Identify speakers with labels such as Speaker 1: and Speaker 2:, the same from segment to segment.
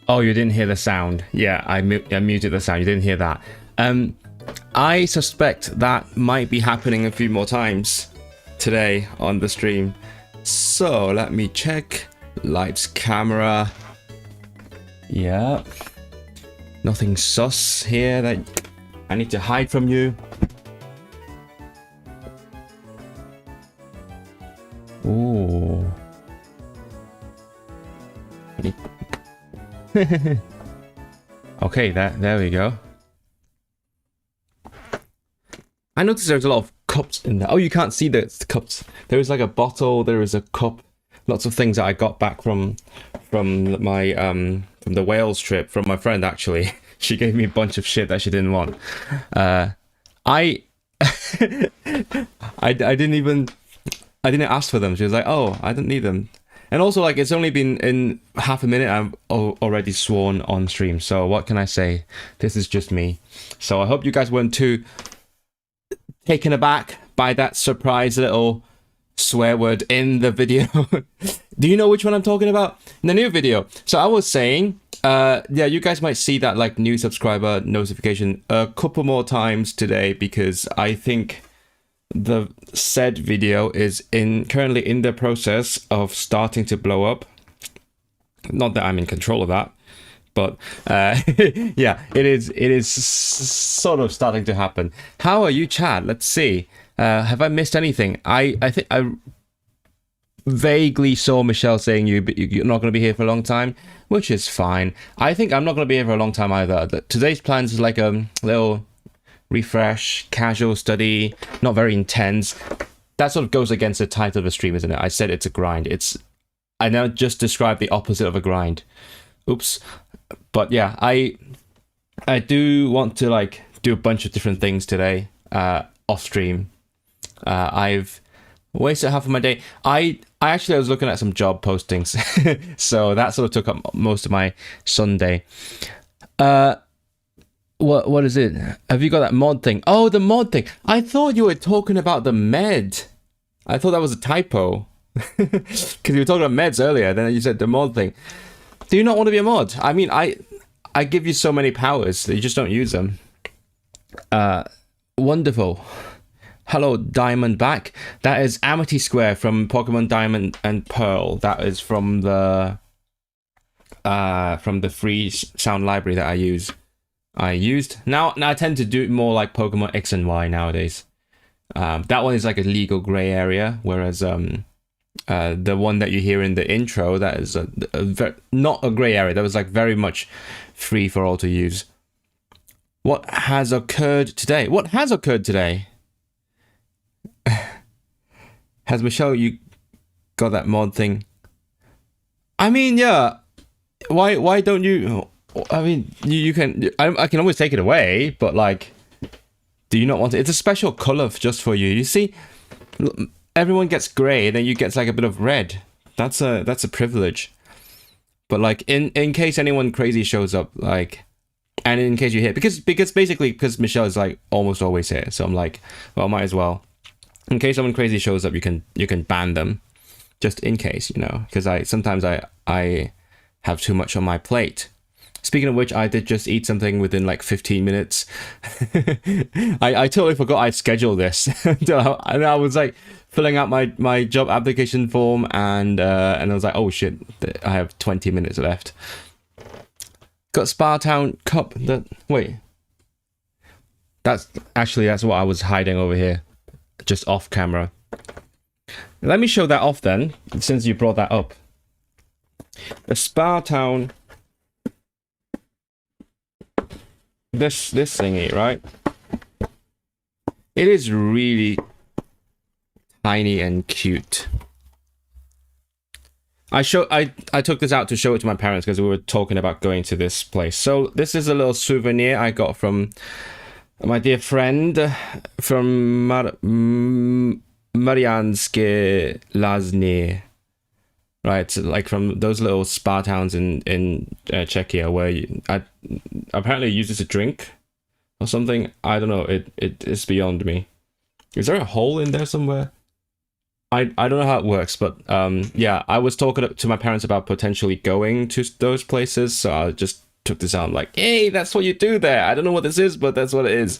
Speaker 1: Oh, you didn't hear the sound. Yeah, I muted the sound. You didn't hear that. I suspect that might be happening a few more times today on the stream. So let me check. Lights, camera. Yeah. Nothing sus here that I need to hide from you. Ooh. Okay, there we go. I noticed there's a lot of cups in there. Oh, you can't see the cups. There is like a bottle, there is a cup, lots of things that I got back from my from the Wales trip from my friend actually. She gave me a bunch of shit that she didn't want. I I didn't ask for them. She was like, "Oh, I don't need them." And also, like, it's only been in half a minute. I've already sworn on stream. So what can I say? This is just me. So I hope you guys weren't too taken aback by that surprise little swear word in the video. Do you know which one I'm talking about? In the new video. So I was saying, yeah, you guys might see that like new subscriber notification a couple more times today because I think the said video is currently in the process of starting to blow up. Not that I'm in control of that, but yeah, it is sort of starting to happen. How are you, Chad? Let's see. Have I missed anything? I think I vaguely saw Michelle saying you're not going to be here for a long time, which is fine. I think I'm not going to be here for a long time either. Today's plans is like a little refresh, casual study, not very intense. That sort of goes against the title of the stream, isn't it? I said it's a grind. I now just described the opposite of a grind. Oops. But yeah, I do want to like do a bunch of different things today off stream. I've wasted half of my day. I actually was looking at some job postings, so that sort of took up most of my Sunday. What is it? Have you got that mod thing? Oh, the mod thing. I thought you were talking about the med. I thought that was a typo. Because you were talking about meds earlier, then you said the mod thing. Do you not want to be a mod? I mean, I give you so many powers that you just don't use them. Wonderful. Hello, Diamond back. That is Amity Square from Pokemon Diamond and Pearl. That is from the free sound library that I used. Now I tend to do it more like Pokemon X and Y nowadays. That one is like a legal gray area, whereas the one that you hear in the intro, that is not a gray area. That was like very much free for all to use. What has occurred today? What has occurred today? Has Michelle, you got that mod thing? I mean, yeah. Why don't you? I mean, you can. I can always take it away, but like, do you not want it? It's a special color just for you. You see, everyone gets gray, and then you get like a bit of red. That's a privilege. But like, in case anyone crazy shows up, like, and in case you hear, because Michelle is like almost always here, so I'm like, well, might as well. In case someone crazy shows up, you can ban them, just in case, you know, because sometimes I have too much on my plate. Speaking of which, I did just eat something within like 15 minutes. I totally forgot I'd scheduled this. And I was like filling out my job application form and I was like, oh shit, I have 20 minutes left. Got Spa Town cup. Wait. That's what I was hiding over here. Just off camera. Let me show that off then, since you brought that up. The Spa Town. This thingy, right? It is really tiny and cute. I took this out to show it to my parents because we were talking about going to this place. So this is a little souvenir I got from my dear friend from Marianskie Lazny. Right, so like from those little spa towns in Czechia where I apparently use this to drink or something. I don't know. It is beyond me. Is there a hole in there somewhere? I don't know how it works, but yeah, I was talking to my parents about potentially going to those places, so I just took this out. I'm like, hey, that's what you do there. I don't know what this is, but that's what it is.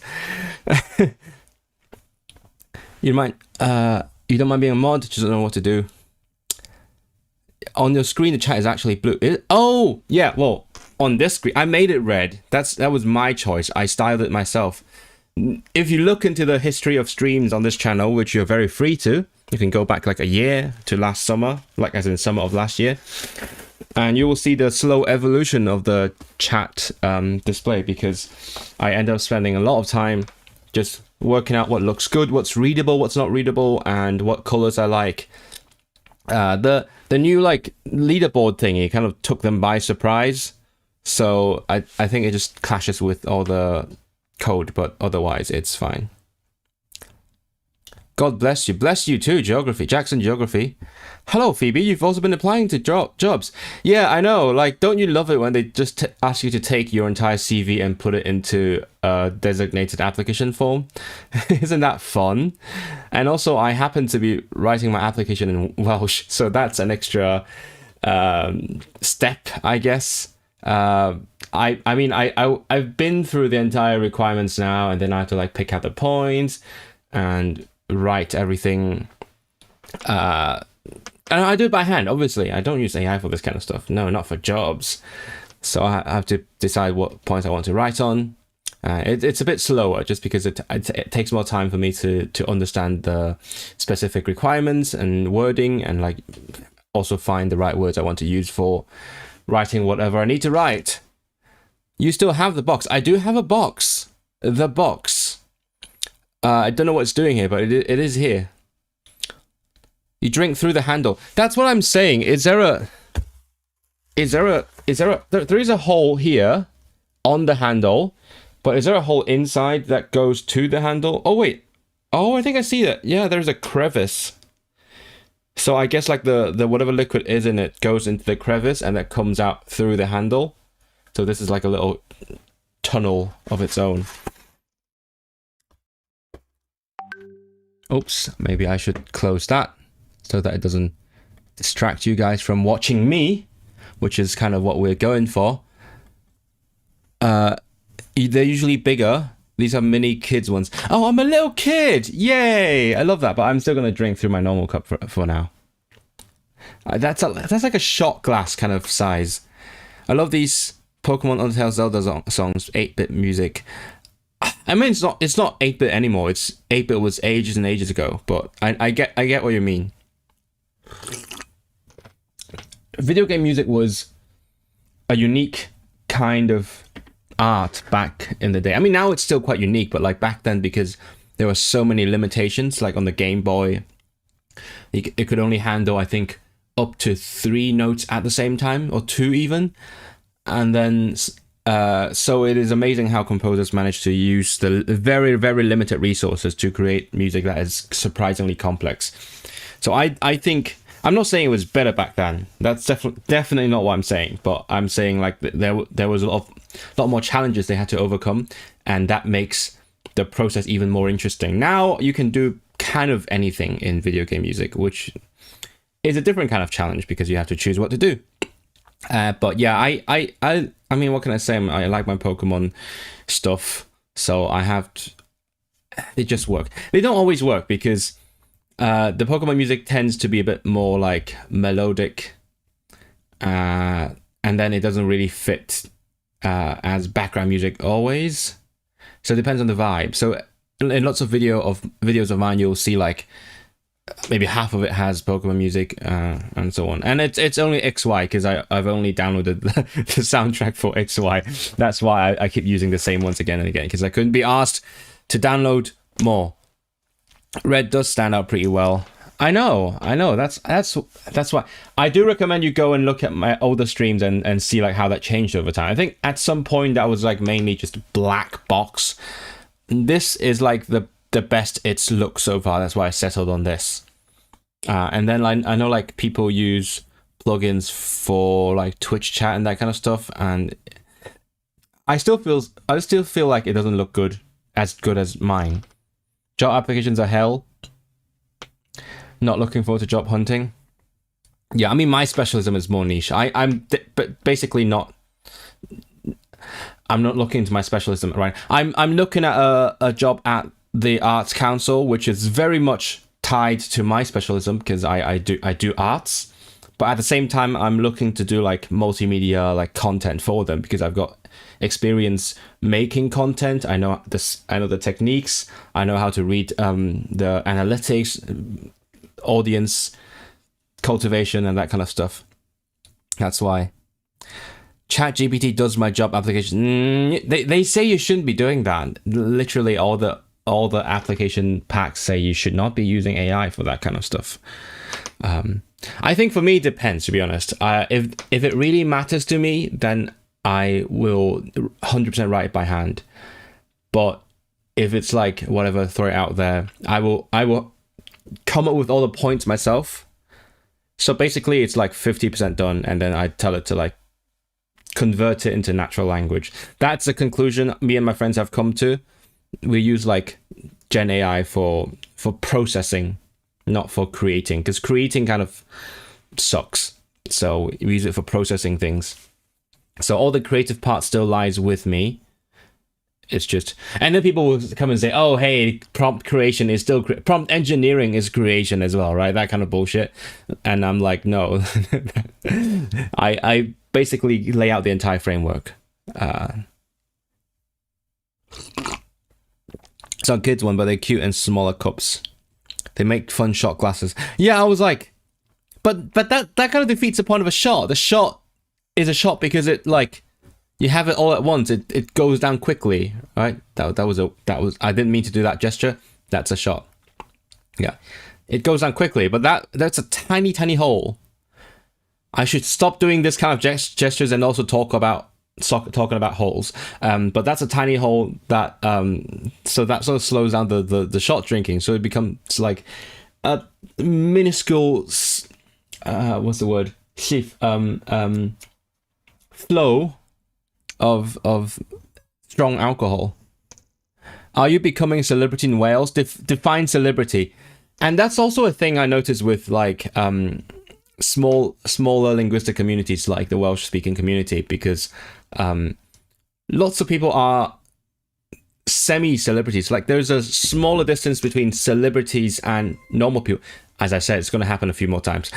Speaker 1: You don't mind being a mod, just don't know what to do. On your screen, the chat is actually blue. Oh, yeah, well, on this screen, I made it red. That was my choice. I styled it myself. If you look into the history of streams on this channel, which you're very free to, you can go back like a year to last summer, like as in summer of last year, and you will see the slow evolution of the chat display, because I end up spending a lot of time just working out what looks good, what's readable, what's not readable, and what colors I like. The new like leaderboard thingy kind of took them by surprise, so I think it just clashes with all the code, but otherwise it's fine. God bless you. Bless you too, Geography. Jackson Geography. Hello, Phoebe. You've also been applying to jobs. Yeah, I know. Like, don't you love it when they just ask you to take your entire CV and put it into a designated application form? Isn't that fun? And also, I happen to be writing my application in Welsh, so that's an extra step, I guess. I mean, I've been through the entire requirements now, and then I have to like pick out the points and write everything. And I do it by hand, obviously. I don't use AI for this kind of stuff. No, not for jobs. So I have to decide what points I want to write on. It's a bit slower just because it takes more time for me to understand the specific requirements and wording, and like also find the right words I want to use for writing whatever I need to write. You still have the box. I do have a box. The box. I don't know what it's doing here, but it is here. You drink through the handle. That's what I'm saying. There is a hole here on the handle, but is there a hole inside that goes to the handle? Oh wait. Oh, I think I see that. Yeah, there's a crevice. So I guess like the whatever liquid is in it goes into the crevice and that comes out through the handle. So this is like a little tunnel of its own. Oops, maybe I should close that so that it doesn't distract you guys from watching me, which is kind of what we're going for. They're usually bigger. These are mini kids ones. Oh, I'm a little kid! Yay! I love that, but I'm still going to drink through my normal cup for now. That's like a shot glass kind of size. I love these Pokemon, Undertale, Zelda songs, 8-bit music. I mean, it's not 8-bit anymore. 8-bit was ages and ages ago, but I get what you mean. Video game music was a unique kind of art back in the day. I mean, now it's still quite unique, but like back then, because there were so many limitations, like on the Game Boy, it could only handle, I think, up to 3 notes at the same time, or 2 even. And then so it is amazing how composers manage to use the very, very limited resources to create music that is surprisingly complex. So I think, I'm not saying it was better back then. That's definitely not what I'm saying. But I'm saying like there was a lot more challenges they had to overcome, and that makes the process even more interesting. Now you can do kind of anything in video game music, which is a different kind of challenge because you have to choose what to do. But yeah, I mean, what can I say? I like my Pokemon stuff, so I have to, they just work. They don't always work because the Pokemon music tends to be a bit more like melodic, and then it doesn't really fit as background music always. So it depends on the vibe. So in lots of videos of mine, you'll see like maybe half of it has Pokemon music and so on, and it's only XY because I've only downloaded the soundtrack for XY. That's why I keep using the same ones again and again, because I couldn't be asked to download more. Red does stand out pretty well. I know. That's why I do recommend you go and look at my older streams and see like how that changed over time. I think at some point that was like mainly just black box. This is like the best it's looked so far. That's why I settled on this. And then like, I know like people use plugins for like Twitch chat and that kind of stuff, and I still feel like it doesn't look as good as mine. Job applications are hell. Not looking forward to job hunting. Yeah, I mean, my specialism is more niche. But basically not. I'm not looking into my specialism, right? I'm looking at a job at the Arts Council, which is very much tied to my specialism because I do arts. But at the same time, I'm looking to do like multimedia, like content for them because I've got experience making content. I know the techniques. I know how to read the analytics, audience cultivation, and that kind of stuff. That's why ChatGPT does my job application. They say you shouldn't be doing that. Literally, all the application packs say you should not be using AI for that kind of stuff. I think for me, it depends, to be honest. If it really matters to me, then I will 100% write it by hand. But if it's like whatever, throw it out there, I will come up with all the points myself. So basically, it's like 50% done, and then I tell it to like convert it into natural language. That's a conclusion me and my friends have come to. We use like Gen AI for processing, not for creating, because creating kind of sucks. So we use it for processing things. So all the creative part still lies with me. It's just, and then people will come and say, oh, hey, prompt creation is still, prompt engineering is creation as well, right? That kind of bullshit. And I'm like, no, I basically lay out the entire framework. It's not kids one, but they're cute and smaller cups. They make fun shot glasses. Yeah, I was like, but that kind of defeats the point of a shot. The shot is a shot because it like, you have it all at once. It goes down quickly, right? That was I didn't mean to do that gesture. That's a shot. Yeah, it goes down quickly, but that's a tiny hole. I should stop doing this kind of gestures and also talking about holes. But that's a tiny hole that so that sort of slows down the shot drinking. So it becomes like a minuscule what's the word? Flow of strong alcohol. Are you becoming a celebrity in Wales? Define celebrity. And that's also a thing I noticed with like smaller linguistic communities like the Welsh speaking community, because lots of people are semi-celebrities. Like there's a smaller distance between celebrities and normal people. As I said, it's going to happen a few more times.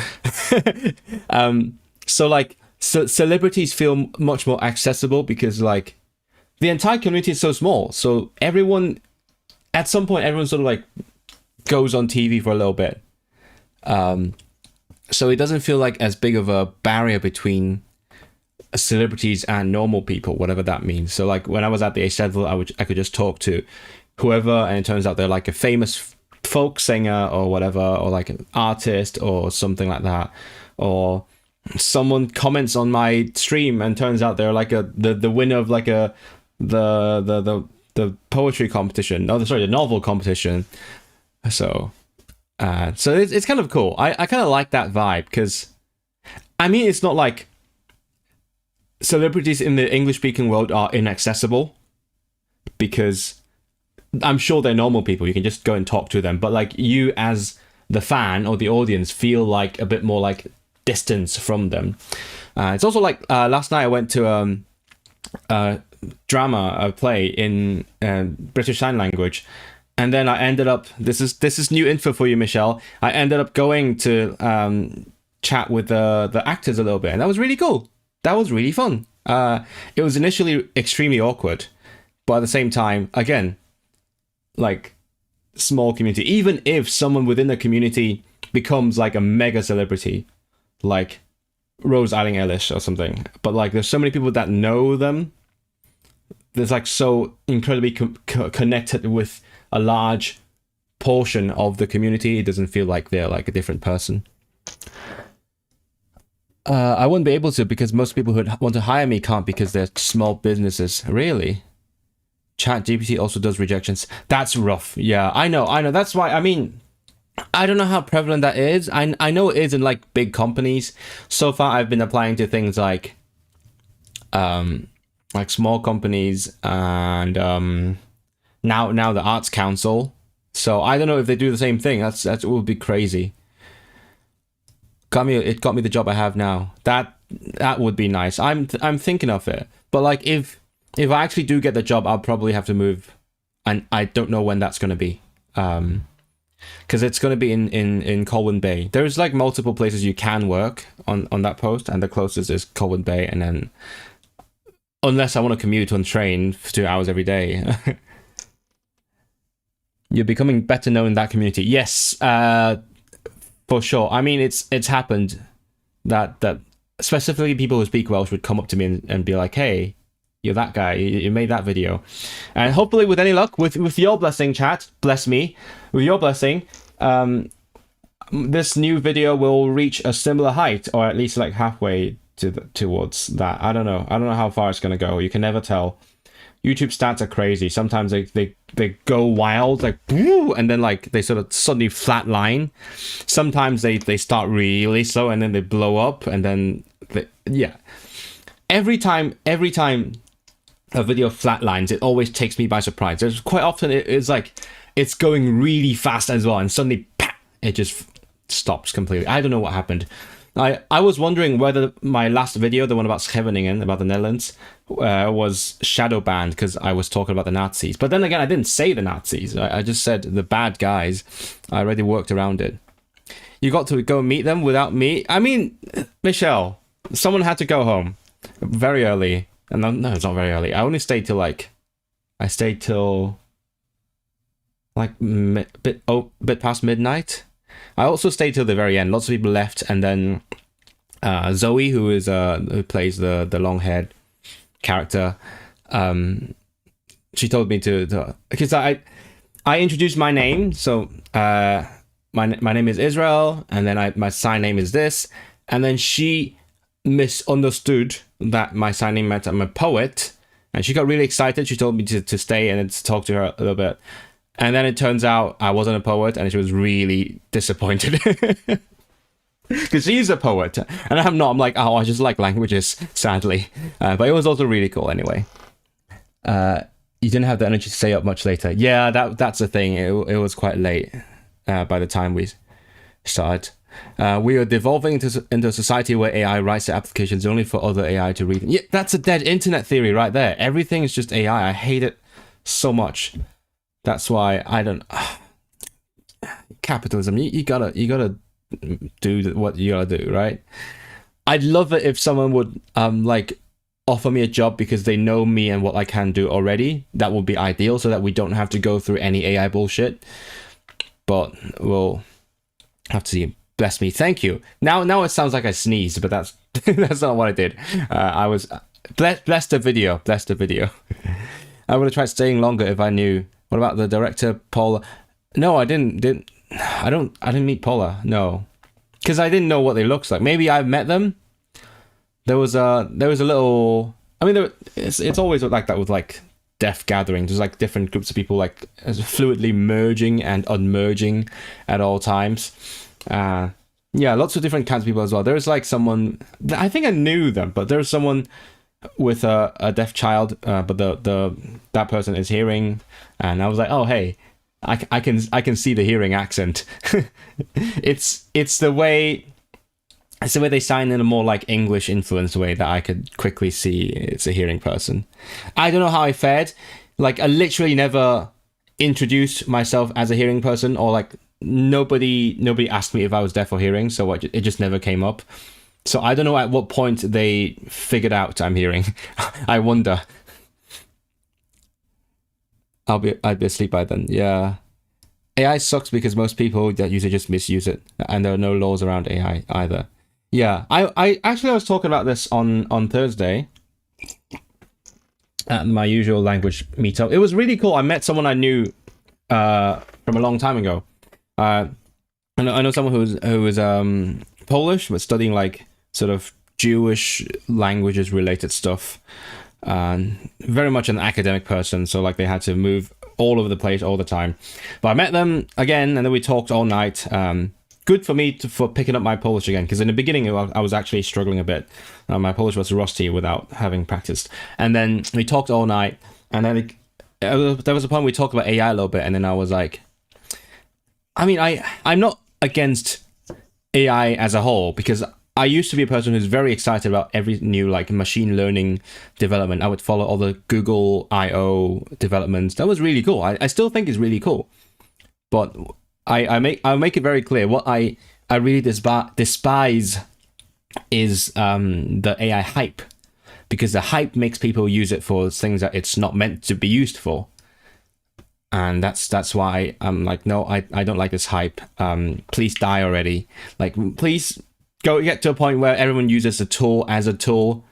Speaker 1: So like celebrities feel much more accessible because like the entire community is so small. So everyone, at some point, everyone sort of like goes on TV for a little bit. So it doesn't feel like as big of a barrier between celebrities and normal people, whatever that means. So like when I was at the Eisteddfod, I could just talk to whoever, and it turns out they're like a famous folk singer or whatever, or like an artist or something like that. Or someone comments on my stream and turns out they're like the winner of like the poetry competition. Oh, sorry, the novel competition. So it's kind of cool. I kind of like that vibe because, I mean, it's not like celebrities in the English-speaking world are inaccessible, because I'm sure they're normal people. You can just go and talk to them. But like you as the fan or the audience feel like a bit more like distance from them. It's also like last night I went to a play in British Sign Language. And then I ended up, this is new info for you, Michelle. I ended up going to chat with the actors a little bit, and that was really cool. That was really fun. It was initially extremely awkward, but at the same time, again, like small community. Even if someone within the community becomes like a mega celebrity, like Rose Eiling-Ellis or something, but like there's so many people that know them. There's like so incredibly connected with a large portion of the community. It doesn't feel like they're like a different person. I wouldn't be able to because most people who want to hire me can't because they're small businesses. Really? ChatGPT also does rejections. That's rough. Yeah, I know. That's why, I mean, I don't know how prevalent that is. I know it is in like big companies. So far, I've been applying to things like small companies and now the Arts Council. So I don't know if they do the same thing. That would be crazy. Kamil, it got me the job I have now. That would be nice. I'm thinking of it, but like if I actually do get the job, I'll probably have to move, and I don't know when that's going to be. Because it's going to be in Colwyn Bay. There's like multiple places you can work on that post, and the closest is Colwyn Bay, and then unless I want to commute on train for 2 hours every day. You're becoming better known in that community. Yes, for sure. I mean, it's happened that specifically people who speak Welsh would come up to me and be like, hey, you're that guy, you made that video. And hopefully with any luck, with your blessing, chat, bless me, with your blessing, this new video will reach a similar height, or at least like halfway towards that. I don't know how far it's going to go. You can never tell. YouTube stats are crazy. Sometimes they go wild, like, and then like they sort of suddenly flatline. Sometimes they start really slow and then they blow up, and then every time a video flatlines, it always takes me by surprise. There's quite often it's like it's going really fast as well, and suddenly it just stops completely. I don't know what happened. I was wondering whether my last video, the one about Scheveningen, about the Netherlands, was shadow banned because I was talking about the Nazis. But then again, I didn't say the Nazis. I just said the bad guys. I already worked around it. You got to go meet them without me. I mean, Michelle, someone had to go home very early. And no, it's not very early. I only stayed till like bit past midnight. I also stayed till the very end. Lots of people left, and then Zoe, who plays the long-haired character, she told me to because I introduced my name. So my name is Israel, and then my sign name is this, and then she misunderstood that my sign name meant I'm a poet, and she got really excited. She told me to stay and to talk to her a little bit. And then it turns out I wasn't a poet, and she was really disappointed. Because she's a poet, and I'm not. I'm like, oh, I just like languages, sadly. But it was also really cool anyway. You didn't have the energy to stay up much later. Yeah, that's the thing. It was quite late by the time we started. We are devolving into a society where AI writes the applications only for other AI to read. Yeah, that's a dead internet theory right there. Everything is just AI. I hate it so much. That's why I don't. Capitalism. You gotta do what you gotta do, right? I'd love it if someone would like offer me a job because they know me and what I can do already. That would be ideal, so that we don't have to go through any AI bullshit. But we'll have to see. Bless me. Thank you. Now it sounds like I sneezed, but that's that's not what I did. I was blessed the video. Blessed the video. I would have tried staying longer if I knew. What about the director, Paula? No, I didn't meet Paula. No, because I didn't know what they looked like. Maybe I've met them. There was a little. I mean, it's always like that with like deaf gatherings. There's like different groups of people like fluidly merging and unmerging at all times. Yeah, lots of different kinds of people as well. There's like someone. I think I knew them, but there's someone with a deaf child, but that person is hearing, and I was like, oh hey, I can see the hearing accent. it's the way they sign in a more like English influenced way that I could quickly see it's a hearing person. I don't know how I fared. Like I literally never introduced myself as a hearing person, or like nobody asked me if I was deaf or hearing, so it just never came up. So I don't know at what point they figured out I'm hearing. I wonder. I'd be asleep by then. Yeah. AI sucks because most people that use it just misuse it, and there are no laws around AI either. Yeah. I was talking about this on Thursday at my usual language meetup. It was really cool. I met someone I knew from a long time ago. I know someone who was Polish, but studying like sort of Jewish languages related stuff, and very much an academic person, so like they had to move all over the place all the time. But I met them again, and then we talked all night. Good for me for picking up my Polish again, because in the beginning I was actually struggling a bit. My Polish was rusty without having practiced, and then we talked all night, and then there was a point we talked about AI a little bit, and then I was like, I mean, I'm not against AI as a whole, because I used to be a person who's very excited about every new like machine learning development. I would follow all the Google I/O developments. That was really cool. I still think it's really cool, but I'll make it very clear what I really despise is the AI hype, because the hype makes people use it for things that it's not meant to be used for. And that's why I'm like, no, I don't like this hype. Please die already. Like, please get to a point where everyone uses the tool as a tool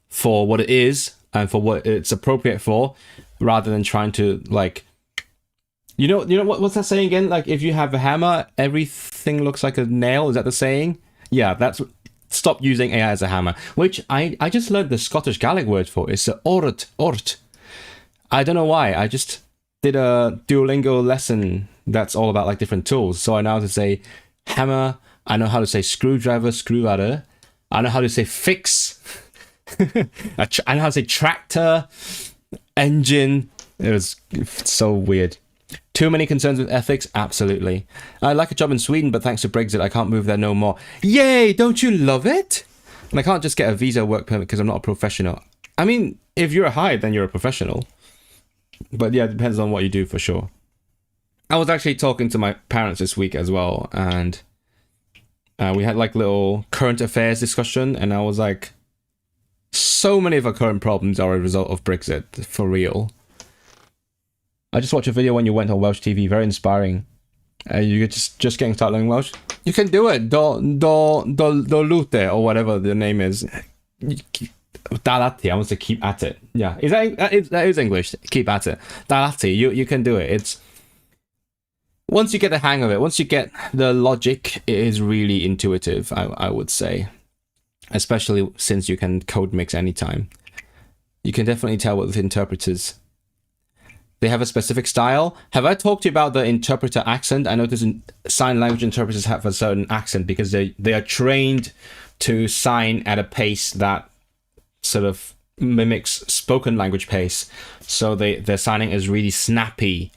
Speaker 1: for what it is and for what it's appropriate for, rather than trying to like, you know what's that saying again? Like, if you have a hammer, everything looks like a nail. Is that the saying? Yeah, that's. Stop using AI as a hammer, which I just learned the Scottish Gaelic word for. It's a ort. I don't know why. I just did a Duolingo lesson that's all about like different tools. So I know how to say hammer. I know how to say screwdriver, screwdriver. I know how to say fix. I know how to say tractor, engine. It was so weird. Too many concerns with ethics? Absolutely. I like a job in Sweden, but thanks to Brexit, I can't move there no more. Yay! Don't you love it? And I can't just get a visa work permit because I'm not a professional. I mean, if you're a Hive, then you're a professional. But yeah, it depends on what you do for sure. I was actually talking to my parents this week as well, and we had like little current affairs discussion, and I was like, so many of our current problems are a result of Brexit, for real. I just watched a video when you went on Welsh TV, very inspiring. You're just getting started learning Welsh. You can do it. Do lute, or whatever the name is. Dalati, I want to keep at it. Yeah, that is English. Keep at it. Dalati, you can do it. It's once you get the hang of it, once you get the logic, it is really intuitive. I would say, especially since you can code mix anytime. You can definitely tell with interpreters. They have a specific style. Have I talked to you about the interpreter accent? I notice sign language interpreters have a certain accent because they are trained to sign at a pace that sort of mimics spoken language pace. So their signing is really snappy,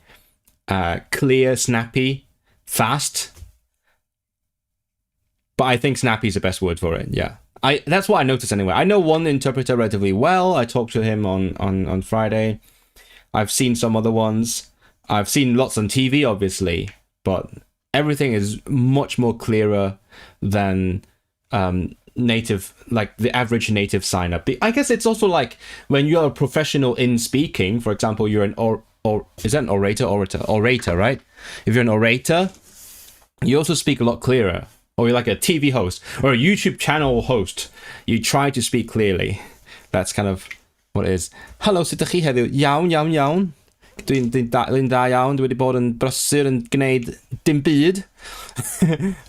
Speaker 1: clear, snappy, fast. But I think snappy is the best word for it. Yeah, that's what I noticed anyway. I know one interpreter relatively well. I talked to him on Friday. I've seen some other ones. I've seen lots on TV, obviously, but everything is much more clearer than native, like the average native signer. I guess it's also like when you're a professional in speaking, for example, you're an is that an orator, right? If you're an orator, you also speak a lot clearer. Or you're like a TV host or a YouTube channel host. You try to speak clearly. That's kind of what it is. Hello, sut ydych chi heddiw? Iawn. Dwi'n da iawn. Dwi wedi bod yn brysur yn gwneud dim byd.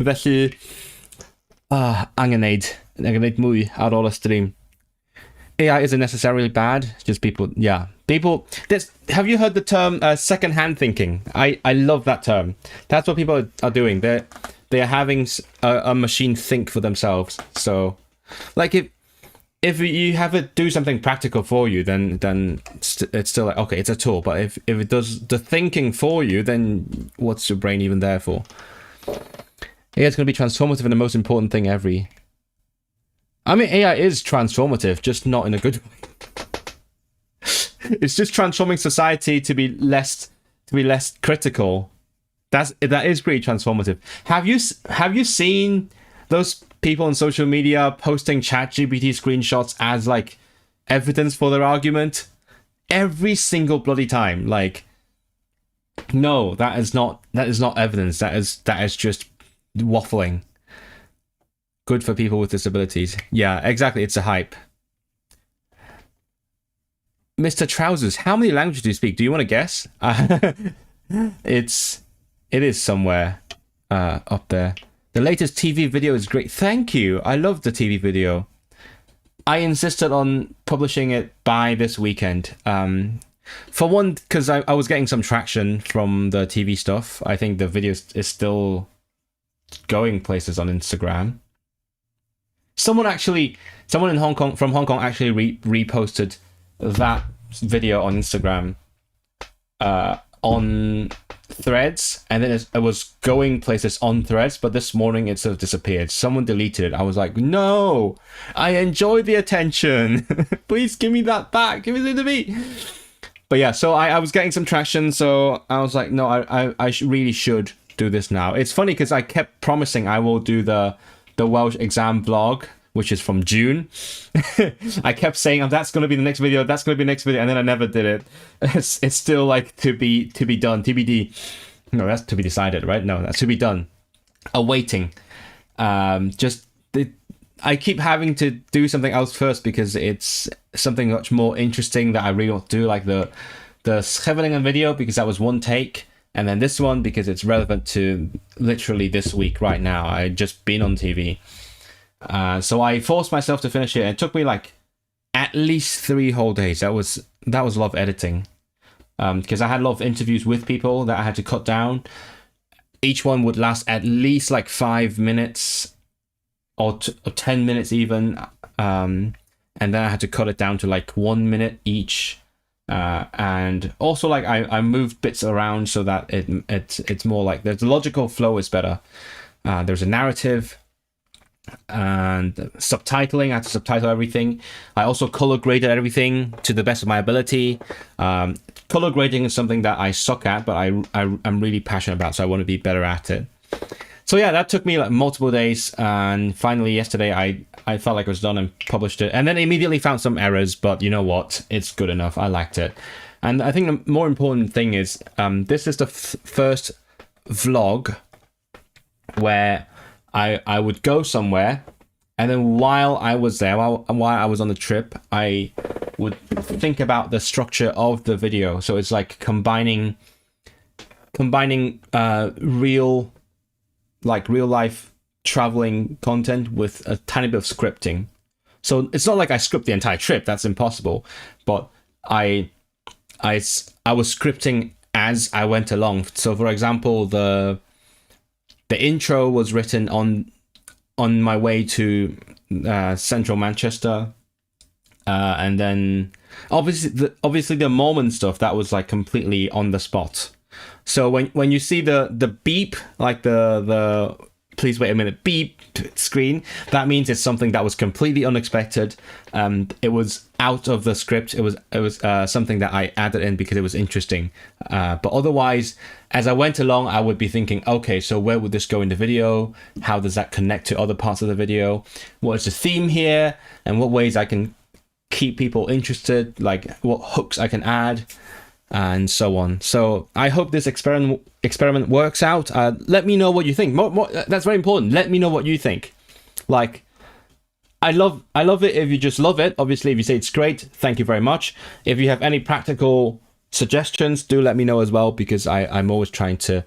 Speaker 1: Felly, angen neud mwy ar ôl y stream. AI isn't necessarily bad, just people, yeah. Have you heard the term second-hand thinking? I love that term. That's what people are doing. They are having a machine think for themselves. So, like if you have it do something practical for you, then it's still like, okay, it's a tool. But if it does the thinking for you, then what's your brain even there for? AI is going to be transformative and the most important thing ever. I mean, AI is transformative, just not in a good way. It's just transforming society to be less critical. That is pretty transformative. Have you seen those people on social media posting ChatGPT screenshots as like evidence for their argument? Every single bloody time. Like, no, that is not evidence. That is just waffling. Good for people with disabilities. Yeah, exactly. It's a hype. Mr. Trousers, how many languages do you speak? Do you want to guess? It is somewhere up there. The latest TV video is great. Thank you. I love the TV video. I insisted on publishing it by this weekend. For one, because I was getting some traction from the TV stuff. I think the video is still going places on Instagram. Someone in Hong Kong, from Hong Kong, actually reposted that video on Instagram on Threads, and then it was going places on Threads, but this morning it sort of disappeared. Someone deleted it. I was like, no, I enjoy the attention. Please give me that back. Give it to me. But yeah, so I was getting some traction, so I was like, no, I really should do this now. It's funny because I kept promising I will do the Welsh exam vlog, which is from June. I kept saying, oh, that's going to be the next video, that's going to be the next video, and then I never did it. It's still like to be done, TBD. No, that's to be decided, right? No, that's to be done. Awaiting. I keep having to do something else first because it's something much more interesting that I really want to do, like the Scheveningen video, because that was one take, and then this one because it's relevant to literally this week right now. I just been on TV. So I forced myself to finish it. It took me like at least 3 whole days. That was a lot of editing, because I had a lot of interviews with people that I had to cut down. Each one would last at least like 5 minutes or 10 minutes even, and then I had to cut it down to like 1 minute each, and also like I moved bits around so that it's more like the logical flow is better. There's a narrative and subtitling. I had to subtitle everything. I also color graded everything to the best of my ability. Color grading is something that I suck at, but I'm really passionate about, so I want to be better at it. So yeah, that took me like multiple days, and finally yesterday I felt like I was done and published it, and then immediately found some errors, but you know what, it's good enough. I liked it. And I think the more important thing is this is the first vlog where I would go somewhere, and then while I was there, while I was on the trip, I would think about the structure of the video. So it's like combining real life traveling content with a tiny bit of scripting. So it's not like I script the entire trip, that's impossible, but I was scripting as I went along. So for example, the intro was written on my way to central Manchester, and then obviously the moment stuff that was like completely on the spot. So when you see the beep, like the please wait a minute beep screen, that means it's something that was completely unexpected. It was out of the script. It was something that I added in because it was interesting. But otherwise, as I went along, I would be thinking, okay, so where would this go in the video? How does that connect to other parts of the video? What is the theme here? And what ways I can keep people interested? Like what hooks I can add? And so on. So I hope this experiment works out. Let me know what you think. More, that's very important. Let me know what you think. Like, I love it if you just love it. Obviously, if you say it's great, thank you very much. If you have any practical suggestions, do let me know as well, because I'm always trying to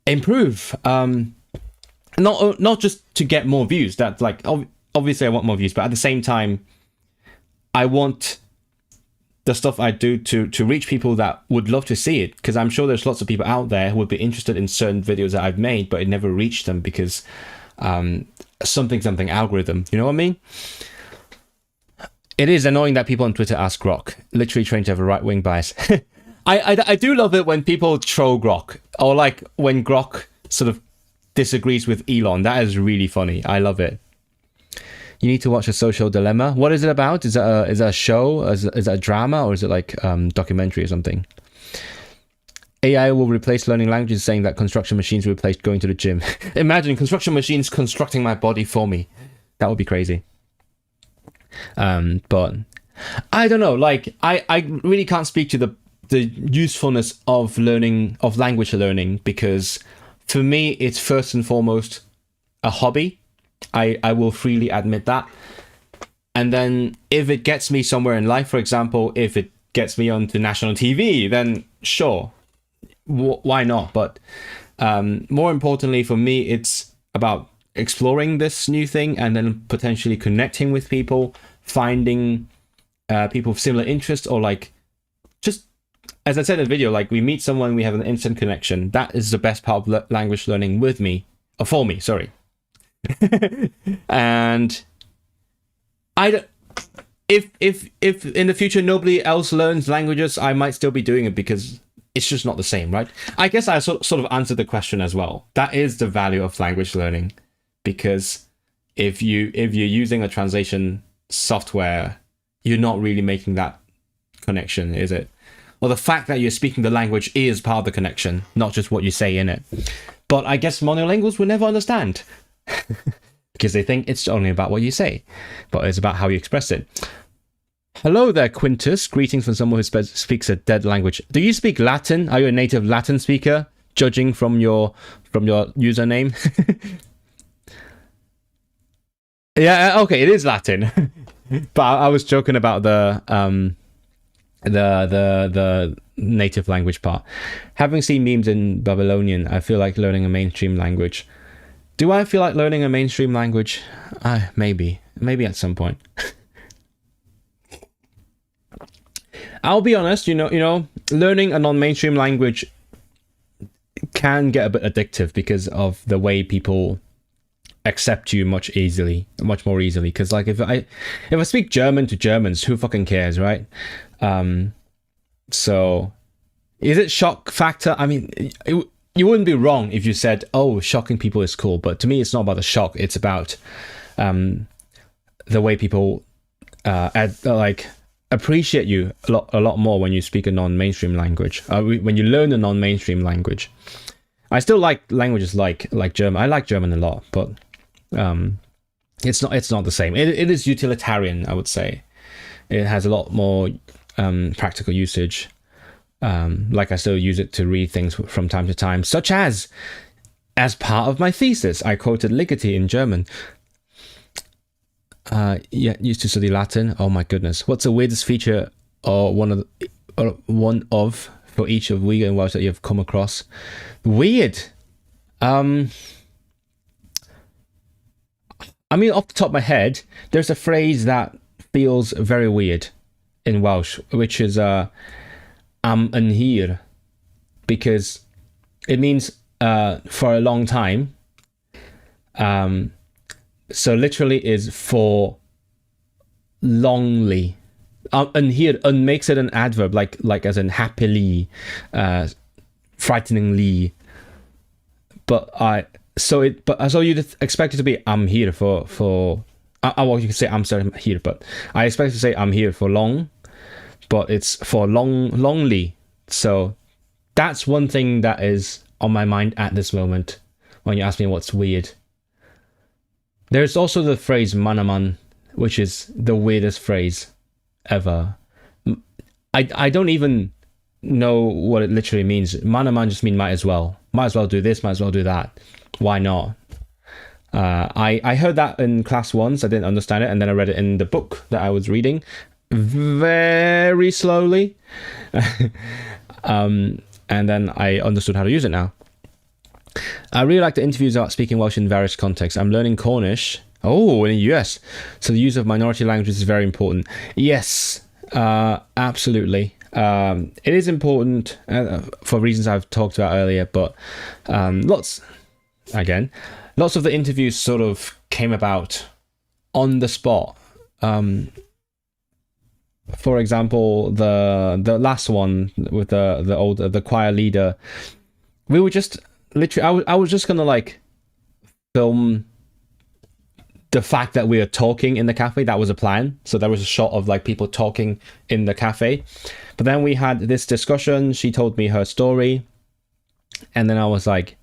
Speaker 1: improve. Not just to get more views. That like obviously I want more views, but at the same time, I want the stuff I do to reach people that would love to see it, because I'm sure there's lots of people out there who would be interested in certain videos that I've made, but it never reached them because something algorithm, you know what I mean? It is annoying that people on Twitter ask Grok, literally trained to have a right-wing bias. I do love it when people troll Grok, or like when Grok sort of disagrees with Elon. That is really funny. I love it. You need to watch A Social Dilemma. What is it about? Is that a show? Is that a drama? Or is it like documentary or something? AI will replace learning languages, saying that construction machines will replace going to the gym. Imagine construction machines constructing my body for me. That would be crazy. But I don't know. Like I really can't speak to the usefulness of language learning, because for me it's first and foremost a hobby. I will freely admit that. And then if it gets me somewhere in life, for example, if it gets me onto national TV, then sure, why not? But more importantly for me, it's about exploring this new thing and then potentially connecting with people, finding people with similar interests, or like, just as I said in the video, like we meet someone, we have an instant connection. That is the best part of language learning with me, or for me, sorry. And if in the future nobody else learns languages, I might still be doing it, because it's just not the same, right? I guess I sort of answered the question as well. That is the value of language learning, because if you're using a translation software, you're not really making that connection, is it? Well, the fact that you're speaking the language is part of the connection, not just what you say in it. But I guess monolinguals will never understand because they think it's only about what you say, but it's about how you express it. Hello there, Quintus. Greetings from someone who speaks a dead language. Do you speak Latin? Are you a native Latin speaker, judging from your username? Yeah, okay, it is Latin. But I was joking about the native language part. Having seen memes in Babylonian, I feel like learning a mainstream language. Do I feel like learning a mainstream language? Maybe at some point. I'll be honest, you know, learning a non-mainstream language can get a bit addictive because of the way people accept you much more easily. Because like if I speak German to Germans, who fucking cares, right? So is it shock factor? I mean, you wouldn't be wrong if you said, oh, shocking people is cool, but to me it's not about the shock, it's about the way people appreciate you a lot more when you speak a non-mainstream language, when you learn a non-mainstream language. I still like languages like German. I like German a lot, but it's not the same. It is utilitarian, I would say. It has a lot more practical usage. Like I still use it to read things from time to time, such as part of my thesis, I quoted Ligeti in German. Yeah, used to study Latin. Oh my goodness, what's the weirdest feature or one of for each of Uyghur and Welsh that you've come across? Weird. I mean, off the top of my head, there's a phrase that feels very weird in Welsh, which is am yn hir, because it means for a long time. So literally is for longly. And here makes it an adverb, like as in happily, frighteningly. So you'd expect it to be I'm here for well, you could say I'm sorry, I'm here, but I expect to say I'm here for long, but it's for longly. So that's one thing that is on my mind at this moment when you ask me what's weird. There's also the phrase manaman, which is the weirdest phrase ever. I don't even know what it literally means. Manaman just means might as well do this, might as well do that. Why not? I heard that in class once. I didn't understand it, and then I read it in the book that I was reading very slowly. And then I understood how to use it now. I really like the interviews about speaking Welsh in various contexts. I'm learning Cornish. Oh, in the US. So the use of minority languages is very important. Yes, absolutely. It is important for reasons I've talked about earlier, but lots of the interviews sort of came about on the spot. For example, the last one with the choir leader, we were just literally, I was just gonna like film the fact that we are talking in the cafe. That was a plan. So there was a shot of like people talking in the cafe, but then we had this discussion. She told me her story, and then I was like,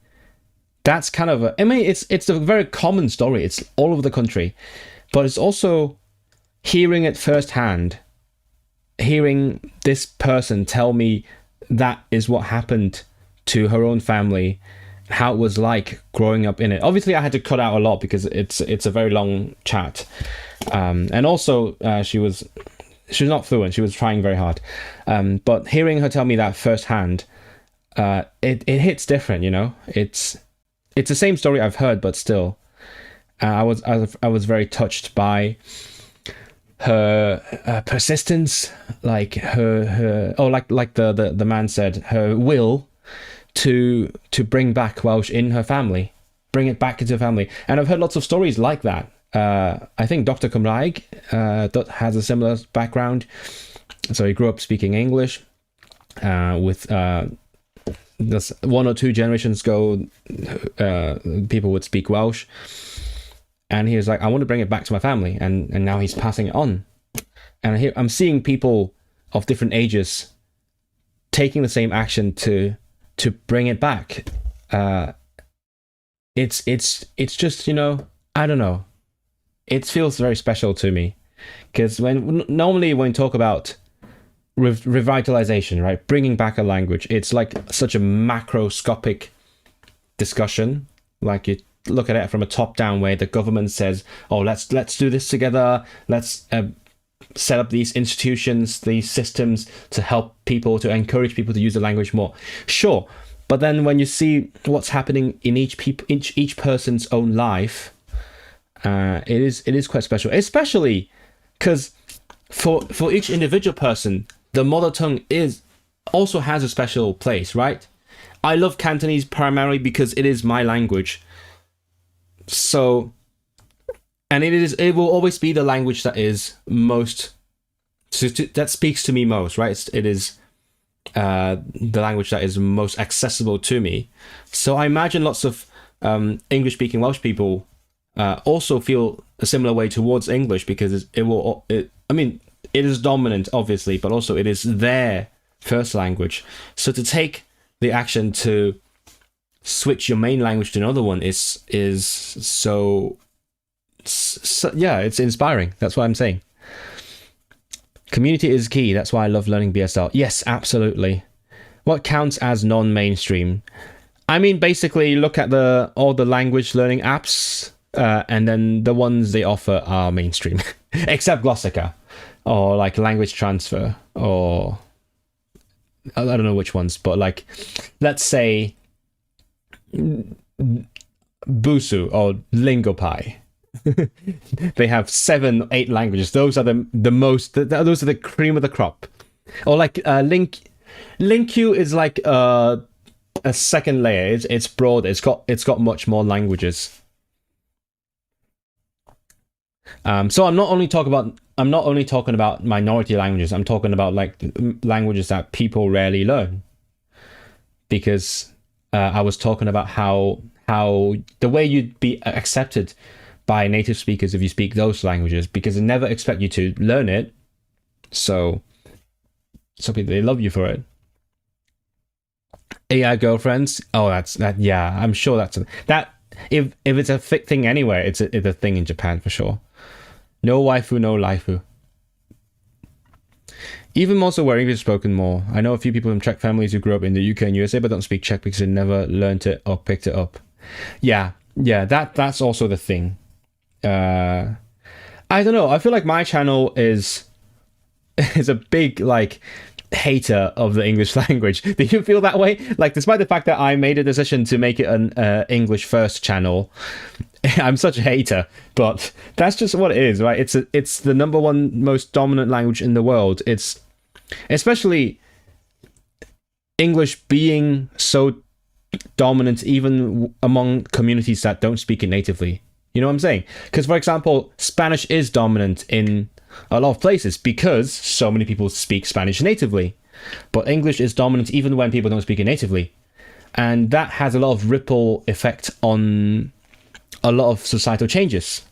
Speaker 1: that's kind of it's a very common story. It's all over the country, but it's also hearing it firsthand, hearing this person tell me that is what happened to her own family, how it was like growing up in it. Obviously I had to cut out a lot because it's a very long chat, and also she was not fluent. She was trying very hard, but hearing her tell me that firsthand, it hits different, you know. It's the same story I've heard, but still I was very touched by her persistence, like her like the man said, her will to bring back Welsh in her family, bring it back into her family. And I've heard lots of stories like that. I think Dr. Cymraeg has a similar background. So he grew up speaking English with this 1 or 2 generations ago, people would speak Welsh, and he was like, I want to bring it back to my family, and now he's passing it on. And I'm seeing people of different ages taking the same action to bring it back. It's just, you know, I don't know. It feels very special to me, because normally when we talk about revitalization, right, bringing back a language, it's like such a macroscopic discussion. Like, you look at it from a top-down way. The government says, "Oh, let's do this together. Let's set up these institutions, these systems to help people, to encourage people to use the language more." Sure, but then when you see what's happening in each person's own life, it is quite special, especially because for each individual person, the mother tongue also has a special place, right? I love Cantonese primarily because it is my language. So, and it will always be the language that is most, that speaks to me most, right? It is the language that is most accessible to me. So I imagine lots of English-speaking Welsh people also feel a similar way towards English, because it is dominant, obviously, but also it is their first language. So to take the action to switch your main language to another one is so yeah, it's inspiring. That's what I'm saying. Community is key. That's why I love learning BSL. Yes, absolutely. What counts as non-mainstream? I mean, basically, look at all the language learning apps, and then the ones they offer are mainstream, except Glossica, or like language transfer, or I don't know which ones, but like, let's say Busu or Lingopie. They have 7, 8 languages. Those are the most. Those are the cream of the crop. Or like LingQ is like a second layer. It's broad. It's got much more languages. So I'm not only talking about minority languages. I'm talking about like languages that people rarely learn. Because I was talking about how the way you'd be accepted by native speakers if you speak those languages, because they never expect you to learn it. So some people, they love you for it. AI girlfriends. Oh, that. Yeah, I'm sure that. If it's a thing anywhere, it's a thing in Japan for sure. No waifu, no laifu. Even more so where English is spoken more. I know a few people from Czech families who grew up in the UK and USA but don't speak Czech because they never learned it or picked it up. Yeah, that's also the thing. I don't know. I feel like my channel is a big like hater of the English language. Do you feel that way? Like, despite the fact that I made a decision to make it an English first channel, I'm such a hater, but that's just what it is, right? It's the number one most dominant language in the world. It's especially English being so dominant even among communities that don't speak it natively. You know what I'm saying? Because, for example, Spanish is dominant in a lot of places because so many people speak Spanish natively. But English is dominant even when people don't speak it natively. And that has a lot of ripple effect on a lot of societal changes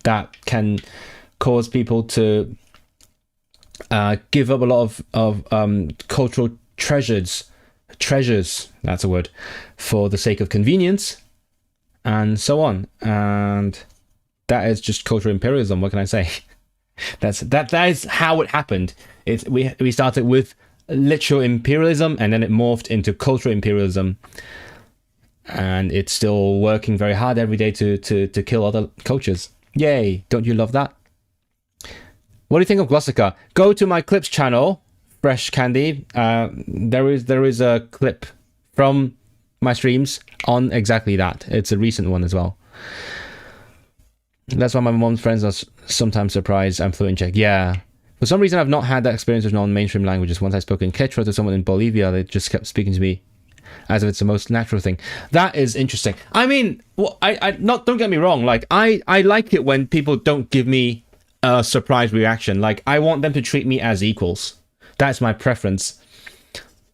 Speaker 1: that can cause people to give up a lot of cultural treasures, that's a word, for the sake of convenience, and so on. And that is just cultural imperialism. What can I say? That is how it happened. We started with literal imperialism, and then it morphed into cultural imperialism, and it's still working very hard every day to kill other cultures. Yay! Don't you love that? What do you think of Glossica? Go to my clips channel, Fresh Candy. There is a clip from my streams on exactly that. It's a recent one as well. That's why my mom's friends are sometimes surprised I'm fluent in Czech. Yeah. For some reason, I've not had that experience with non-mainstream languages. Once I spoke in Quechua to someone in Bolivia, they just kept speaking to me as if it's the most natural thing. That is interesting. I mean, well, don't get me wrong. Like, I like it when people don't give me a surprise reaction. Like, I want them to treat me as equals. That's my preference.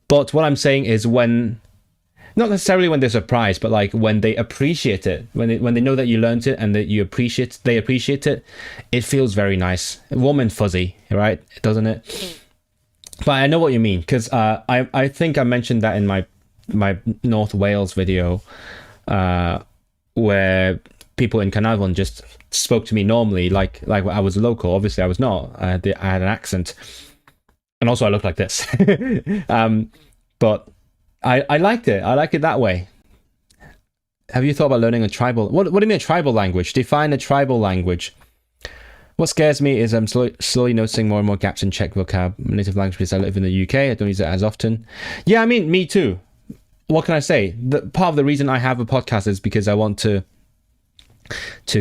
Speaker 1: But what I'm saying is when not necessarily when they're surprised, but like when they appreciate it, when they know that you learned it and that they appreciate it, it feels very nice, warm and fuzzy, right? Doesn't it? But I know what you mean, because I think I mentioned that in my North Wales video, where people in Carnarvon just spoke to me normally, like I was local. Obviously, I was not. I had an accent, and also I looked like this. But I liked it. I like it that way. Have you thought about learning a tribal? What do you mean a tribal language? Define a tribal language. What scares me is I'm slowly noticing more and more gaps in Czech vocab, native language, because I live in the UK. I don't use it as often. Yeah, I mean, me too. What can I say? Part of the reason I have a podcast is because I want to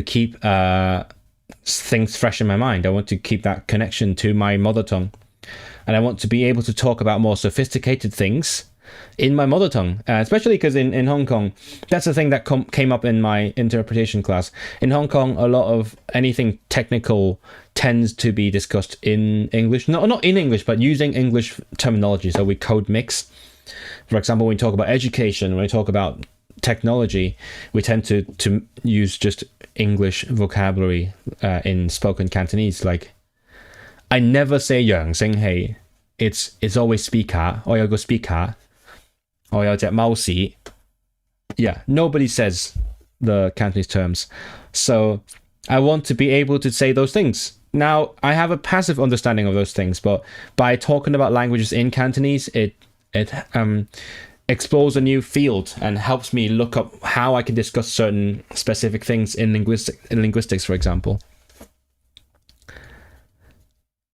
Speaker 1: keep things fresh in my mind. I want to keep that connection to my mother tongue. And I want to be able to talk about more sophisticated things in my mother tongue, especially because in Hong Kong, that's the thing that came up in my interpretation class. In Hong Kong, a lot of anything technical tends to be discussed in English. Not in English, but using English terminology. So we code mix. For example, when we talk about education, when we talk about technology, we tend to use just English vocabulary in spoken Cantonese. Like, I never say yang xing hei. It's always speak ha, or you go speak ha, or you get mousey. Yeah, nobody says the Cantonese terms. So I want to be able to say those things. Now, I have a passive understanding of those things, but by talking about languages in Cantonese, it explores a new field and helps me look up how I can discuss certain specific things in linguistics, for example.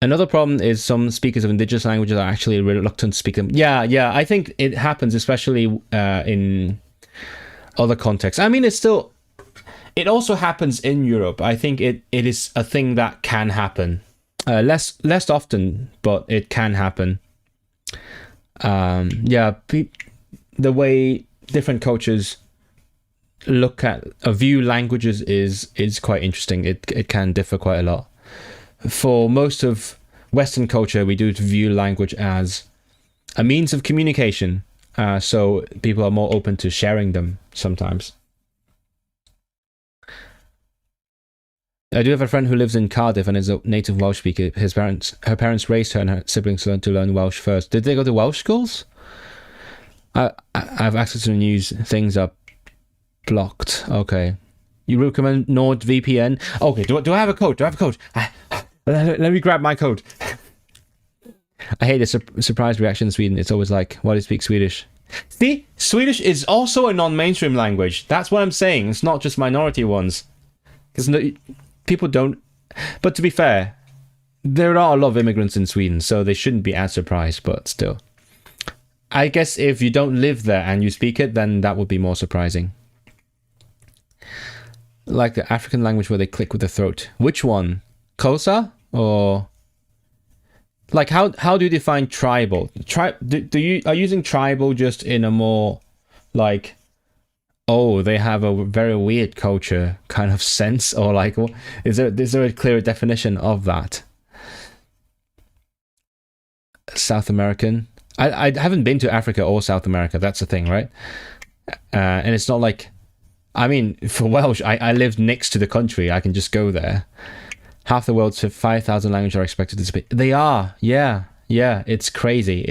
Speaker 1: Another problem is some speakers of indigenous languages are actually reluctant to speak them. Yeah, I think it happens, especially in other contexts. I mean, it also happens in Europe. I think it is a thing that can happen. Less often, but it can happen. The way different cultures look at view languages is quite interesting. It can differ quite a lot. For most of Western culture, we do view language as a means of communication. So people are more open to sharing them sometimes. I do have a friend who lives in Cardiff and is a native Welsh speaker. Her parents raised her and her siblings to learn Welsh first. Did they go to Welsh schools? I have access to the news. Things are blocked. Okay. You recommend NordVPN? Okay. Do I have a code? Let me grab my code. I hate the surprise reaction in Sweden. It's always like, why do you speak Swedish? See, Swedish is also a non-mainstream language. That's what I'm saying. It's not just minority ones. Because people don't... But to be fair, there are a lot of immigrants in Sweden, so they shouldn't be as surprised, but still. I guess if you don't live there and you speak it, then that would be more surprising. Like the African language where they click with the throat. Which one? Kosa? Or... Like, how do you define tribal? Are you using tribal just in a more, like... Oh, they have a very weird culture kind of sense, or like, is there a clearer definition of that? South American. I haven't been to Africa or South America. That's the thing, right? And it's not like, I mean, for Welsh, I live next to the country. I can just go there. Half the world's 5,000 languages are expected to speak. They are, yeah. It's crazy.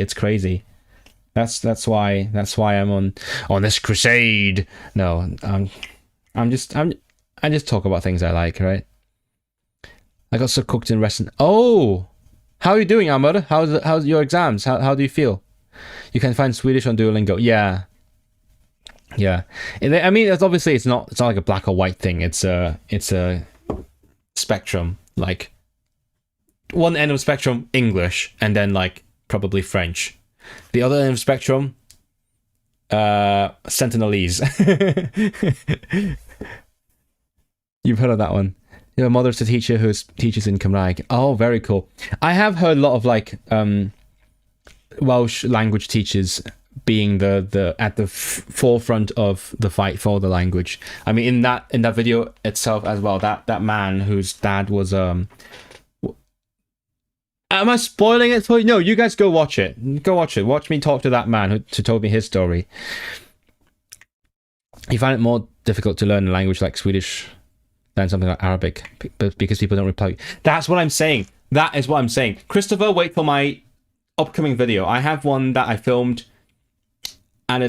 Speaker 1: That's why I'm on this crusade. No, I just talk about things I like, right? I got so cooked in wrestling. Oh, how are you doing, Amar? How's your exams? How do you feel? You can find Swedish on Duolingo. Yeah. I mean, it's not like a black or white thing. It's a spectrum. Like one end of the spectrum, English, and then like probably French. The other end of the spectrum, Sentinelese. You've heard of that one. Your mother's a teacher who teaches in Cymraeg. Oh, very cool. I have heard a lot of like Welsh language teachers being at the forefront of the fight for the language. I mean, in that video itself as well, that man whose dad was Am I spoiling it for you? No, you guys go watch it. Watch me talk to that man who told me his story. you find it more difficult to learn a language like Swedish than something like Arabic, because people don't reply. That's what I'm saying. That is what I'm saying. Christopher, wait for my upcoming video. I have one that I filmed, and I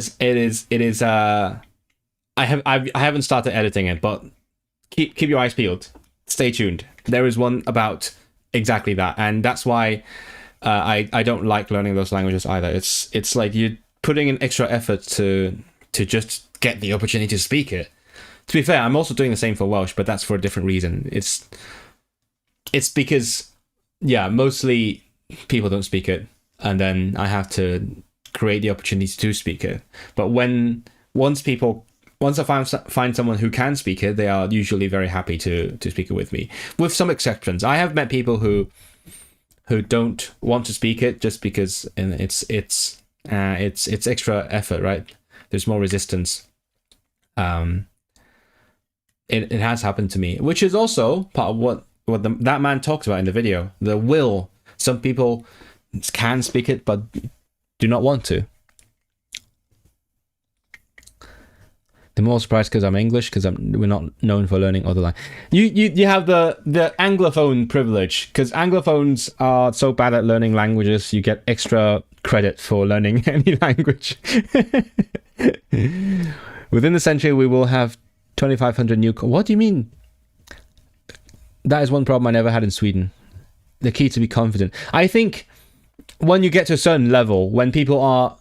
Speaker 1: haven't started editing it, but keep your eyes peeled. Stay tuned. There is one about exactly that, and that's why I don't like learning those languages either. It's like you're putting in extra effort to just get the opportunity to speak it. To be fair, I'm also doing the same for Welsh, but that's for a different reason. It's because, yeah, mostly people don't speak it, and then I have to create the opportunity to speak it. But once I find someone who can speak it, they are usually very happy to speak it with me. With some exceptions, I have met people who don't want to speak it just because it's extra effort, right? There's more resistance. It has happened to me, which is also part of what that man talks about in the video. The will. Some people can speak it, but do not want to. The more surprised because I'm English, because we're not known for learning other languages. You have the Anglophone privilege, because Anglophones are so bad at learning languages, you get extra credit for learning any language. Within the century, we will have 2,500 new... What do you mean? That is one problem I never had in Sweden. The key to be confident. I think when you get to a certain level, when people are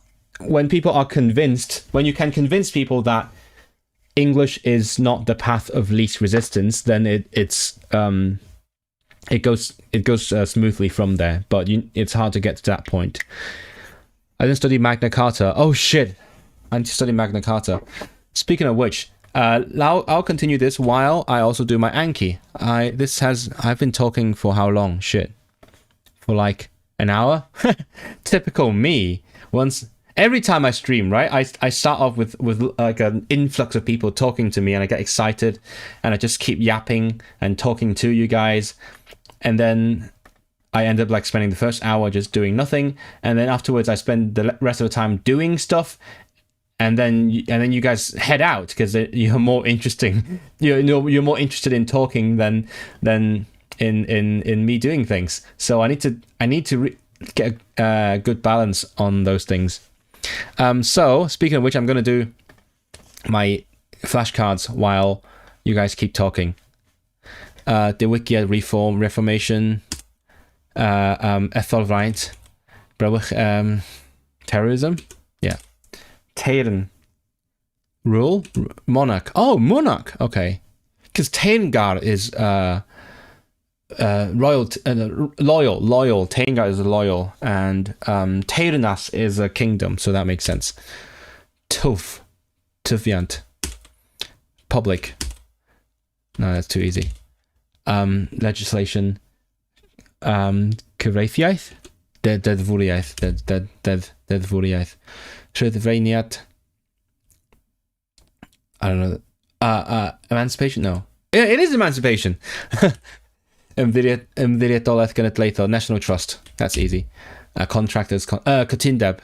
Speaker 1: convinced, when you can convince people that English is not the path of least resistance, then it goes smoothly from there. But it's hard to get to that point. I didn't study Magna Carta. Oh shit! I need to study Magna Carta. Speaking of which, I'll continue this while I also do my Anki. I've been talking for how long? Shit, for like an hour. Typical me. Every time I stream, right, I start off with like an influx of people talking to me, and I get excited, and I just keep yapping and talking to you guys, and then I end up like spending the first hour just doing nothing, and then afterwards I spend the rest of the time doing stuff, and then you guys head out because you're more interesting. You're more interested in talking than in me doing things. So I need to get a good balance on those things. So speaking of which, I'm going to do my flashcards while you guys keep talking. The Wikia Reformation, Ethelright, terrorism, yeah. Teiran, rule, monarch. Oh, monarch. Okay, because Taingar is loyal. Taingar is loyal, and Teiranas is a kingdom, so that makes sense. Tufjant, public. No, that's too easy. Legislation. Cyfreithiaeth, deddfwriaeth. Tryddfreiniad. I don't know. Emancipation? No. It is emancipation. Ymddiriedolaeth Genedlaethol, National Trust. That's easy. Contractors. Cytundeb.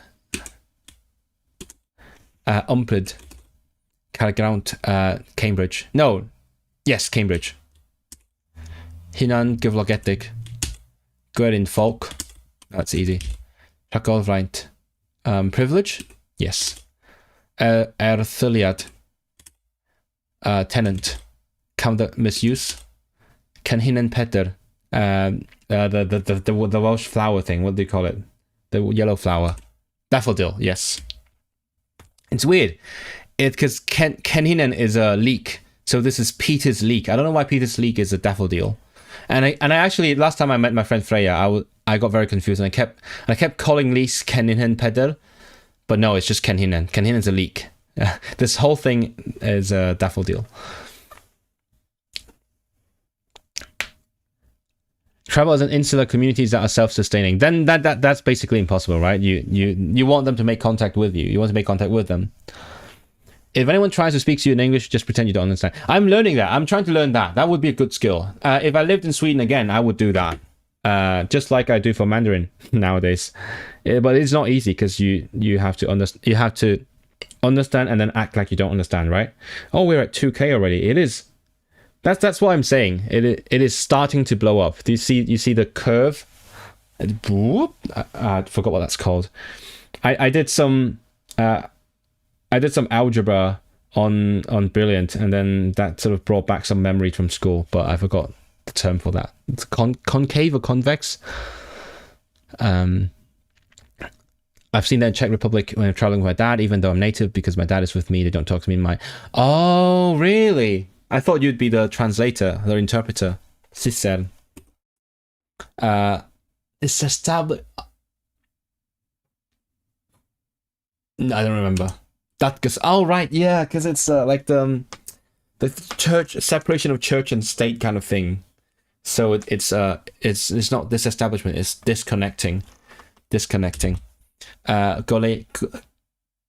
Speaker 1: Umpryd. Cargraunt. Cambridge. No. Yes, Cambridge. Hunan Gyflogedig. Gwerin Folk. That's easy. Rhagolfraint. Privilege? Yes. Erthyliad. Tenant. Camda Misuse. Canhinan Peter. The Welsh flower thing. What do you call it? The yellow flower. Daffodil, yes. It's weird. Because Canhinan is a leek. So this is Peter's leek. I don't know why Peter's leek is a daffodil. And I actually, last time I met my friend Freya, I got very confused, and I kept calling leeks Canhinan Peter, but no, it's just Canhinan. Canhinan's a leek. This whole thing is a daffodil. Travel as an insular communities that are self-sustaining. Then that's basically impossible, right? You want them to make contact with you. You want to make contact with them. If anyone tries to speak to you in English, just pretend you don't understand. I'm learning that. I'm trying to learn that. That would be a good skill. If I lived in Sweden again, I would do that. Just like I do for Mandarin nowadays. But it's not easy because you have to understand and then act like you don't understand, right? Oh, we're at 2K already. It is. That's what I'm saying. It is starting to blow up. Do you see the curve? I forgot what that's called. I did some algebra on Brilliant, and then that sort of brought back some memory from school, but I forgot the term for that. It's concave or convex. I've seen that in Czech Republic when I'm traveling with my dad, even though I'm native, because my dad is with me. They don't talk to me in my... Oh, really? I thought you'd be the translator, the interpreter. Sister. It's established... I don't remember. That because right, yeah, because it's like the church separation of church and state kind of thing. So it's not disestablishment, it's disconnecting.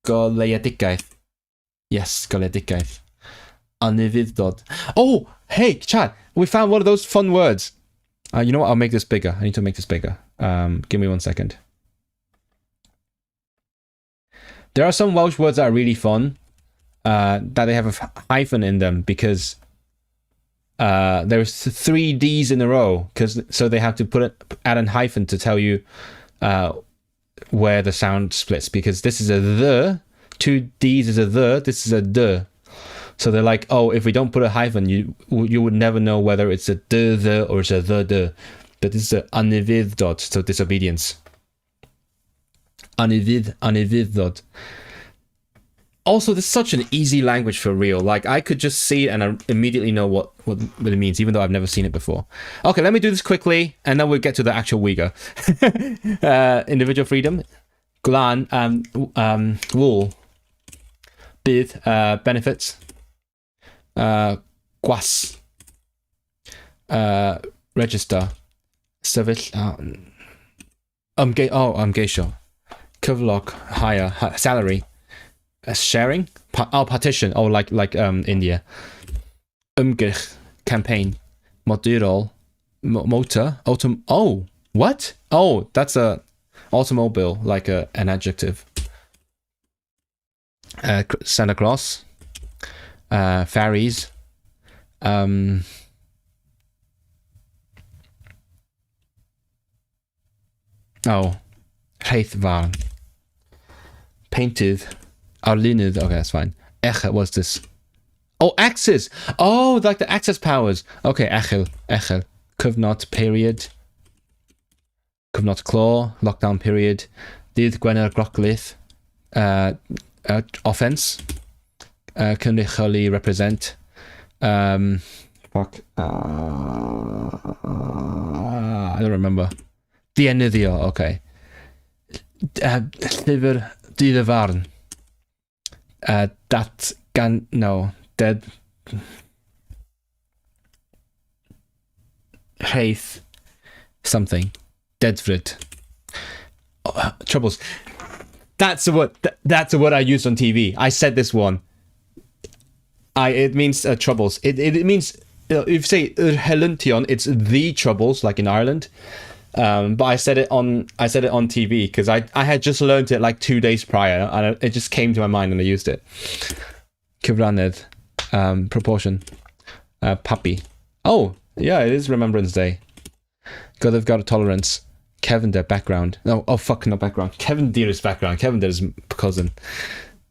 Speaker 1: Goleadigaeth. Yes, goleadigaeth. Anividdod. Oh, hey, Chad, we found one of those fun words. You know what? I'll make this bigger. I need to make this bigger. Give me 1 second. There are some Welsh words that are really fun, that they have a hyphen in them because there's 3 Ds in a row, so they have to add a hyphen to tell you where the sound splits, because this is a the, 2 Ds is a this is a d. So they're like, oh, if we don't put a hyphen, you would never know whether it's a d, the, or it's a the. But this is a anividdod, so disobedience. Anividdod. Also, this is such an easy language for real. Like, I could just see it and I immediately know what it means, even though I've never seen it before. Okay, let me do this quickly, and then we'll get to the actual Uyghur. Individual freedom. Glan, wool. Bydd, benefits. Gwas. Register. Sefyll. Geisio. Cyflog, hire, salary. Sharing, partition, like India. Ymgyrch, campaign. Modurol, motor, what? Oh, that's a automobile, like an adjective. Santa Claus, fairies, Rheithfarn, painted. Arlunydd, okay, that's fine. Echel, what's this? Oh, axes! Oh, like the access powers. Okay, echel. Cyfnod period. Cyfnod claw, lockdown period. Dydd Gwener Groclydd. Offense. Cynrychioli represent. I don't remember. Dienyddio, okay. Llyfr Dyddyfarn. Dead. Wraith. Something. Deadfrid. Troubles. That's a word I used on TV. I said this one. It means troubles. It means, if you say Heluntion, it's the troubles, like in Ireland. But I said it on TV because I had just learned it like 2 days prior, and it just came to my mind and I used it. Cyfranedd, proportion, puppy. Oh yeah, it is Remembrance Day. They've got a tolerance. Kevin background. No, not background. Kevin is background. Kevin is cousin.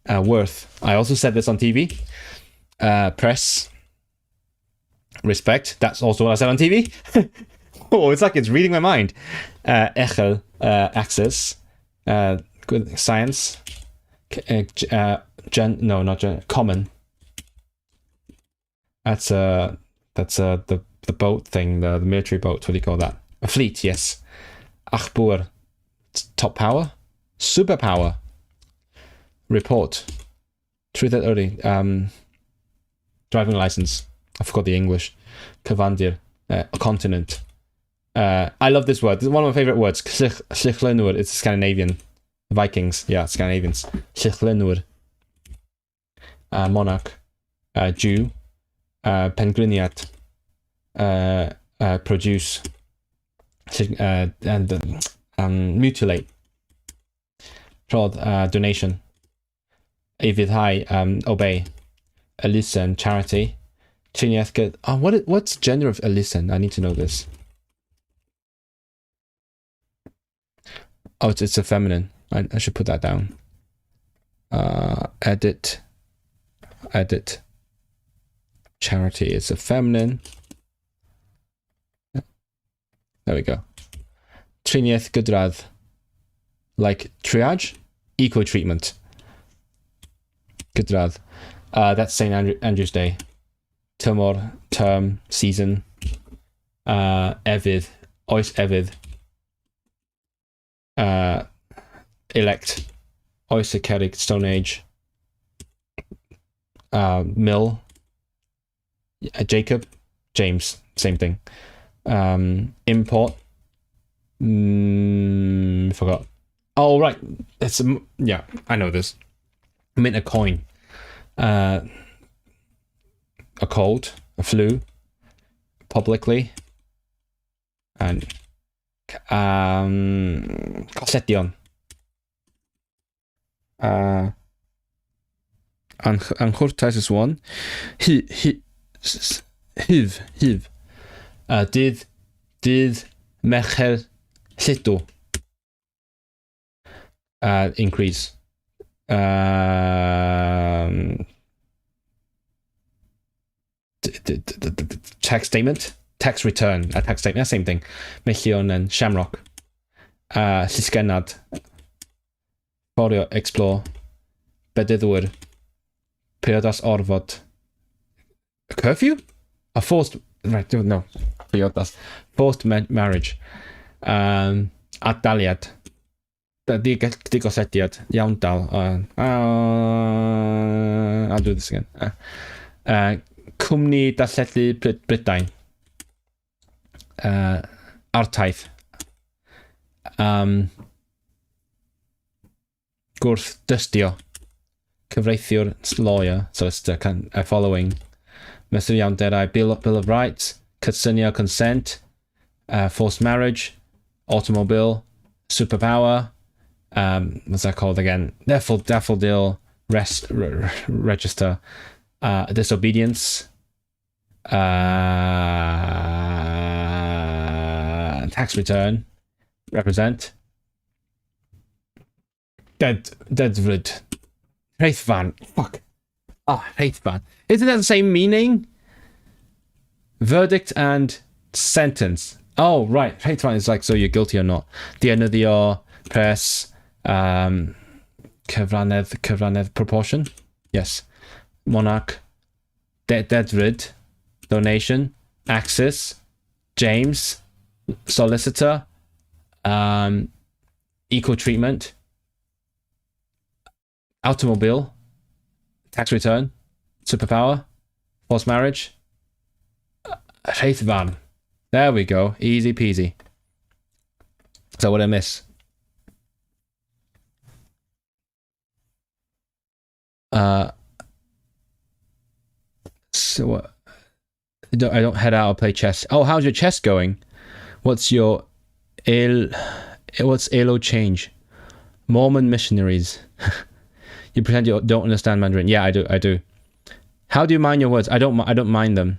Speaker 1: Worth. I also said this on TV. Press. Respect. That's also what I said on TV. Oh, it's like it's reading my mind. Echel, access, science, common. That's the boat thing, the military boat. What do you call that? A fleet, yes. Achbur, top power, superpower. Report. Truth at early. Driving license. I forgot the English. Cyfandir, a continent. I love this word. This is one of my favorite words. Llychlenwr. It's Scandinavian. Vikings. Yeah, Scandinavians. Llychlenwr. Monarch. Jew. Pengliniad. Produce. And mutilate. Prod. Donation. Evidhai, obey. Elisen, charity. Triniethka. Oh, what's gender of Elisen? I need to know this. Oh, it's a feminine. I should put that down. Edit. Charity is a feminine. There we go. Trinieth Gudrad. Like triage? Eco treatment. Gudrad. That's St. Andrew's Day. Tumor, term, season. Evid. Ois Evid. Elect. Oisoceric, Stone Age. Mill. Jacob. James. Same thing. Import. Forgot. Oh, right. It's yeah, I know this. Mint a coin. A cold. A flu. Publicly. And Cossetion. Anchortais is one. Hiv. Did Mechel Sito. Increase. Tax statement. Tax return. A tax statement. Same thing. Mechion and Shamrock. Siskenad. Forio explore. Bedidwr. Priodas orvot. A curfew? A forced. Right, no. Priodas. Forced marriage. Atdaliad. Digosetiad. Yaundal. I'll do this again. Cwmni darlledu Brydain. Artaith. Gwrth dystio. Cyfreithiwr lawyer, solicitor, following. Mesuriawnderau, Bill of Rights. Cydsynio, consent. Forced marriage. Automobile. Superpower. What's that called again? Daffodil. Register. Disobedience. Tax return. Represent. Deadvid. Wraithvan. Fuck. Wraithvan. Isn't that the same meaning? Verdict and sentence. Oh, right. Wraithvan is like, so you're guilty or not. Dienyddio, press, cyfranedd proportion. Yes. Monarch. Deadvid. Donation. Axis. James. Solicitor. Equal treatment. Automobile. Tax return. Superpower. Forced marriage. Wraithvan. There we go. Easy peasy. So what did I miss? So what? I don't head out or play chess. Oh, how's your chess going? What's your what's Elo change? Mormon missionaries. You pretend you don't understand Mandarin. Yeah, I do. How do you mind your words? I don't mind them.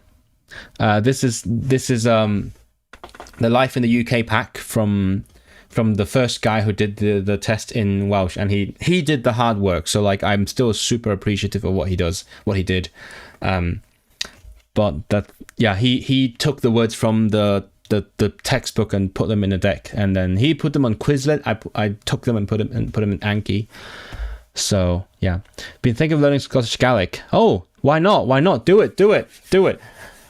Speaker 1: This is the Life in the UK pack from the first guy who did the test in Welsh, and he did the hard work. So like I'm still super appreciative of what he did. But that he took the words from the textbook and put them in a deck, and then he put them on Quizlet. I took them and put them in Anki. So yeah, been thinking of learning Scottish Gaelic. Oh, why not? Do it.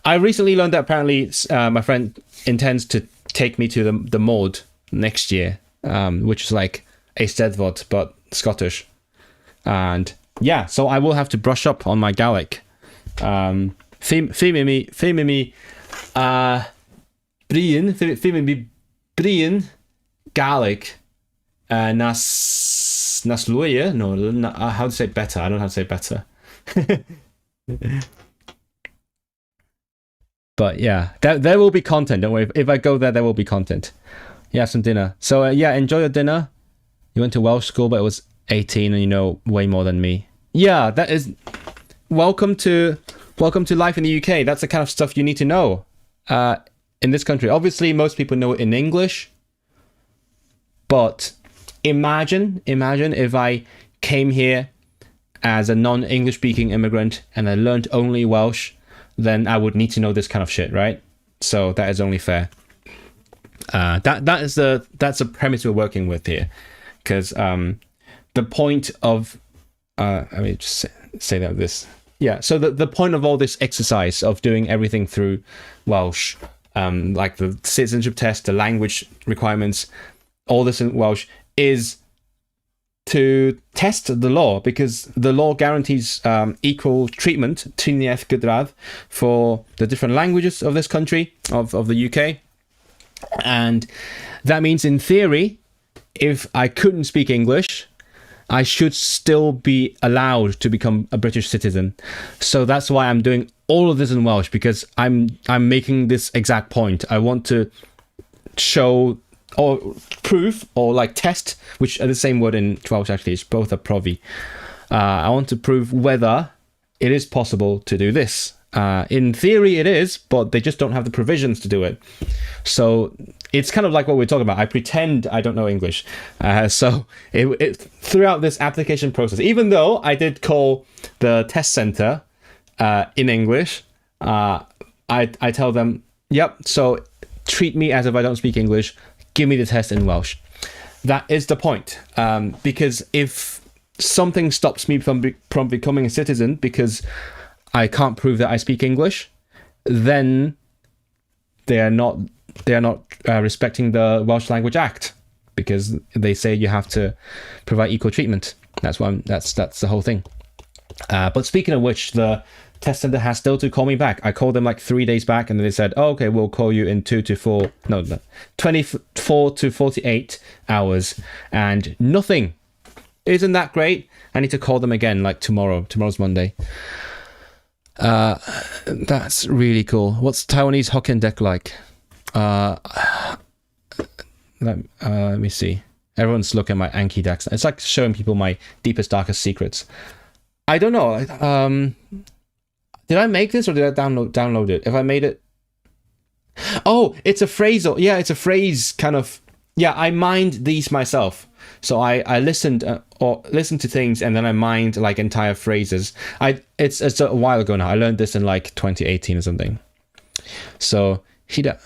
Speaker 1: I recently learned that apparently my friend intends to take me to the Maud next year, which is like a Steddfod but Scottish, and yeah, so I will have to brush up on my Gaelic. Fimimi Brian Gaelic nas Luia. No, how to say better? I don't know how to say better. But yeah, there will be content. Don't worry. If I go there will be content. You have some dinner. So yeah, enjoy your dinner. You went to Welsh school, but it was 18, and you know way more than me. Yeah, that is welcome to life in the UK. That's the kind of stuff you need to know in this country. Obviously, most people know it in English, but imagine if I came here as a non-English speaking immigrant and I learned only Welsh, then I would need to know this kind of shit, right? So that is only fair. That's the premise we're working with here, because the point of let me just say that this. Yeah, so the point of all this exercise of doing everything through Welsh, like the citizenship test, the language requirements, all this in Welsh, is to test the law, because the law guarantees equal treatment, triniaeth gydradd, for the different languages of this country, of the UK. And that means, in theory, if I couldn't speak English, I should still be allowed to become a British citizen. So that's why I'm doing all of this in Welsh, because I'm making this exact point. I want to show or prove or like test, which are the same word in Welsh actually, it's both are profi. I want to prove whether it is possible to do this. In theory it is, but they just don't have the provisions to do it. So it's kind of like what we're talking about. I pretend I don't know English. So throughout this application process, even though I did call the test center in English, I tell them, yep, so treat me as if I don't speak English. Give me the test in Welsh. That is the point. Because if something stops me from becoming a citizen because I can't prove that I speak English, then they are not respecting the Welsh Language Act, because they say you have to provide equal treatment. That's the whole thing. But speaking of which, the test center has still to call me back. I called them like 3 days back, and they said, oh, okay, we'll call you in 24 to 48 hours, and nothing. Isn't that great? I need to call them again like tomorrow. Tomorrow's Monday. That's really cool. What's Taiwanese Hokkien deck like? Let me see. Everyone's looking at my Anki decks. It's like showing people my deepest, darkest secrets. I don't know. Did I make this or did I download it? If I made it... Oh, it's a phrasal. Yeah, it's a phrase kind of... Yeah, I mined these myself. So I listened to things, and then I mined like entire phrases. It's a while ago now. I learned this in like 2018 or something. So hida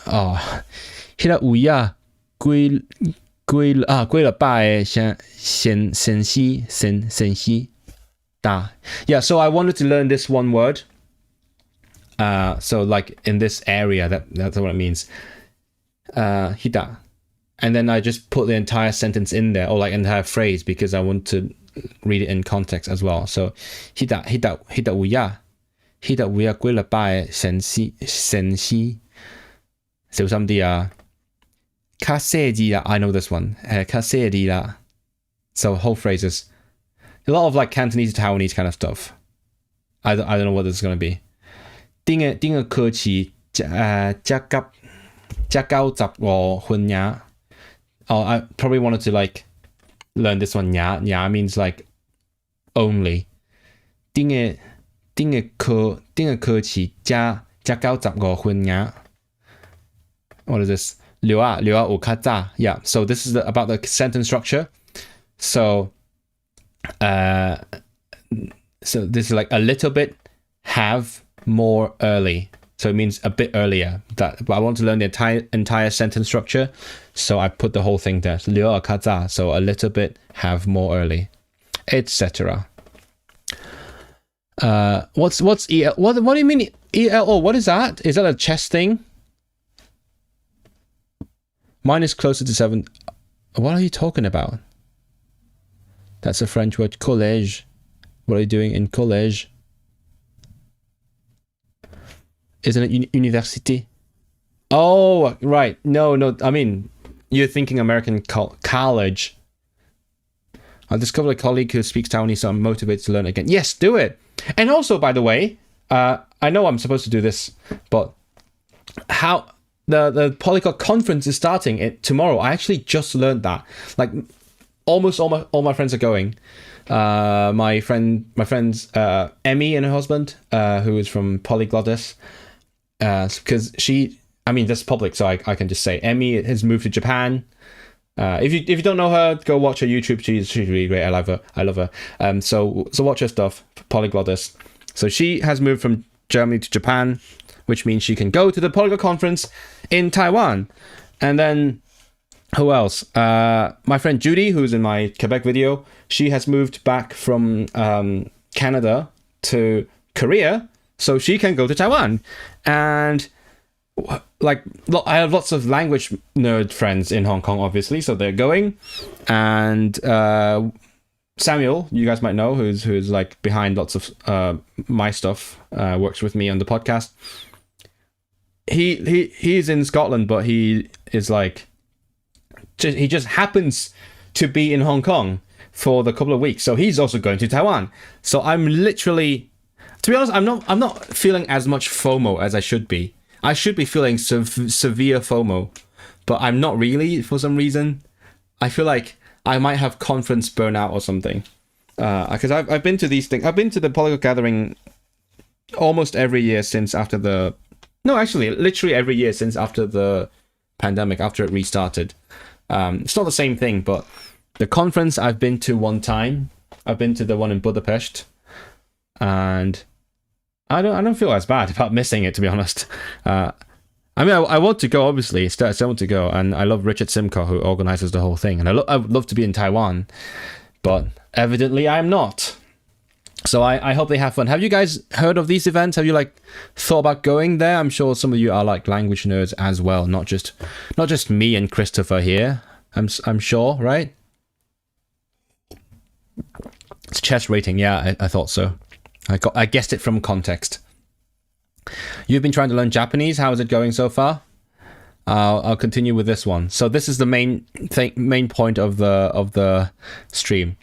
Speaker 1: uya gui了拜先西da. Yeah, so I wanted to learn this one word. So like in this area, that's what it means. Hida. And then I just put the entire sentence in there, or like entire phrase, because I want to read it in context as well. So hida uya gui了拜先西 So somebody kasedi, I know this one. Kasedi la. So whole phrases. A lot of like Cantonese, Taiwanese kind of stuff. I don't know what this is gonna be. Dinge cơ chỉ gia cao tập wo hun nhã. Oh, I probably wanted to like learn this one. Nhã means like only. Dinge cơ chỉ gia cao tập wo hun nhã. What is this? Liu u ka za. Yeah, so this is about the sentence structure. So this is like a little bit, have, more, early. So it means a bit earlier. But I want to learn the entire sentence structure, so I put the whole thing there. Liu u ka za. So a little bit, have, more, early, etc. What's EL? What do you mean ELO? What is that? Is that a chess thing? Mine is closer to 7. What are you talking about? That's a French word. Collège. What are you doing in collège? Isn't it université? Oh, right. No. I mean, you're thinking American college. I discovered a colleague who speaks Taiwanese, so I'm motivated to learn again. Yes, do it. And also, by the way, I know I'm supposed to do this, but how... The Polyglot conference is starting tomorrow. I actually just learned that. Like, almost all my friends are going. My friends Emmy and her husband, who is from Polyglot, because that's public, so I can just say Emmy has moved to Japan. If you don't know her, go watch her YouTube. She's really great. I love her. So watch her stuff. Polyglot. So she has moved from Germany to Japan, which means she can go to the Polyglot conference in Taiwan. And then who else? My friend Judy, who's in my Quebec video, she has moved back from Canada to Korea, so she can go to Taiwan. And like, I have lots of language nerd friends in Hong Kong, obviously, so they're going. And Samuel, you guys might know, who's like behind lots of my stuff, works with me on the podcast. He's in Scotland, but he is like, he just happens to be in Hong Kong for the couple of weeks, so he's also going to Taiwan. So I'm literally, to be honest, I'm not feeling as much FOMO as I should be. I should be feeling severe FOMO, but I'm not really for some reason. I feel like I might have conference burnout or something. Because I've been to these things. I've been to the Polyglot gathering almost every year since after the... No, actually, literally every year since after the pandemic, after it restarted. It's not the same thing, but the conference I've been to one time. I've been to the one in Budapest. And I don't feel as bad about missing it, to be honest. I want to go, obviously. I want to go, and I love Richard Simcoe, who organizes the whole thing, and I would love to be in Taiwan, but evidently I'm not. So I hope they have fun. Have you guys heard of these events? Have you thought about going there? I'm sure some of you are language nerds as well, not just me and Christopher here. I'm sure, right? It's chess rating. Yeah, I thought so. I guessed it from context. You've been trying to learn Japanese. How is it going so far? I'll continue with this one. So this is the main point of the stream.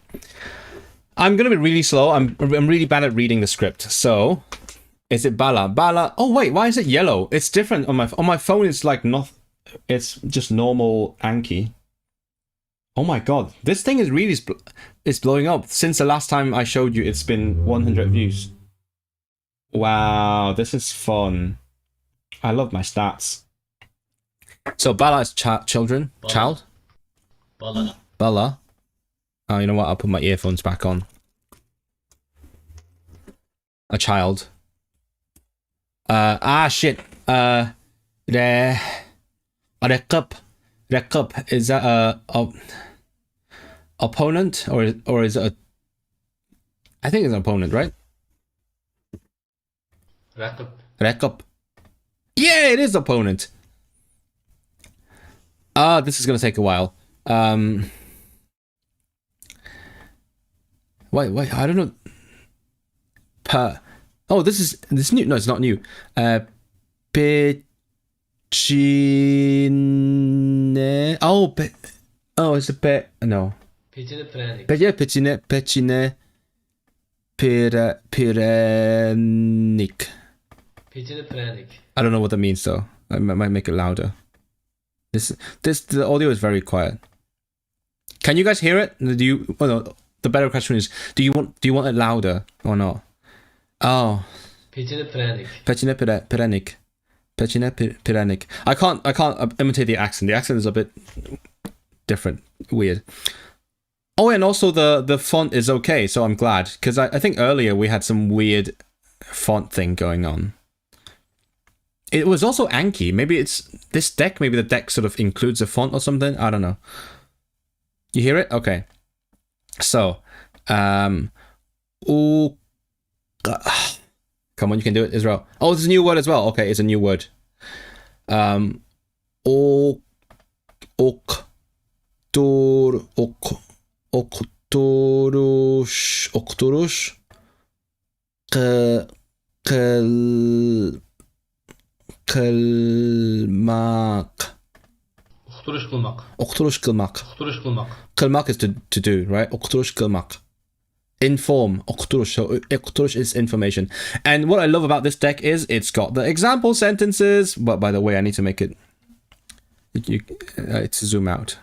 Speaker 1: I'm gonna be really slow. I'm really bad at reading the script. So, is it bala? Oh wait, why is it yellow? It's different on my phone. It's not. It's just normal Anki. Oh my god, this thing is really it's blowing up. Since the last time I showed you, it's been 100 views. Wow, this is fun. I love my stats. So Bala is children. Bala. Child? Bala. Oh, you know what? I'll put my earphones back on. A child. Shit. Rekab. Is that a opponent or is it a... I think it's an opponent, right? Rekab. Yeah, it is opponent. This is gonna take a while. Wait, I don't know. Oh, this is new. No, it's not new. Pechine. It's a pet. No. Pechine Pyrenik. I don't know what that means though. I might make it louder. The audio is very quiet. Can you guys hear it? Do you? Oh no. The better question is, do you want it louder or not? Oh. Pechine Pyrenik. I can't imitate the accent. The accent is a bit different, weird. Oh, and also the font is okay, so I'm glad, because I think earlier we had some weird font thing going on. It was also Anki. Maybe it's this deck. Maybe the deck sort of includes a font or something. I don't know. You hear it? Okay. So, come on, you can do it, Israel. Oh, it's a new word as well. Okay, it's a new word. Octorush. Octorush qilmaq. Qilmaq is to do, right? Octorush qilmaq. Inform. Octorush. So Octorush is information. And what I love about this deck is it's got the example sentences. But by the way, I need to make it... It's zoom out.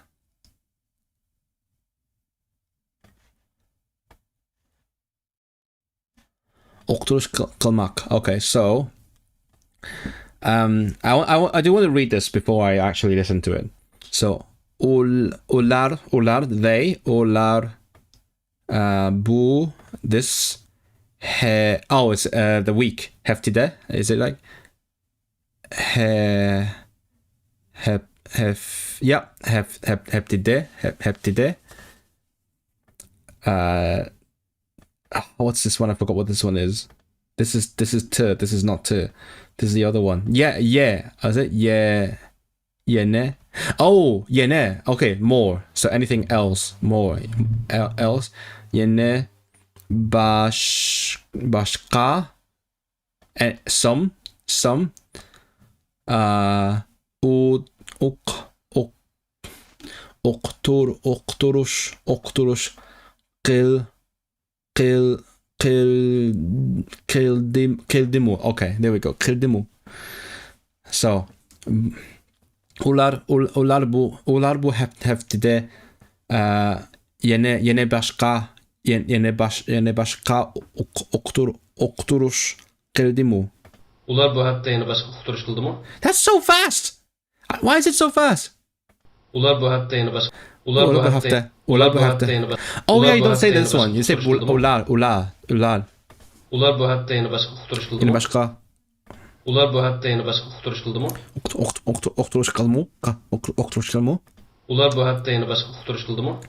Speaker 1: Oqturush qilmak. Okay, so I do want to read this before I actually listen to it. So ular they ular bu this it's the week heftide. Is it like heftide. What's this one? I forgot what this one is. This is to. This is not to. This is the other one. Yeah. Is it? Yeah. Ne. Oh, ne. Okay, more. So anything else, more else. Ne. Bashka. And some. Octorush. Kildimu. Okay, there we go. Kildimu. So ular bu heftide yene başka okturuş kildimu.
Speaker 2: Ular bu hafta yeni başka okturuş kıldı mı?
Speaker 1: That's so fast. Why is it so fast?
Speaker 2: Ular bu hafta yeni başka
Speaker 1: Ular bu hafta. Oh yeah, you don't say this one. You say ular.
Speaker 2: Ular bu hafta yeni başka okturuş kıldı mı?
Speaker 1: Yeni başka.
Speaker 2: Ular bu hafta yeni başka okturuş kıldı mı?
Speaker 1: Okturuş kıldı mı?
Speaker 2: Ular bu hafta yeni başka okturuş kıldı mı?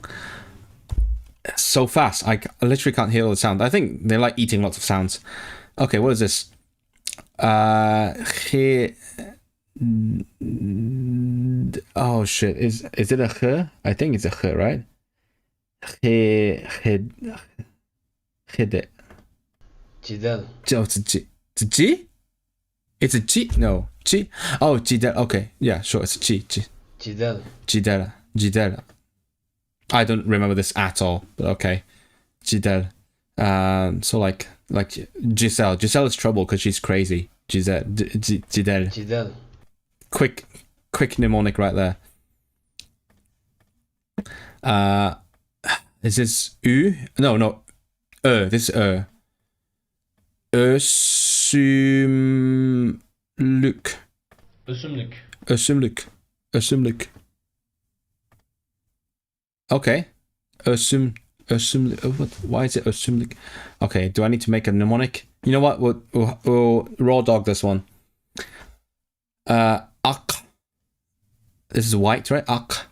Speaker 1: So fast. I literally can't hear all the sound. I think they like eating lots of sounds. Okay, what is this? Oh shit! Is it a h? I think it's a h, right? Hede.
Speaker 2: Cidel.
Speaker 1: Oh, it's a G. It's a G? It's a G? No. G? Oh, Gidel. Okay. Yeah, sure. It's a G.
Speaker 2: Cidel.
Speaker 1: Gidel. I don't remember this at all, but okay. Gidel. So like Giselle. Giselle is trouble because she's crazy. Gidel. Quick mnemonic right there. Is this U? No. This is Ösümlük. Okay. Why is it ösümlük? Okay, do I need to make a mnemonic? You know what? We'll raw dog this one. Ak. This is white, right? Ak.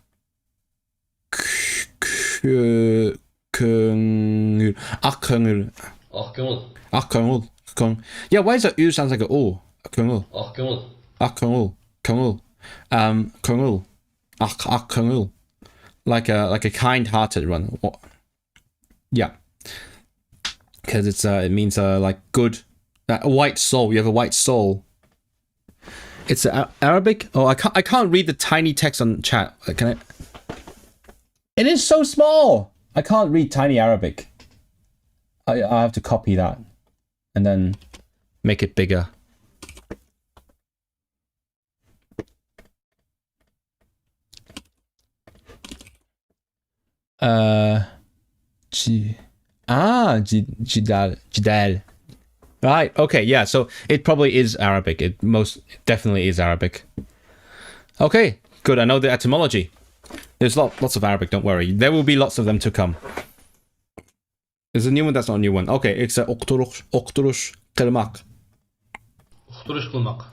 Speaker 1: Akköngül. Yeah, why is that U sounds like a O? Akköngül. Kungul. Kungul. Like a kind-hearted one. Yeah. Because it means like good. A white soul. You have a white soul. It's Arabic. Oh, I can't read the tiny text on chat. Can I? It is so small. I can't read tiny Arabic. I have to copy that and then make it bigger. Jidal. Right, okay, yeah, so it probably is Arabic. It most definitely is Arabic. Okay, good, I know the etymology. There's lots of Arabic, don't worry. There will be lots of them to come. There's a new one, that's not a new one. Okay, it's okturuş kılmak.
Speaker 2: Okturuş kılmak.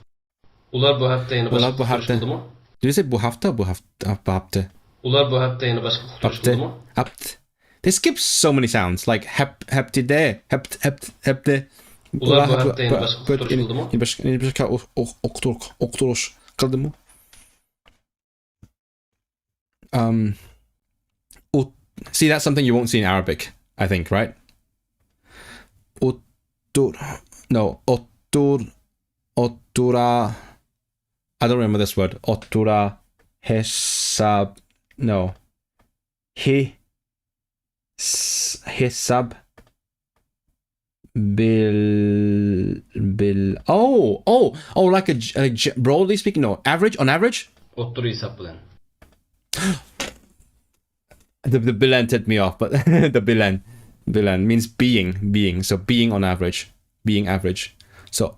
Speaker 2: Ular bu hafta yeni başka okturuş kıldı mı?
Speaker 1: Did you say bu hafta?
Speaker 2: Ular bu hafta yeni başka okturuş kıldı mı?
Speaker 1: They skip so many sounds, like heptide.
Speaker 2: Ular bu hafta yeni başka okturuş kıldı mı?
Speaker 1: Yeni başka okturuş kıldı mı? See, that's something you won't see in Arabic, I think, right? Otura. I don't remember this word. Otura hesab. No. Hesab. Bil. Oh, like broadly speaking, no. On average?
Speaker 2: Otturu hesap bilen.
Speaker 1: The bilen set me off, but the bilen means being. So being on average. being average. So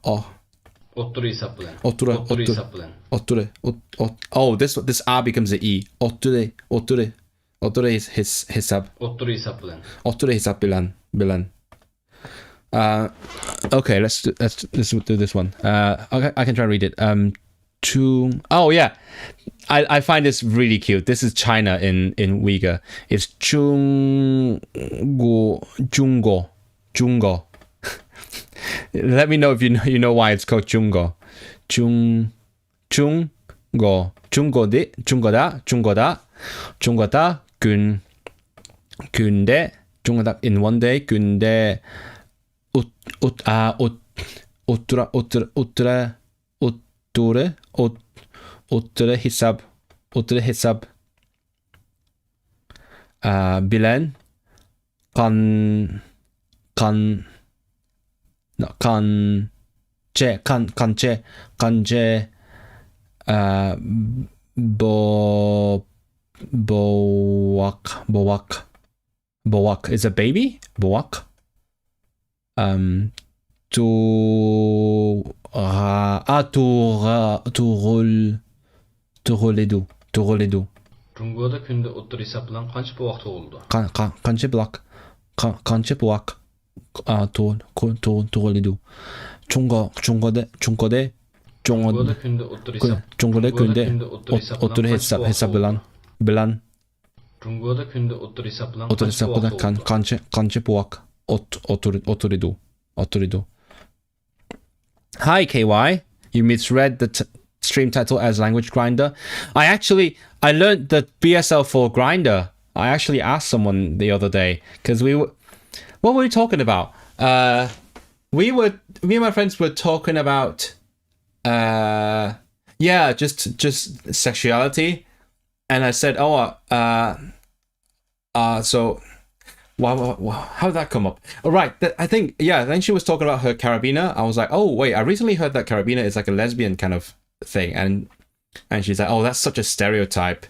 Speaker 2: Otturu hesaplan.
Speaker 1: Oh, this R becomes an E. Otturu is hesab.
Speaker 2: Otturu hesaplan.
Speaker 1: Otturu hesap bilan. Okay, let's do this one. Okay, I can try and read it. Oh yeah, I find this really cute. This is China in Uyghur. It's Jungo. Let me know if you know why it's called Jungo. Jungoda Kunde Jungoda in one day Kunde Uttre hesab bilen kanche bowak is a baby. Bowak Turoledu.
Speaker 2: Jungoda kunde otturu hesaplan qancha boğaq tug'ildi?
Speaker 1: Qancha boğaq tug'ildi? Jungoda kunde otturu hesap bilan
Speaker 2: Jungoda kunde otturu hesaplan
Speaker 1: qancha boğaq otturidu. Hi KY, you misread the stream title as language grinder. I learned the BSL for Grindr. I actually asked someone the other day because what were we talking about? Me and my friends were talking about just sexuality, and I said, so how did that come up? All right, I think then she was talking about her carabiner. I was like, oh wait, I recently heard that carabiner is like a lesbian kind of thing, and she's like, oh, that's such a stereotype.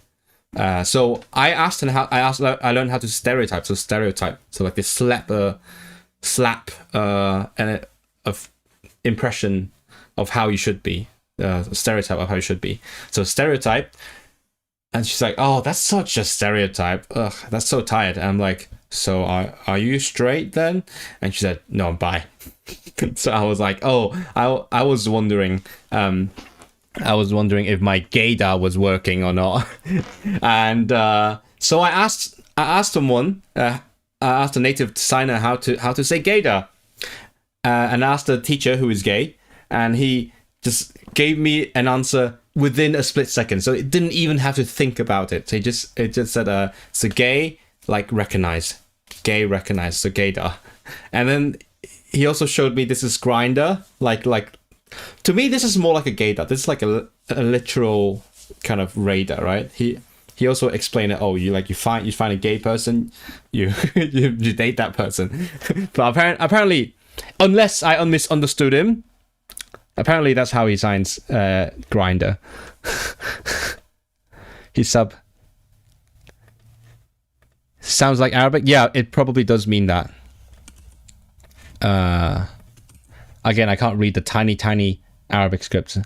Speaker 1: So I asked her I learned how to stereotype. So like this slap and of impression of how you should be, stereotype of how you should be. So stereotype, and she's like, oh, that's such a stereotype. Ugh, that's so tired. And I'm like, so are you straight then? And she said, no, I'm bi. So I was like, oh, I was wondering if my gaydar was working or not. And so I asked someone, I asked a native designer how to say gaydar, and asked a teacher who is gay, and he just gave me an answer within a split second. So it didn't even have to think about it. So it just said, so gay, like recognize, so gaydar. And then he also showed me this is Grindr, like to me this is more like a gaydar. This is like a literal kind of radar, right? He also explained it. Oh, you find a gay person, you date that person. But apparently, unless I misunderstood him, apparently that's how he signs Grindr. Hisab sounds like Arabic. Yeah, it probably does mean that. Again, I can't read the tiny Arabic scripts.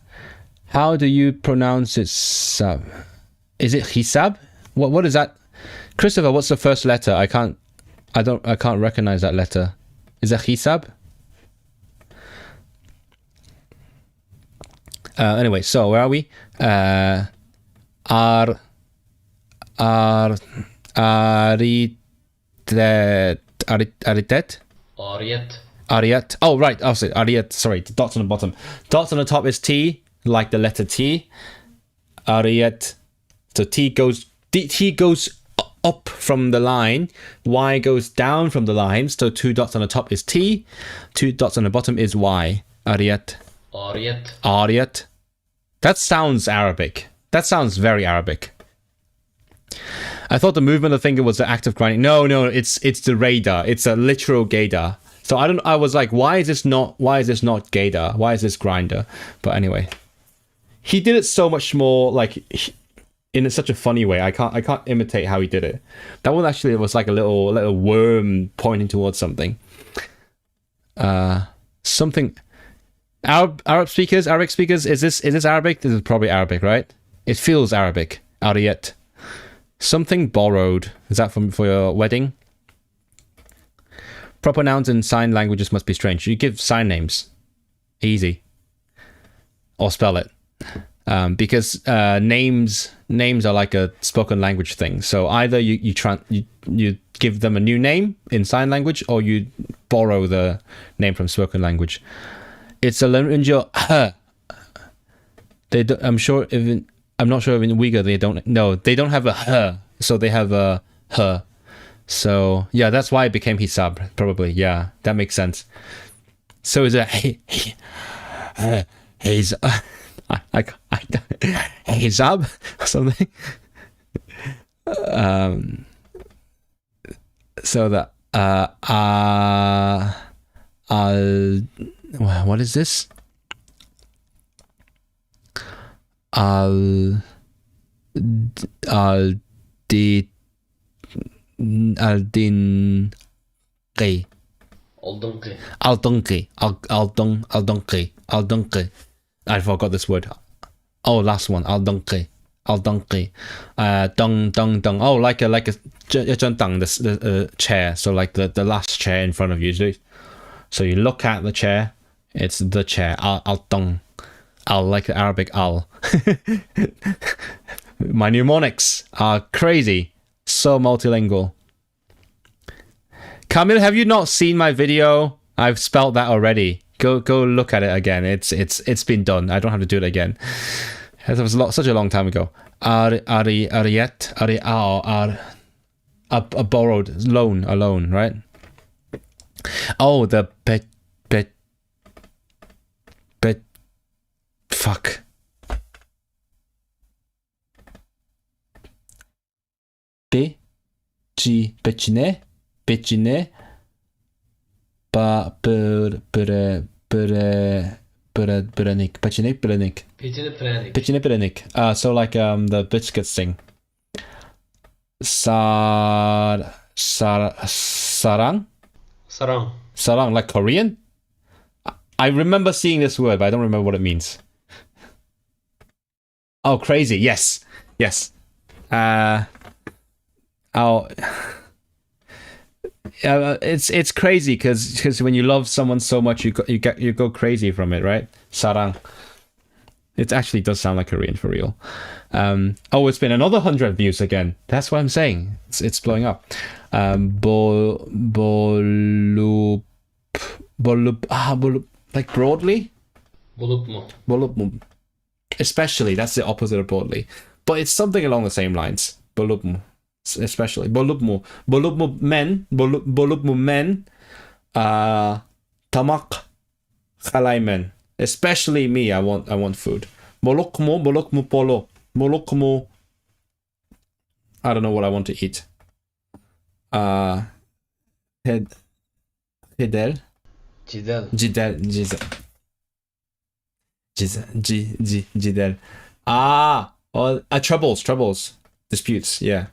Speaker 1: How do you pronounce it? Sab? Is it hisab? What is that? Christopher, what's the first letter? I can't recognize that letter. Is that hisab? Anyway, so where are we? Ariet. Oh, right. Oh, sorry. Ariet. Sorry. The dots on the bottom. Dots on the top is T, like the letter T. Ariet. So T goes up from the line. Y goes down from the line. So 2 dots on the top is T. 2 dots on the bottom is Y. Ariet. That sounds Arabic. That sounds very Arabic. I thought the movement of the finger was the act of grinding. No, it's the radar. It's a literal gaydar. So I was like, why is this not gaydar? Why is this Grindr? But anyway, he did it so much more like in such a funny way. I can't imitate how he did it. That one actually was like a little worm pointing towards something. So Something. Arabic speakers. Is this Arabic? This is probably Arabic, right? It feels Arabic. Ariyat. Something borrowed. Is that for your wedding? Proper nouns in sign languages must be strange. You give sign names. Easy. Or spell it. Because names are like a spoken language thing. So either you give them a new name in sign language, or you borrow the name from spoken language. It's a language. I'm not sure if in Uyghur they don't have a her, so they have a her. So yeah, that's why it became hisab, probably. Yeah, that makes sense. So is a hisab or something. So that what is this? Al din qi. Aldunqi. I forgot this word. Oh, last one. Aldunqi. Dung. Oh, like a the chair. So like the last chair in front of you. So you look at the chair. It's the chair. Al-dung. Al, like the Arabic al. My mnemonics are crazy. So multilingual. Kamil, have you not seen my video? I've spelt that already. Go look at it again. It's been done. I don't have to do it again. That was such a long time ago. A borrowed loan, a loan, right? Oh, the bet. Fuck. Becine. Pechenik. So like the biscuits thing. Sarang, like Korean? I remember seeing this word, but I don't remember what it means. Oh, crazy. Yes. It's crazy because when you love someone so much, you go crazy from it, right? Sarang. It actually does sound like Korean for real. It's been another 100 views again. That's what I'm saying. It's blowing up. Bolup, like broadly. Bolupmu. Especially, that's the opposite of broadly, but it's something along the same lines. Bolupmu. Especially bolupmu men tamak khalai men, especially me. I want food. Bolukmu polo bolukmu. I don't know what I want to eat. Jidel. Troubles, disputes. Yeah.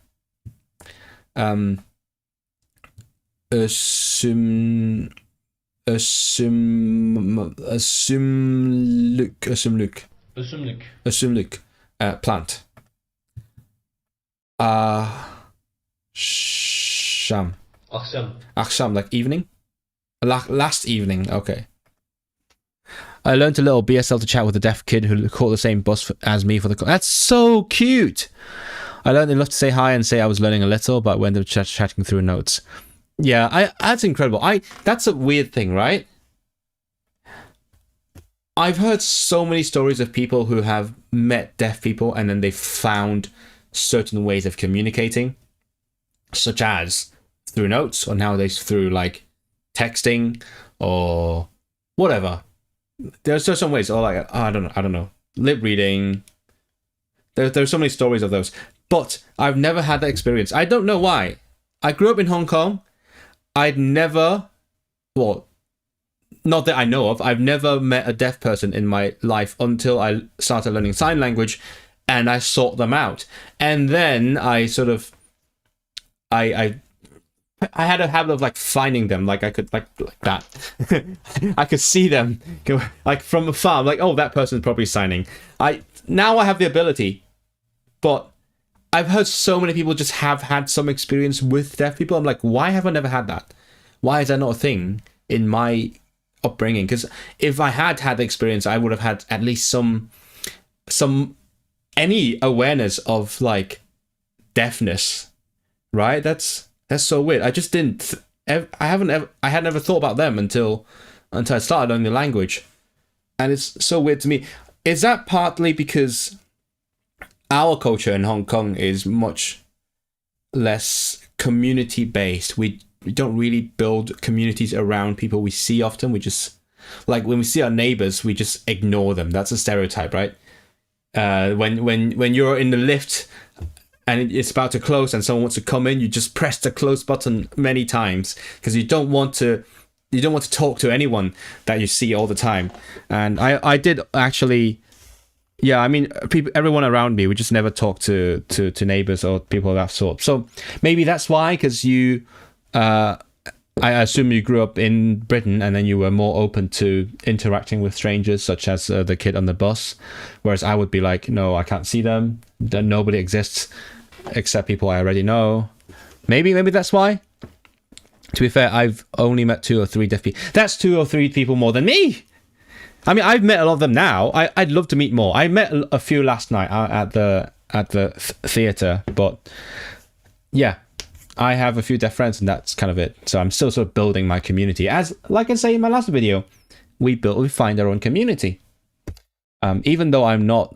Speaker 1: Assume look. Plant. Akşam, like evening. Last evening. Okay. I learned a little BSL to chat with a deaf kid who caught the same bus as me for the. That's so cute. I learned enough to say hi and say I was learning a little, but when they were chatting through notes. Yeah, that's incredible. That's a weird thing, right? I've heard so many stories of people who have met deaf people and then they found certain ways of communicating, such as through notes, or nowadays through like texting or whatever. There's some ways, or like I don't know, lip reading. There's so many stories of those. But I've never had that experience. I don't know why. I grew up in Hong Kong. I'd never, not that I know of, I've never met a deaf person in my life until I started learning sign language and I sought them out. And then I sort of, I I had a habit of like finding them, like I could like that. I could see them go like from afar. I'm like, oh, that person's probably signing. Now I have the ability, but I've heard so many people just have had some experience with deaf people. I'm like, why have I never had that? Why is that not a thing in my upbringing? Because if I had the experience, I would have had at least some any awareness of like deafness, right? That's so weird. I just didn't. I had never thought about them until I started learning the language, and it's so weird to me. Is that partly because our culture in Hong Kong is much less community based? We don't really build communities around people we see often. We just, like when we see our neighbors, we just ignore them. That's a stereotype, right? When you're in the lift and it's about to close and someone wants to come in, you just press the close button many times because you don't want to talk to anyone that you see all the time. And I did actually, yeah, I mean, everyone around me, we just never talk to neighbors or people of that sort. So maybe that's why, because you, I assume you grew up in Britain and then you were more open to interacting with strangers, such as the kid on the bus. Whereas I would be like, no, I can't see them. Nobody exists except people I already know. Maybe that's why. To be fair, I've only met 2 or 3 deaf people. That's 2 or 3 people more than me. I mean, I've met a lot of them now. I'd love to meet more. I met a few last night at the theatre, but yeah, I have a few deaf friends, and that's kind of it. So I'm still sort of building my community. As like I say in my last video, we find our own community. Even though I'm not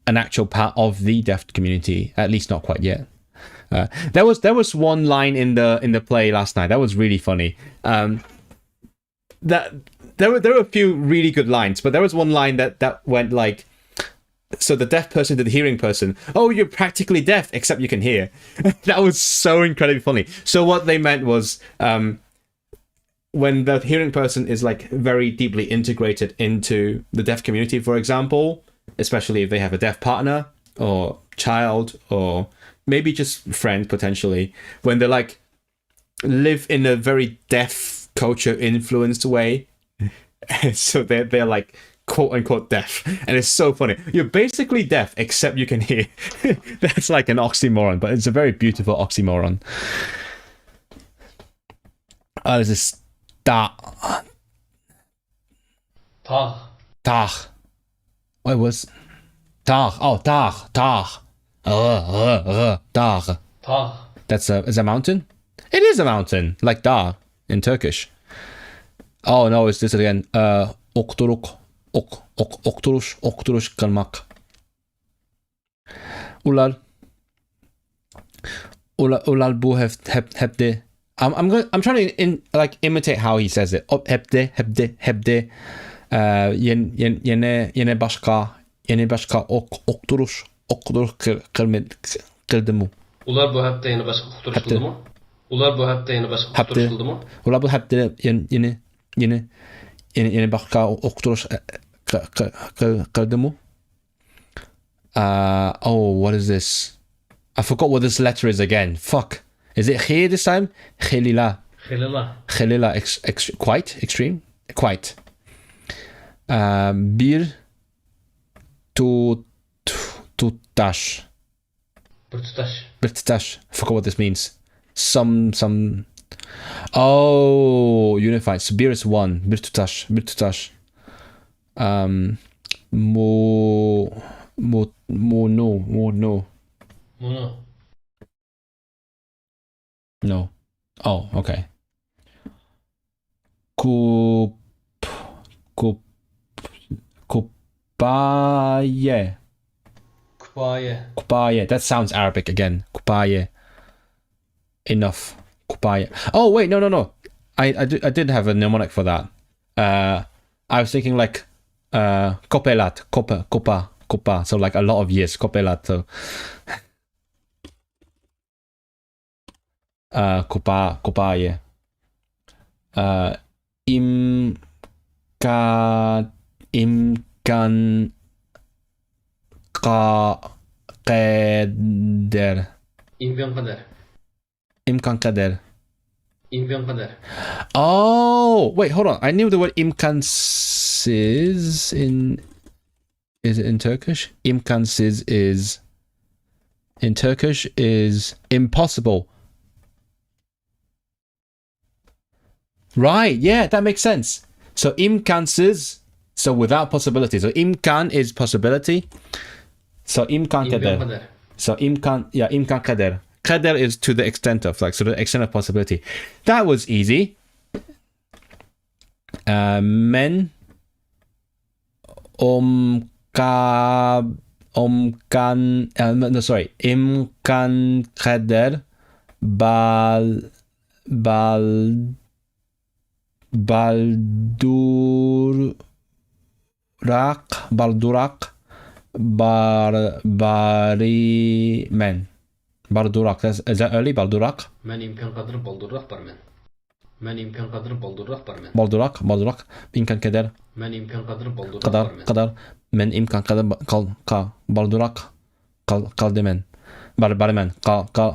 Speaker 1: an actual part of the deaf community, at least not quite yet. There was one line in the play last night that was really funny. That there were a few really good lines, but there was one line that went like, so the deaf person to the hearing person, oh, you're practically deaf except you can hear. That was so incredibly funny. So what they meant was, when the hearing person is like very deeply integrated into the deaf community, for example, especially if they have a deaf partner or child or maybe just friend potentially, when they like live in a very deaf culture influenced way, so they're like quote unquote deaf, and it's so funny. You're basically deaf except you can hear. That's like an oxymoron, but it's a very beautiful oxymoron. There's this da. What was Tag? Oh, Tag. Tag. That's a mountain? It is a mountain, like Da in Turkish. Oh no, it's this again. Okturuş kılmak. Ular bu hepde. I'm trying to imitate how he says it. Hepde. Yine başka okturuş kıldı mı?
Speaker 2: Ular bu hepde yeni başka okturuş kıldı mı? Ular bu hepde yeni başka okturuş kıldı mı?
Speaker 1: Ular bu hepde yeni başka okturuş kıldı mı? Oh, what is this? I forgot what this letter is again. Fuck. Is it here this time? Khelila. Quite extreme. Quite. Bir tutaş. Bir tutaş. I forgot what this means. Some. Oh, unified. So bir is one. Bir tutaş. No. Oh, okay. Kupaye. That sounds Arabic again. Kupaye. Enough. Kupaye. Oh wait, no. I did have a mnemonic for that. I was thinking like kopelat, kopa. So like a lot of years. Kopelat. So kupaye. Imkan kader.
Speaker 2: İmkan kader. imkan
Speaker 1: Oh, wait, hold on. I knew the word imkansız is it in Turkish? Imkansız is in Turkish is impossible. Right, yeah, that makes sense. So imkansız, so without possibility. So imkan is possibility. So imkan kader. So imkan kader. Kader is to the extent of, like, so the extent of possibility. That was easy. Men imkan kader baldurak barimen. Baldurak, is that early? Baldurak?
Speaker 2: Men imkan kadir baldurak barmen. Men imkan kadir baldurak barmen.
Speaker 1: Baldurak, imkan kader.
Speaker 2: Men imkan kadir baldurak barmen.
Speaker 1: Kadar. Men imkan kader baldurak kaldemen. Barimen.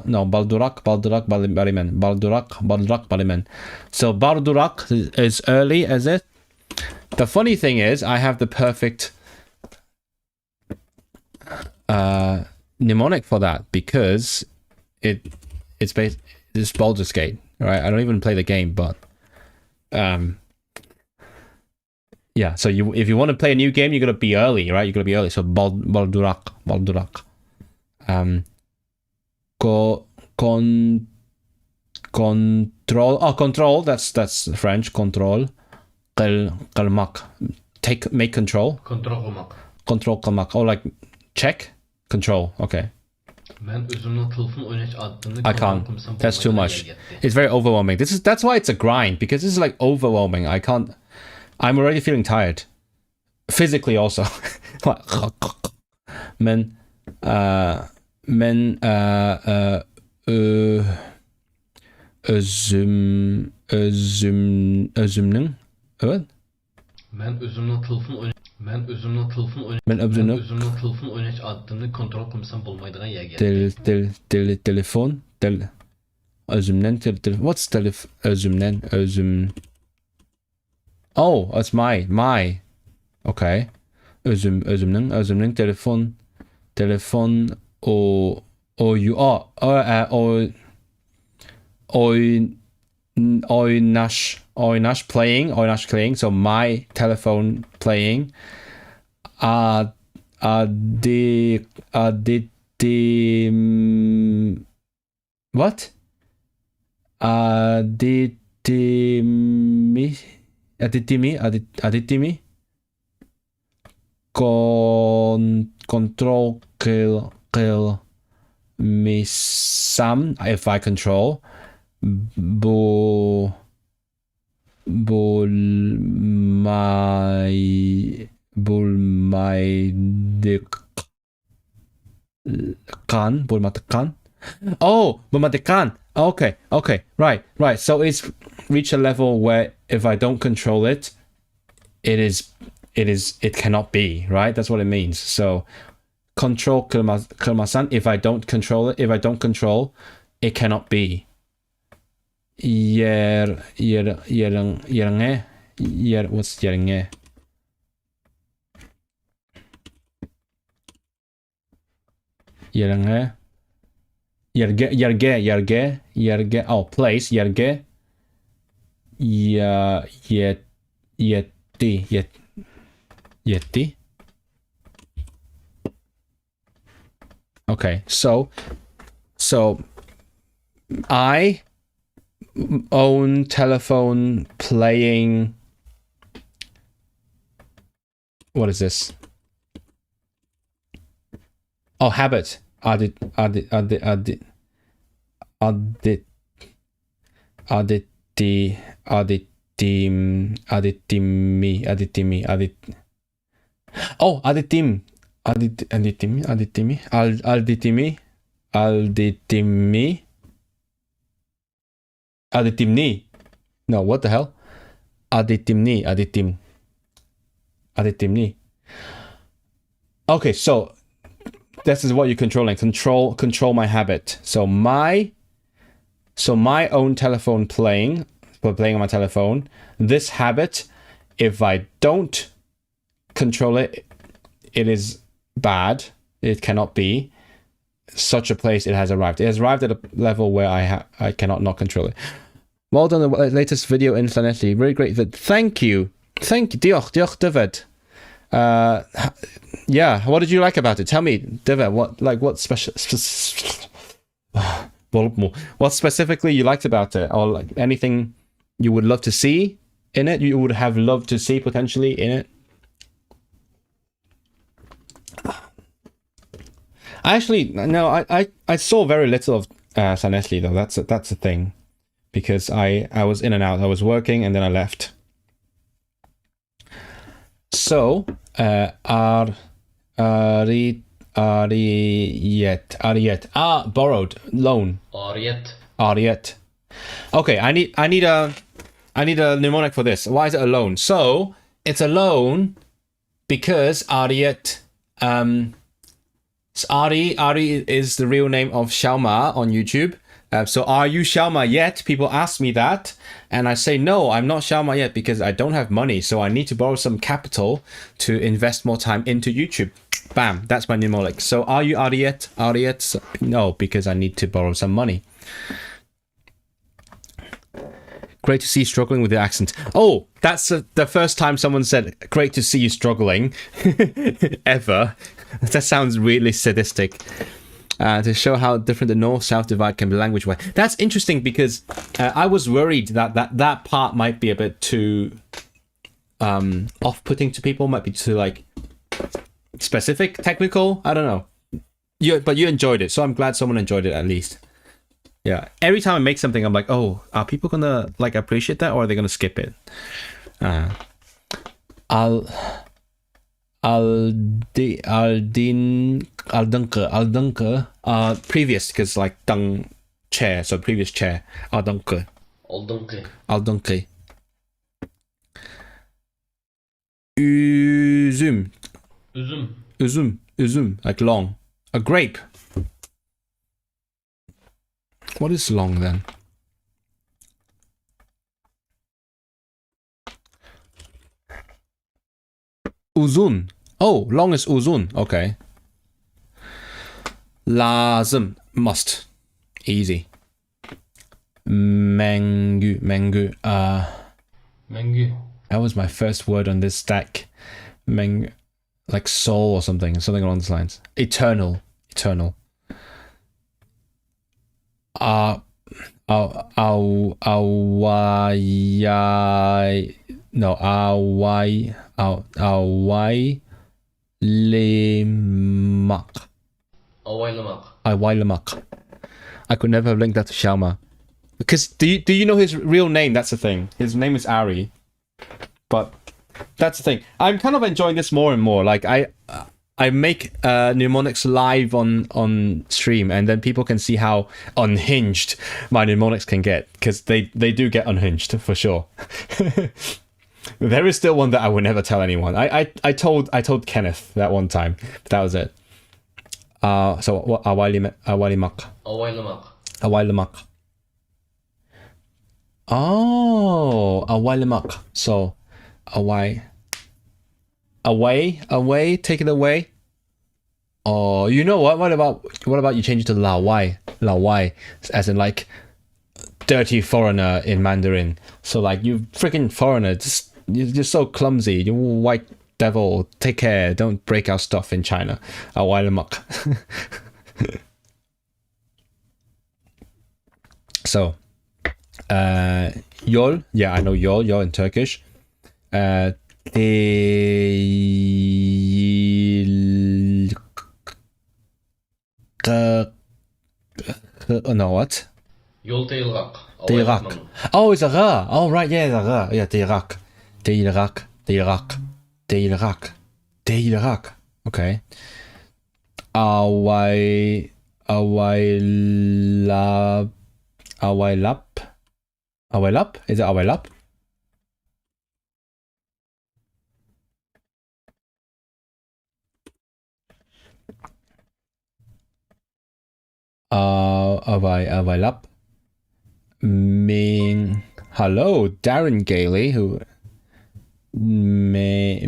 Speaker 1: No, baldurak barimen. Baldurak barimen. So baldurak is early, is it? The funny thing is, I have the perfect mnemonic for that, because it's Baldur's Gate, right? I don't even play the game, but yeah. So if you want to play a new game, you gotta be early, right? You gotta be early. So baldurak. Control. That's French. Control. Make control. Control kılmak. Or like check. Control. Okay. I can't. That's too much. It's very overwhelming. That's why it's a grind, because this is like overwhelming. I can't. I'm already feeling tired. Physically also. Men özümnün evet.
Speaker 2: Men özümnün tılfın oynaş adını kontrol kılmasam bulmaydıgan yerge.
Speaker 1: Telefon. Özümnen. What's özümnen? Oh, it's my. Okay. Özümnen telefon oynaş playing. So my telephone playing. What? Aditimi. Control kill me some if I control. Bul my bulmatikan. Oh, bulmatikan. Okay. Right. So it's reached a level where if I don't control it, it cannot be, right? That's what it means. So control kılmasan, if I don't control it, it cannot be. What's yerenge? Yerge. Oh, place. Yerge. Yeti. Okay, so I own telephone playing. What is this? Oh, habit. Aditimi. Oh, Aditimi. Aditimni. No, what the hell? Aditimni. Okay, so this is what you're controlling. Control my habit. So my So my own telephone playing on my telephone. This habit, if I don't control it, it is bad. It cannot be. Such a place it has arrived. It has arrived at a level where I cannot not control it. Well done, the latest video in Llanelli. Really great. Thank you. Diolch, David. Yeah, what did you like about it? Tell me, David, what specifically you liked about it, or like anything you would love to see in it? You would have loved to see potentially in it. I saw very little of Llanelli though. That's a thing, because I was in and out. I was working and then I left. So Ariet. Borrowed, loan. Ariet. Okay, I need a mnemonic for this. Why is it a loan? So it's a loan because Ariet. Ari is the real name of Xiaoma on YouTube. So are you Xiaoma yet? People ask me that, and I say no, I'm not Xiaoma yet because I don't have money, so I need to borrow some capital to invest more time into YouTube. Bam, that's my mnemonic. So are you Ariet? No, because I need to borrow some money. Great to see you struggling with the accent. Oh, that's the first time someone said, great to see you struggling, ever. That sounds really sadistic. To show how different the north-south divide can be language-wise. That's interesting because I was worried that part might be a bit too off-putting to people, might be too like specific, technical. I don't know. But you enjoyed it, so I'm glad someone enjoyed it at least. Yeah. Every time I make something, I'm like, oh, are people gonna like appreciate that, or are they gonna skip it? Aldunke, previous, because like dung chair, so previous chair. Aldunke. Üzüm, like long. A grape. What is long then? Uzun. Oh, long is uzun. Okay. Lazım, must. Easy. Mangu.
Speaker 2: Mangu.
Speaker 1: That was my first word on this stack. Like soul or something along those lines. Eternal. Awailemak. I could never have linked that to Xiaoma. Because do you know his real name? That's the thing. His name is Ari. But that's the thing. I'm kind of enjoying this more and more. Like I make mnemonics live on stream, and then people can see how unhinged my mnemonics can get, because they do get unhinged for sure. There is still one that I would never tell anyone. I told Kenneth that one time, but that was it. So what? Awailemak. Oh, awailemak. So away, take it away. Oh, you know what? What about you change it to Lawai, as in like dirty foreigner in Mandarin. So like, you freaking foreigner, you're so clumsy. You white devil, take care, don't break our stuff in China. Awailemak. So yol, yeah, I know yol in Turkish. No, what?
Speaker 2: Yol Teyilrak.
Speaker 1: Oh, it's a ra. Oh, right, yeah, it's a ra. Yeah, Teyilrak. Okay. Awailap? Is it awailap? Awailap. Hello, Darren Gailey, who Mengil.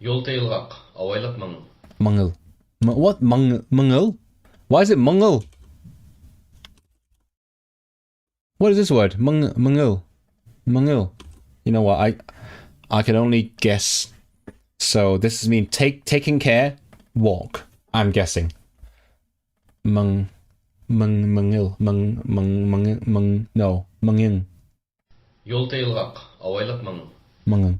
Speaker 2: Yol teyilgaq, avaylap mangıl.
Speaker 1: Mangıl. What? Mangıl? Why is it mangıl? What is this word? Mangıl. Mangıl. You know what? I can only guess. So this means taking care, walk. I'm guessing. Mangıl. No. Mangın.
Speaker 2: Yol teyilgaq, avaylap mangıl.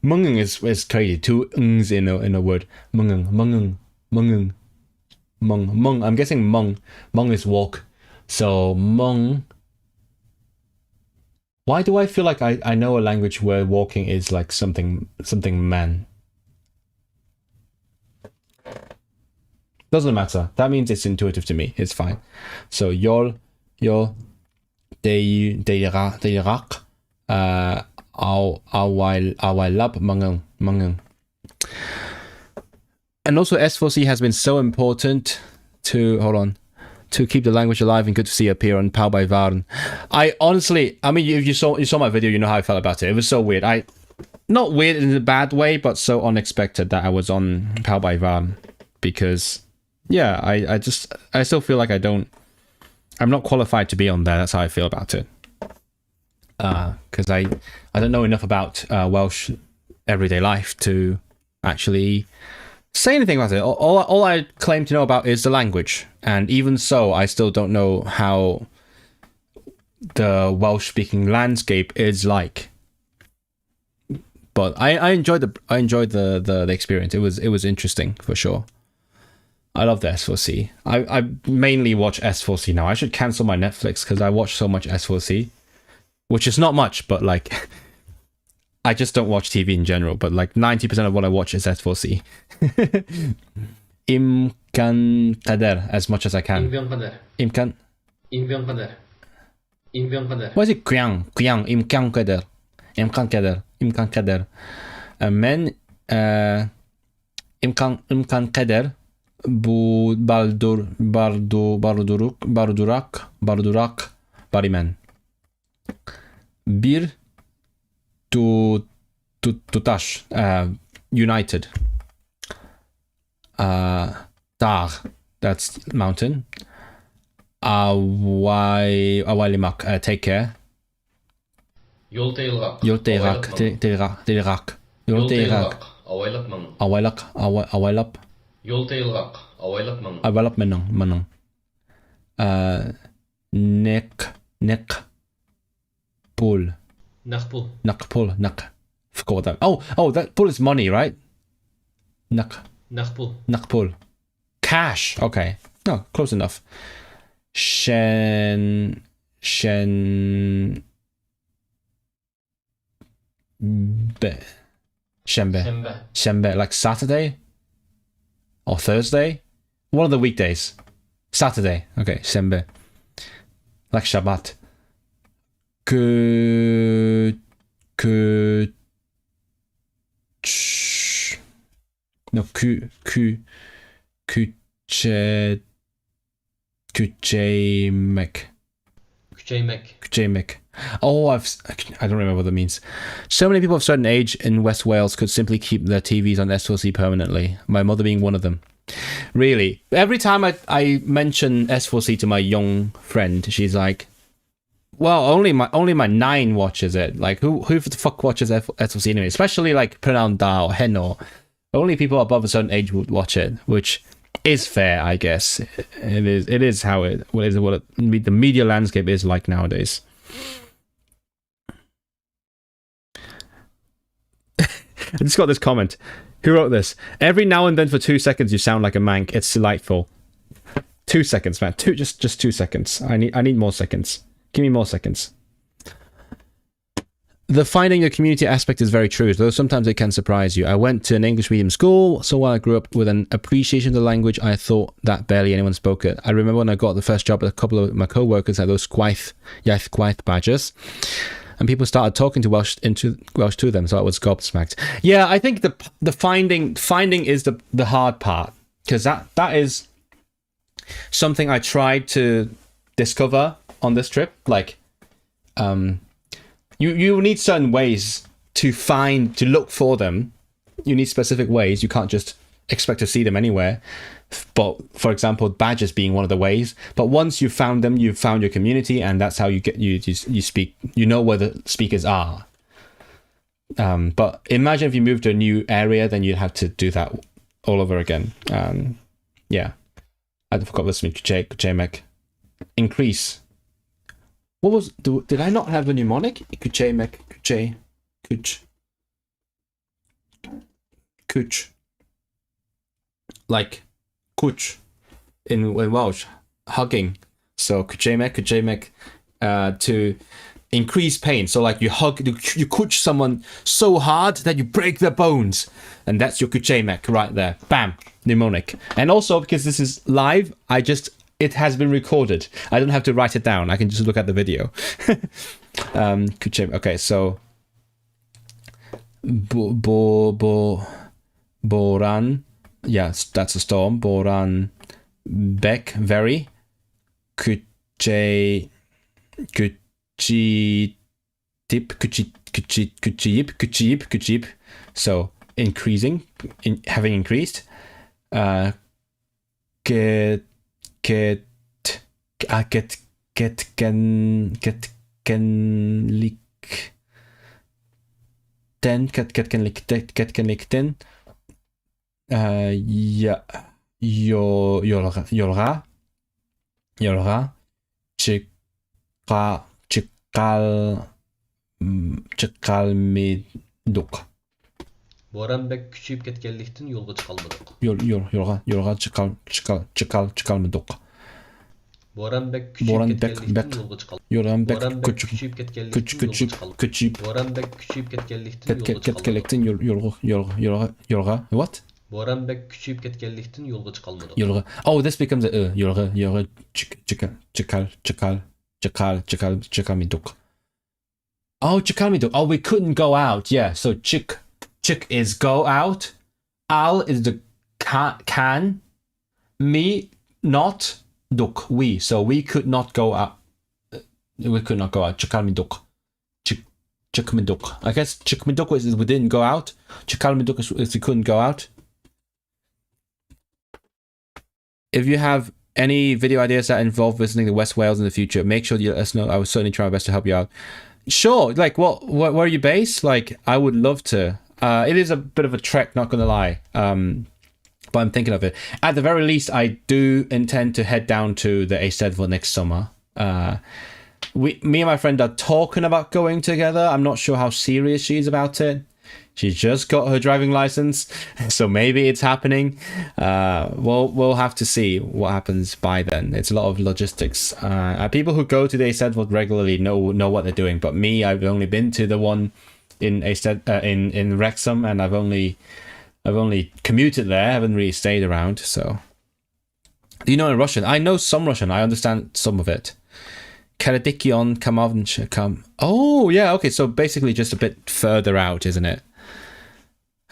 Speaker 1: Munging is crazy. Two ngs in a word. Mung. I'm guessing mung. Mung is walk. So mung. Why do I feel like I know a language where walking is like something man? Doesn't matter. That means it's intuitive to me. It's fine. So yol deyrak awalab mangeng. And also S4C has been so important to keep the language alive, and good to see it appear on Pau by Varn. I mean, if you saw my video, you know how I felt about it. It was so weird. Not weird in a bad way, but so unexpected that I was on Pau by Varn, because yeah, I still feel like I'm not qualified to be on there. That's how I feel about it. Because I don't know enough about Welsh everyday life to actually say anything about it. All I claim to know about is the language, and even so, I still don't know how the Welsh speaking landscape is like. But I enjoyed the experience. It was interesting for sure. I love the S4C. I mainly watch S4C now. I should cancel my Netflix because I watch so much S4C, which is not much, but like I just don't watch TV in general. But like 90% of what I watch is S4C. Imkan kader as much as I can. Imkan. What is it? Kuyang imkan kader. Imkan kader. Men imkan kader. Bu bardurak barimen. Bir tutaş united. Dağ, that's mountain. Awalimak, take care.
Speaker 2: Yol teyilgaq.
Speaker 1: Awalap.
Speaker 2: Yol teyilgaq, avaylap mangıl.
Speaker 1: Awalap menang. Nek pull. Nak. Forgot what that. Oh, that pull is money, right? Nak pull. Cash. Okay. No, close enough. Shen. Shembe. Like Saturday or Thursday? One of the weekdays. Saturday. Okay, Shembe. Like Shabbat. Kuchemek. Oh, I don't remember what that means. So many people of a certain age in West Wales could simply keep their TVs on S4C permanently. My mother being one of them. Really, every time I mention S4C to my young friend, she's like, "Well, only my 9 watches it. Like, who the fuck watches S4C anyway? Especially like Pranam Da or Heno. Only people above a certain age would watch it," which is fair, I guess. It is how the media landscape is like nowadays. I just got this comment. Who wrote this? Every now and then for 2 seconds you sound like a mank. It's delightful. 2 seconds, man. Just 2 seconds. I need more seconds. Give me more seconds. The finding a community aspect is very true, though sometimes it can surprise you. I went to an English medium school, so while I grew up with an appreciation of the language, I thought that barely anyone spoke it. I remember when I got the first job, a couple of my co-workers had those Iaith Gwaith badges, and people started talking to Welsh to them, so I was gobsmacked. Yeah, I think the finding is the hard part, because that is something I tried to discover on this trip. Like, you need certain ways to look for them. You need specific ways. You can't just expect to see them anywhere. But for example, badges being one of the ways. But once you've found them, you've found your community, and that's how you speak. You know where the speakers are. But imagine if you moved to a new area, then you'd have to do that all over again. Yeah, I forgot this means. Kuchemek. Increase. What was? Did I not have a mnemonic? Kuchemek. Kuch. Like kuch in Welsh, hugging. So kuchemek, to increase pain. So like you kuch someone so hard that you break their bones, and that's your kuchemek right there. Bam, mnemonic. And also because this is live, it has been recorded. I don't have to write it down. I can just look at the video. Kuchemek. Okay, so Boran. Yes, that's a storm. Boran Beck, very. Kuchiyip. So increasing, having increased. Ketkenlik. Yeah, Yorga, çıkalmadık.
Speaker 2: Boran bek küçüyüp ketkenlikten yolga çıkalmadık.
Speaker 1: Yorga çıkalmadık.
Speaker 2: Boran bek küçüyüp ketkenlikten yolga çıkalmadık.
Speaker 1: Yoran bek küçüyüp
Speaker 2: Boran bek küçüyüp ketkenlikten
Speaker 1: yorga. What?
Speaker 2: Boran bek küçüyüp ketkenlikten yolga çıkalmadık.
Speaker 1: Yorga. Oh, this becomes a yorga çıkalmadık. Oh, çıkalmadık. Oh, we couldn't go out. Yeah, so çık is go out. Al is the can. Me not duk. We. So we could not go out. Çıkalmadık. Çıkmadık. I guess çıkmadık is we didn't go out. Çıkalmadık is we couldn't go out. If you have any video ideas that involve visiting the West Wales in the future, make sure you let us know. I will certainly try my best to help you out. Sure. Like, where are you based? Like, I would love to. It is a bit of a trek, not gonna lie. But I'm thinking of it. At the very least, I do intend to head down to the Eisteddfod next summer. Me and my friend are talking about going together. I'm not sure how serious she is about it. She just got her driving license, so maybe it's happening. We'll have to see what happens by then. It's a lot of logistics. People who go to the Eisteddfod regularly know what they're doing, but me, I've only been to the one in in Wrexham, and I've only commuted there. I haven't really stayed around. So, do you know in Russian? I know some Russian. I understand some of it. Karadikion Kamavnchakam. Oh yeah, okay. So basically, just a bit further out, isn't it?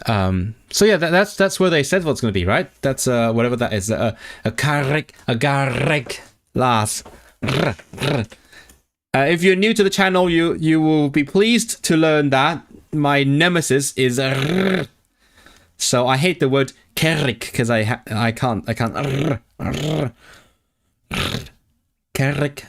Speaker 1: So yeah, that's where they said what's going to be, right? That's whatever that is. A garek las. If you're new to the channel, you will be pleased to learn that my nemesis is. So I hate the word kerik because I can't. Kerik,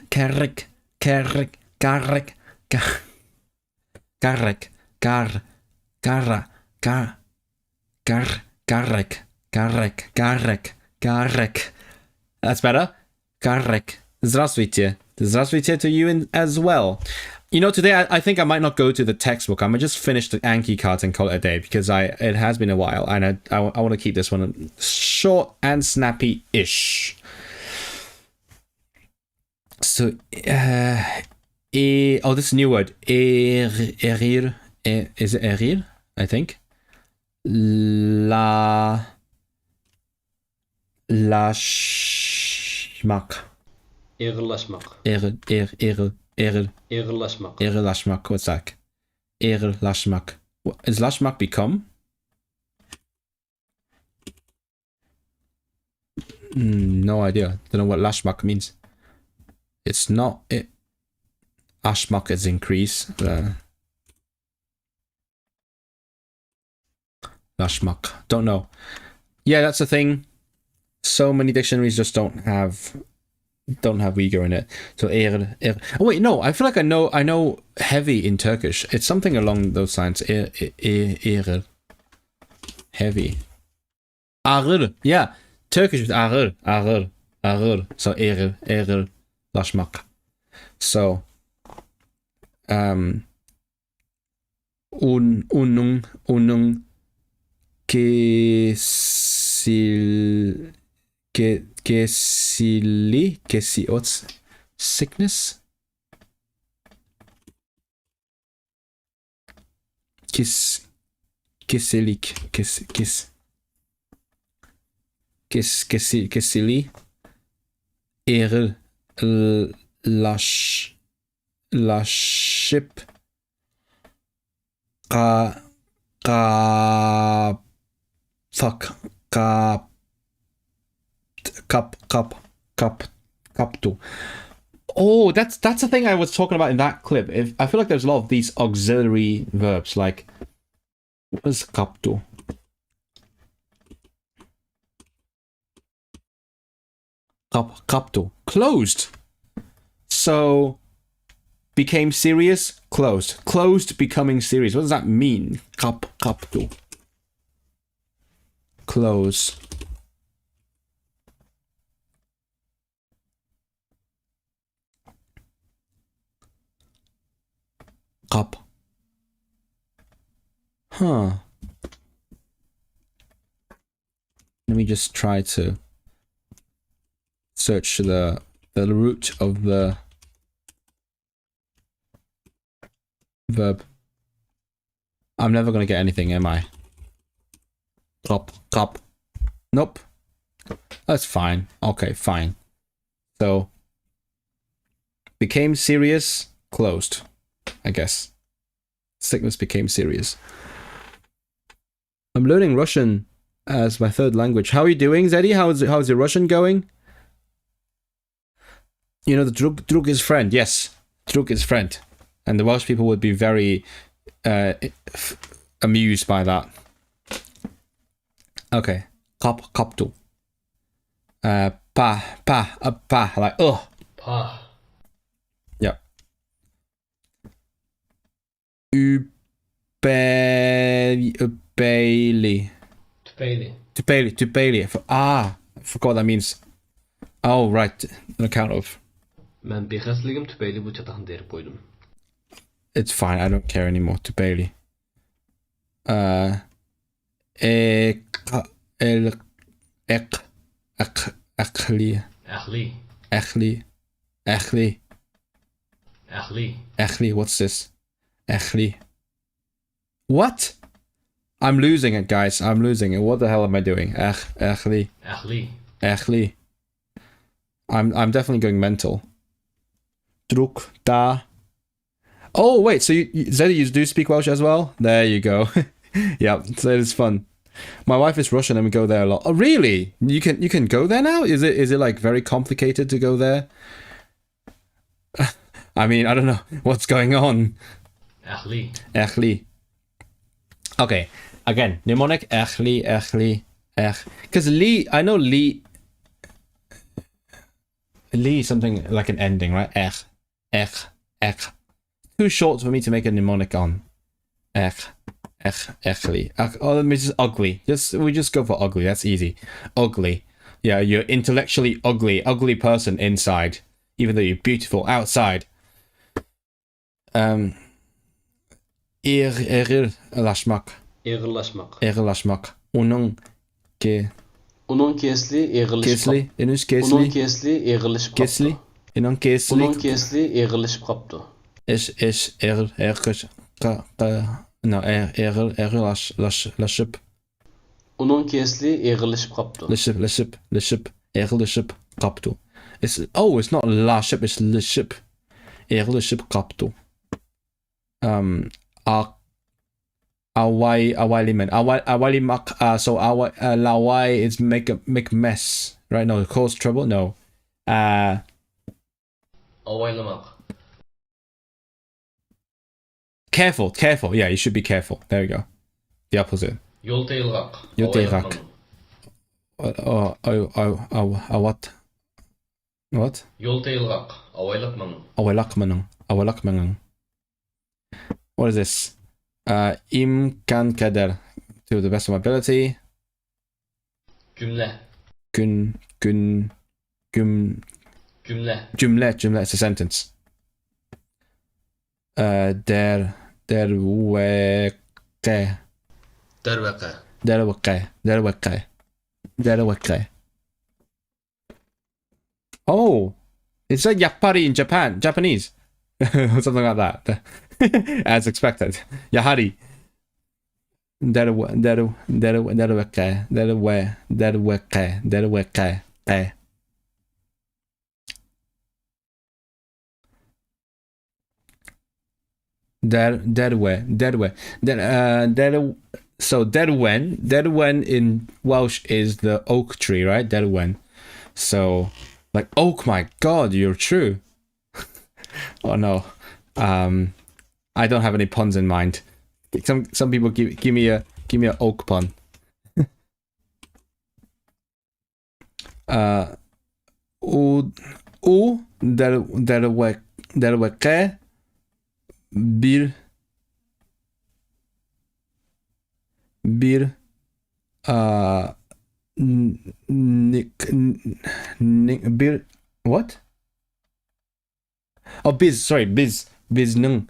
Speaker 1: garek. That's better. Garek. Здравствуйте. Здравствуйте to you as well. You know, today I think I might not go to the textbook. I'm gonna just finish the Anki cards and call it a day because it has been a while, and I want to keep this one short and snappy-ish. So, this is a new word. Erir. Is it erir? I think. Lashmak.
Speaker 2: Ağırlaşmak. Ağırlaşmak.
Speaker 1: Ağırlaşmak. What's that? Ağırlaşmak. Is lashmak become? No idea. Don't know what lashmak means. It's not it. Ashmak is increase. Lashmak. Don't know. Yeah, that's the thing. So many dictionaries just don't have Uyghur in it. So oh wait, no. I feel like I know heavy in Turkish. It's something along those lines. Heavy. Ağır. Yeah. Turkish is ağır. So ağır. Lashmak. So unung what's sickness? Kesili laship kaptu. Oh, that's the thing I was talking about in that clip. I feel like there's a lot of these auxiliary verbs, like what is kaptu? Kaptu. Closed. So became serious, closed. Closed becoming serious. What does that mean? Kaptu. Close. Kap. Huh. Let me just try to search the root of the verb. I'm never gonna get anything, am I? Kap. Nope. That's fine. Okay, fine. So became serious, closed, I guess. Sickness became serious. I'm learning Russian as my third language. How are you doing, Zeddy? How's your Russian going? You know, the drug is friend. Yes, drug is friend. And the Welsh people would be very amused by that. Okay. Kaptu. Pa, like, ugh.
Speaker 2: Pa.
Speaker 1: Yeah. Tupeli. I forgot what that means. Oh, right. On account of. It's fine. I don't care anymore. Tupeli. Echli. What's this? Echli. What? I'm losing it, guys. I'm losing it. What the hell am I doing? Echli. I'm definitely going mental. Druk da. Oh wait, so Zeddy, you do speak Welsh as well? There you go. Yeah, so it's fun. My wife is Russian and we go there a lot. Oh really? You can go there now? Is it like very complicated to go there? I mean, I don't know what's going on. Echli. Okay, again, mnemonic echli. Because li, I know li is something like an ending, right? Ech. Too short for me to make a mnemonic on. Echli. Oh, let me just ugly. We just go for ugly. That's easy. Ugly. Yeah, you're intellectually ugly person inside, even though you're beautiful outside. Lashmak. Onun kesli eğirleşip kaptı. Laşıp.
Speaker 2: Onun kesli eğirleşip kaptı.
Speaker 1: Laşıp kaptı. It's not laşıp, it's laşıp. Eğirleşip kaptı. awaliman. Awalimak. So lawai is make mess, right? No, cause trouble. No.
Speaker 2: Awaylamak.
Speaker 1: Careful. Yeah, you should be careful. There we go. The opposite.
Speaker 2: Yol teyilgak.
Speaker 1: Yol teyilgak. What? What?
Speaker 2: Yol teyilgak. Awaylakmanın.
Speaker 1: Awalakmanın. What is this? İmkan kader. To the best of my ability.
Speaker 2: Cümle.
Speaker 1: Cümle. It's a sentence. Derweke. Oh, it's like yapari in Japanese. Something like that. As expected. Yahari. Derweke. So derwen in Welsh is the oak tree, right? Derwen. So like oak, my god, you're true. Oh no. I don't have any puns in mind. Some people give me a oak pun. Derweke bir what? Oh, biznung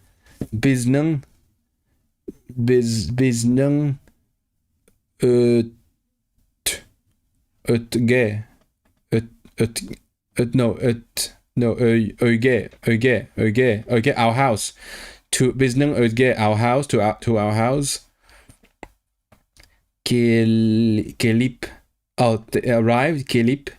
Speaker 1: öge our house to biznung öge our house to our house kelip arrived kelip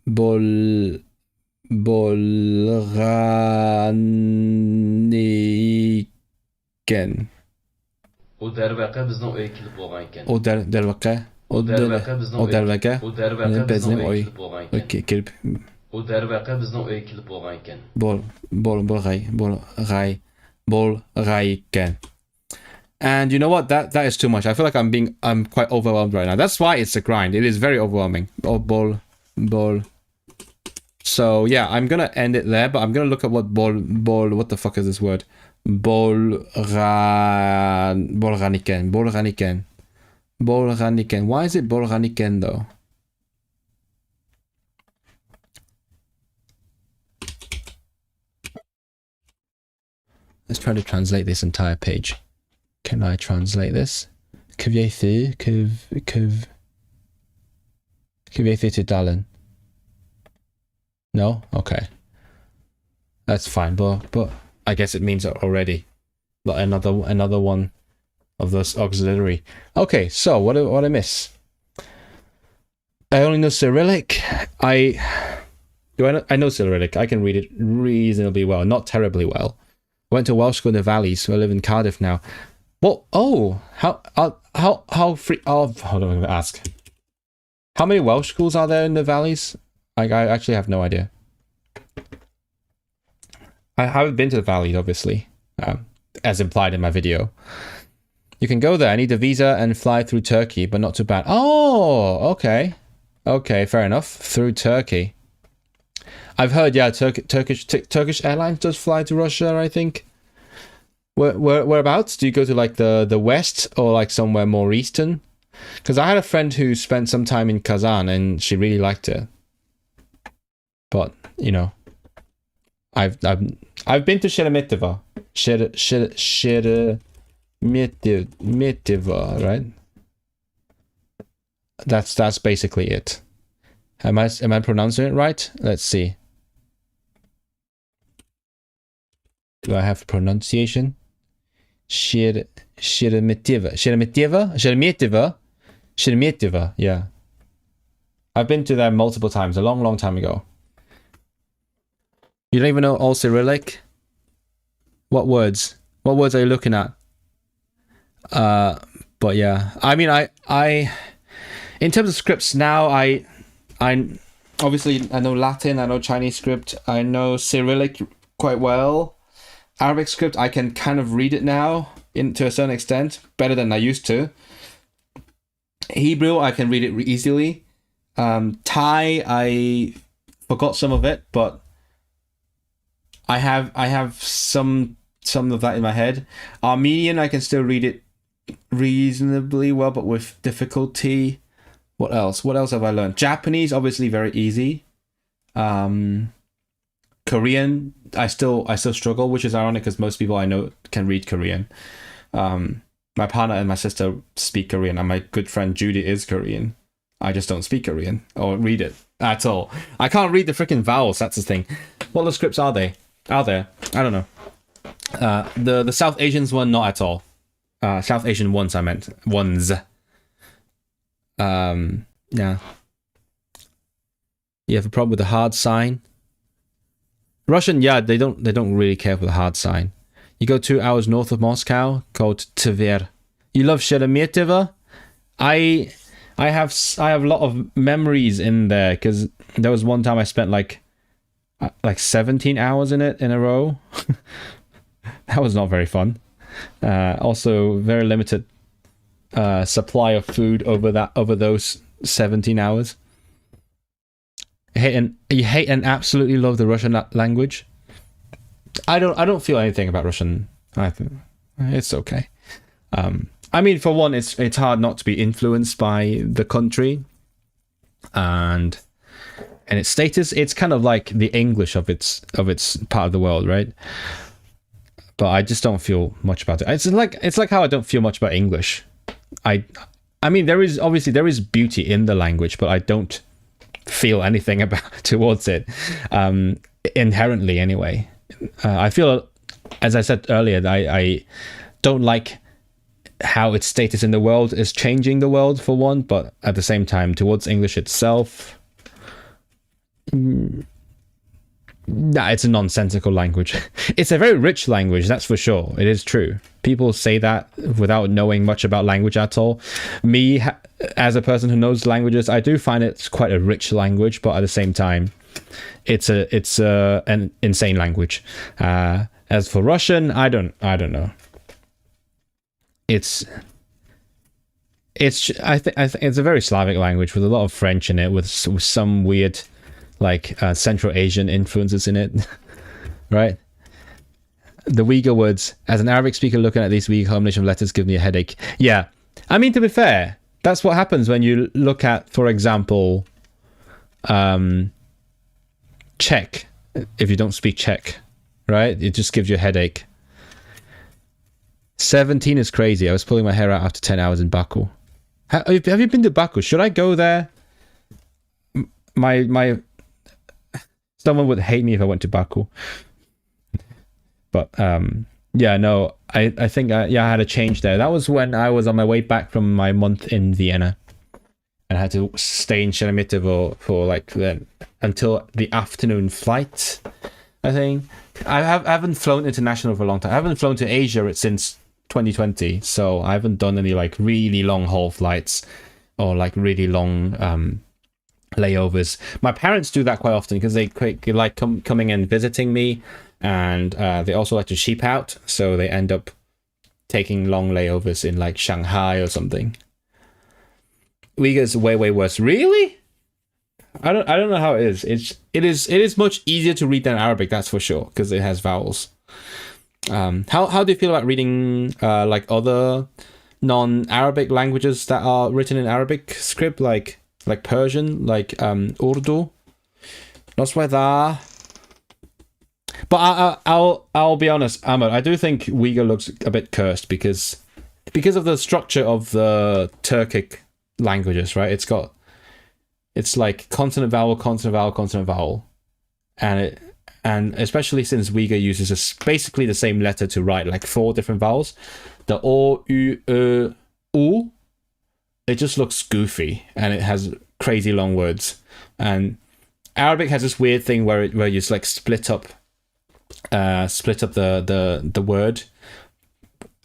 Speaker 1: bolganiken.
Speaker 2: O dervaqe bizning uy kelib bo'lgan ekan.
Speaker 1: O dervaqe bizning uy kelib.
Speaker 2: O dervaqe bizning uy kelib bo'lgan ekan.
Speaker 1: Bolgaiken. And you know what? That is too much. I feel like I'm quite overwhelmed right now. That's why it's a grind. It is very overwhelming. Bol. So yeah, I'm gonna end it there, but I'm gonna look at what what the fuck is this word? Bolganiken. Why is it Bolganiken though? Let's try to translate this entire page. Can I translate this? Cyfieithu tudalen. No? Okay. That's fine, but I guess it means it already. But another one of those auxiliary. Okay, so what I miss? I only know Cyrillic. I know Cyrillic. I can read it reasonably well, not terribly well. Went to Welsh school in the valleys, so I live in Cardiff now. Well, how free? Oh, hold on, I'm gonna ask. How many Welsh schools are there in the valleys? I actually have no idea. I haven't been to the valleys, obviously, as implied in my video. You can go there. I need a visa and fly through Turkey, but not too bad. Oh, okay, fair enough. Through Turkey. I've heard, yeah, Turkish Airlines does fly to Russia, I think. Whereabouts? Do you go to like the west or like somewhere more eastern? Because I had a friend who spent some time in Kazan and she really liked it. But you know, I've been to Sheremetyevo. Sheremetyevo, right? That's basically it. Am I pronouncing it right? Let's see. Do I have pronunciation? Sheremetyevo, yeah. I've been to there multiple times, a long time ago. You don't even know all Cyrillic? What words? What words are you looking at? But yeah, I mean, I in terms of scripts now, I obviously I know Latin, I know Chinese script, I know Cyrillic quite well. Arabic script, I can kind of read it now to a certain extent, better than I used to. Hebrew, I can read it easily. Thai, I forgot some of it, but I have some of that in my head. Armenian, I can still read it reasonably well, but with difficulty. What else? What else have I learned? Japanese, obviously very easy. Korean, I still struggle, which is ironic because most people I know can read Korean. My partner and my sister speak Korean, and my good friend Judy is Korean. I just don't speak Korean or read it at all. I can't read the freaking vowels. That's the thing. What other scripts are there? I don't know. The South Asians one, not at all. South Asian ones, I meant ones. Yeah. You have a problem with the hard sign. Russian, yeah, they don't really care for the hard sign. You go 2 hours north of Moscow, called Tver. You love Sheremetyevo? I have a lot of memories in there because there was one time I spent like 17 hours in it in a row. That was not very fun. Also, very limited supply of food over those 17 hours. You hate and absolutely love the Russian language. I don't feel anything about Russian. I think it's okay. I mean, for one, it's hard not to be influenced by the country and its status. It's kind of like the English of its part of the world, right? But I just don't feel much about it. It's like how I don't feel much about English. I mean, there is beauty in the language, but I don't feel anything towards it inherently anyway. I feel, as I said earlier, that I don't like how its status in the world is changing the world, for one, but at the same time, towards English itself, it's a nonsensical language. It's a very rich language, that's for sure. It is true. People say that without knowing much about language at all. Me, as a person who knows languages, I do find it's quite a rich language, but at the same time, it's an insane language. As for Russian, I don't know. I think it's a very Slavic language with a lot of French in it, with some weird Central Asian influences in it. Right? The Uyghur words. As an Arabic speaker looking at these Uyghur combination of letters give me a headache. Yeah. I mean, to be fair, that's what happens when you look at, for example, Czech. If you don't speak Czech, right? It just gives you a headache. 17 is crazy. I was pulling my hair out after 10 hours in Baku. Have you been to Baku? Should I go there? My someone would hate me if I went to Baku. But yeah, no, I think I had a change there. That was when I was on my way back from my month in Vienna, and I had to stay in Sheremetyevo for until the afternoon flight. I think I haven't flown international for a long time. I haven't flown to Asia since 2020, so I haven't done any really long haul flights or really long layovers. My parents do that quite often because they like coming and visiting me, and they also like to sheep out, so they end up taking long layovers in Shanghai or something. Uyghur's way worse. Really? I don't know how it is. It is much easier to read than Arabic, that's for sure, because it has vowels. How do you feel about reading other non-Arabic languages that are written in Arabic script, like Persian, Urdu? Noswedha. But I'll be honest, Ahmed, I do think Uyghur looks a bit cursed because of the structure of the Turkic languages, right? It's like consonant vowel, consonant vowel, consonant vowel, and especially since Uyghur uses basically the same letter to write 4 different vowels, the O, U, U, it just looks goofy and it has crazy long words. And Arabic has this weird thing where you just split up split up the word.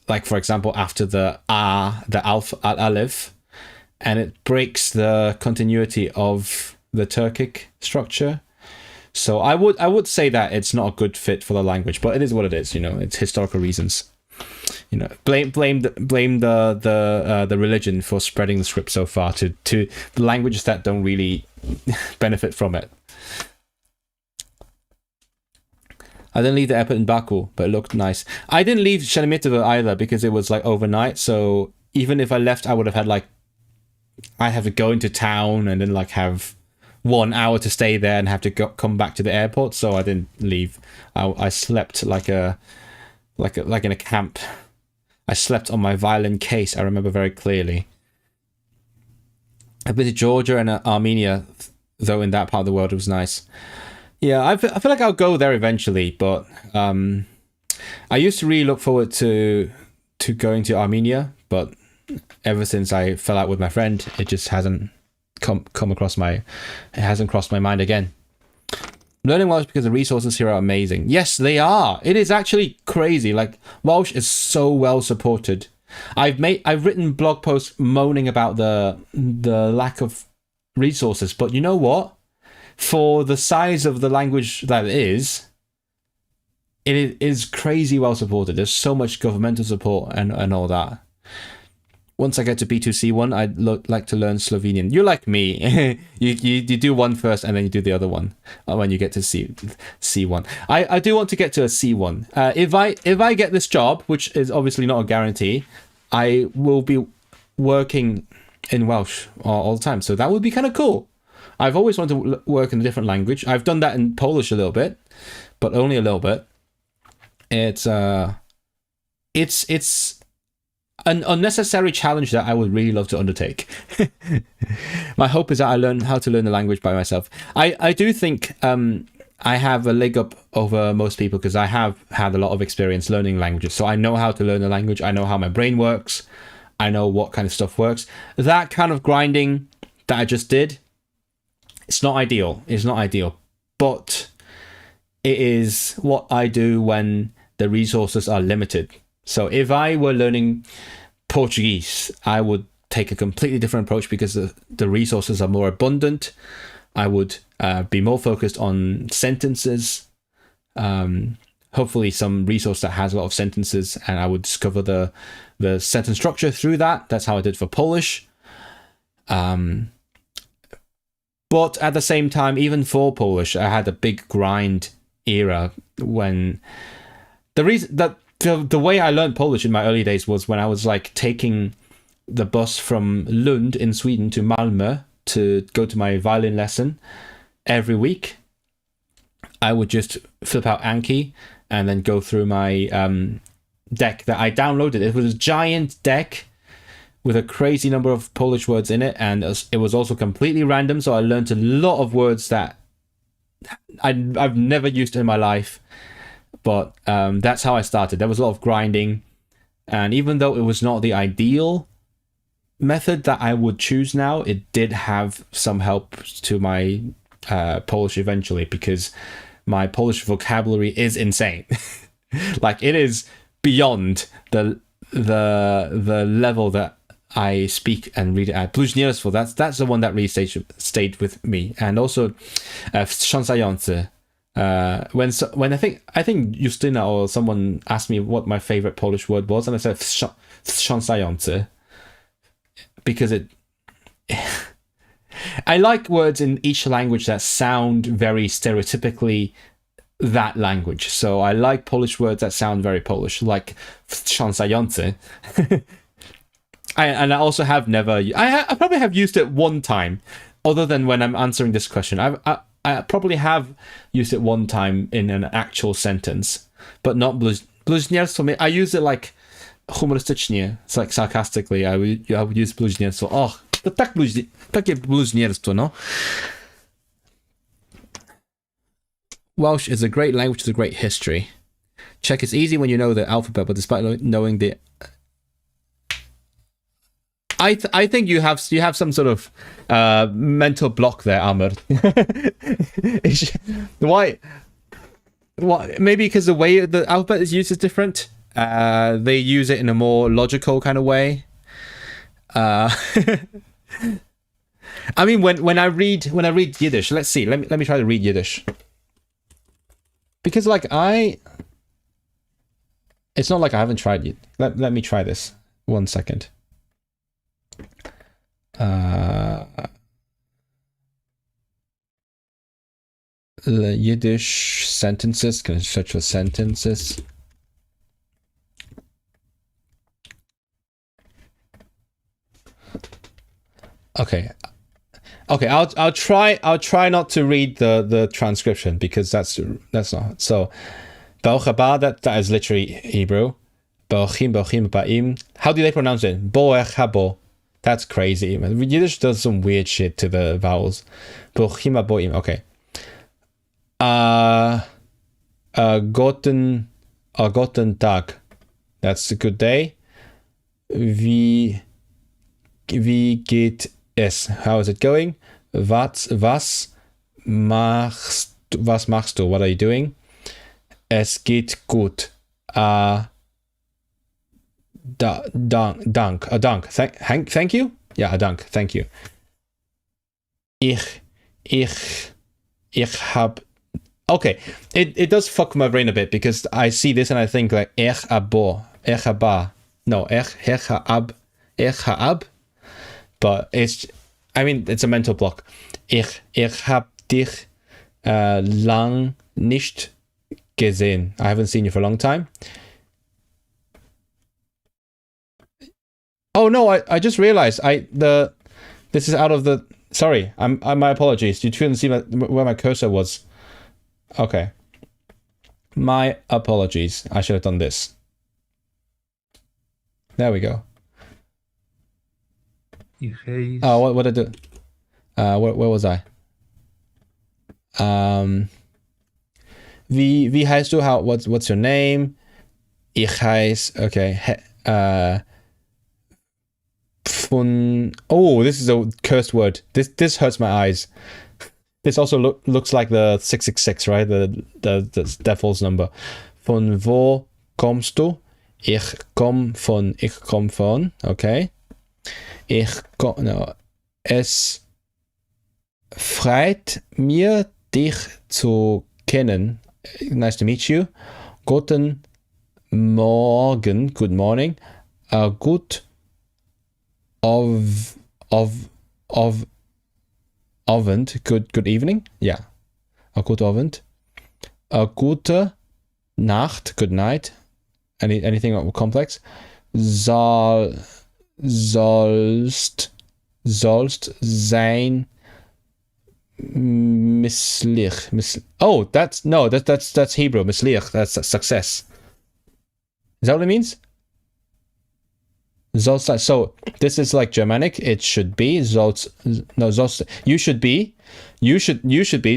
Speaker 1: Like, for example, after the alif, and it breaks the continuity of the Turkic structure. So I would say that it's not a good fit for the language, but it is what it is. It's historical reasons. Blame the religion for spreading the script so far to the languages that don't really benefit from it. I didn't leave the airport in Baku, but it looked nice. I didn't leave Sheremetyevo either because it was like overnight. So even if I left, I would have had I'd have to go into town and then have 1 hour to stay there and have to come back to the airport. So I didn't leave. I slept like in a camp. I slept on my violin case. I remember very clearly. I've been to Georgia and Armenia, though in that part of the world it was nice. Yeah, I feel like I'll go there eventually, but I used to really look forward to going to Armenia, but ever since I fell out with my friend, it just hasn't crossed my mind again. Learning Welsh because the resources here are amazing. Yes, they are. It is actually crazy. Welsh is so well supported. I've written blog posts moaning about the lack of resources, but you know what? For the size of the language that it is crazy well supported. There's so much governmental support and all that. Once I get to B2C1, I'd like to learn Slovenian. You're like me. you do one first and then you do the other one when you get to C1. I do want to get to a C1. If I get this job, which is obviously not a guarantee, I will be working in Welsh all the time. So that would be kind of cool. I've always wanted to work in a different language. I've done that in Polish a little bit, but only a little bit. It's an unnecessary challenge that I would really love to undertake. My hope is that I learn how to learn the language by myself. I do think I have a leg up over most people because I have had a lot of experience learning languages. So I know how to learn the language. I know how my brain works. I know what kind of stuff works. That kind of grinding that I just did, it's not ideal. It's not ideal. But it is what I do when the resources are limited. So if I were learning Portuguese, I would take a completely different approach because the resources are more abundant. I would be more focused on sentences, hopefully some resource that has a lot of sentences, and I would discover the sentence structure through that. That's how I did for Polish. But at the same time, even for Polish, I had a big grind era when the way I learned Polish in my early days was when I was taking the bus from Lund in Sweden to Malmö to go to my violin lesson every week. I would just flip out Anki and then go through my deck that I downloaded. It was a giant deck with a crazy number of Polish words in it, and it was also completely random, so I learned a lot of words that I've never used in my life. But that's how I started. There was a lot of grinding, and even though it was not the ideal method that I would choose now, it did have some help to my Polish eventually, because my Polish vocabulary is insane. It is beyond the level that I speak and read it at. Bluźnierstwo, that's the one that really stayed with me. And also wstrząsający. When I think Justyna or someone asked me what my favorite Polish word was, and I said wstrząsający, because I like words in each language that sound very stereotypically that language. So I like Polish words that sound very Polish, like wstrząsający. I also have never. I probably have used it one time, other than when I'm answering this question. I probably have used it one time in an actual sentence, but not bluźnierstwo. I use it humorystycznie, it's sarcastically. I would use bluźnierstwo. Oh, to takie bluźnierstwo, no. Welsh is a great language with a great history. Czech is easy when you know the alphabet, but despite knowing the... I think you have some sort of mental block there, Amr. Why maybe because the way the alphabet is used is different. They use it in a more logical kind of way. I mean, when I read Yiddish, let's see. Let me try to read Yiddish. Because like it's not like I haven't tried it. Let me try this. 1 second. The Yiddish sentences. Can I search for sentences? Okay. I'll try not to read the transcription because that's not so. Baruch haba, that is literally Hebrew. Baruchim ba'im. How do they pronounce it? Boech habo. That's crazy. Yiddish does some weird shit to the vowels. Baruchim ha'boim. Okay. Guten Tag. That's a good day. Wie geht es? How is it going? Was machst du? What are you doing? Es geht gut. Dank. Thank you? Yeah, dank. Thank you. Ich hab. Okay, it does fuck my brain a bit because I see this and I think like haba. No, hab. But it's a mental block. Ich hab dich lang nicht gesehen. I haven't seen you for a long time. Oh no, I just realized this is out of the. Sorry, my apologies. You couldn't see where my cursor was. Okay. My apologies. I should have done this. There we go. Oh, what did I do? Where was I? Wie heißt du? What's your name? Ich heiß. Okay. Oh, this is a cursed word. This hurts my eyes. This also looks like the 666, right? The devil's number. Von wo kommst du? Ich komm von. Okay. Es freut mir, dich zu kennen. Nice to meet you. Guten Morgen. Good morning. Good Abend. Good evening. Yeah. Good Abend. Gute Nacht. Good night. Anything complex? Sollst sein misslich. Oh, that's Hebrew. Misslich. That's success. Is that what it means? So this is like Germanic. It should be you should be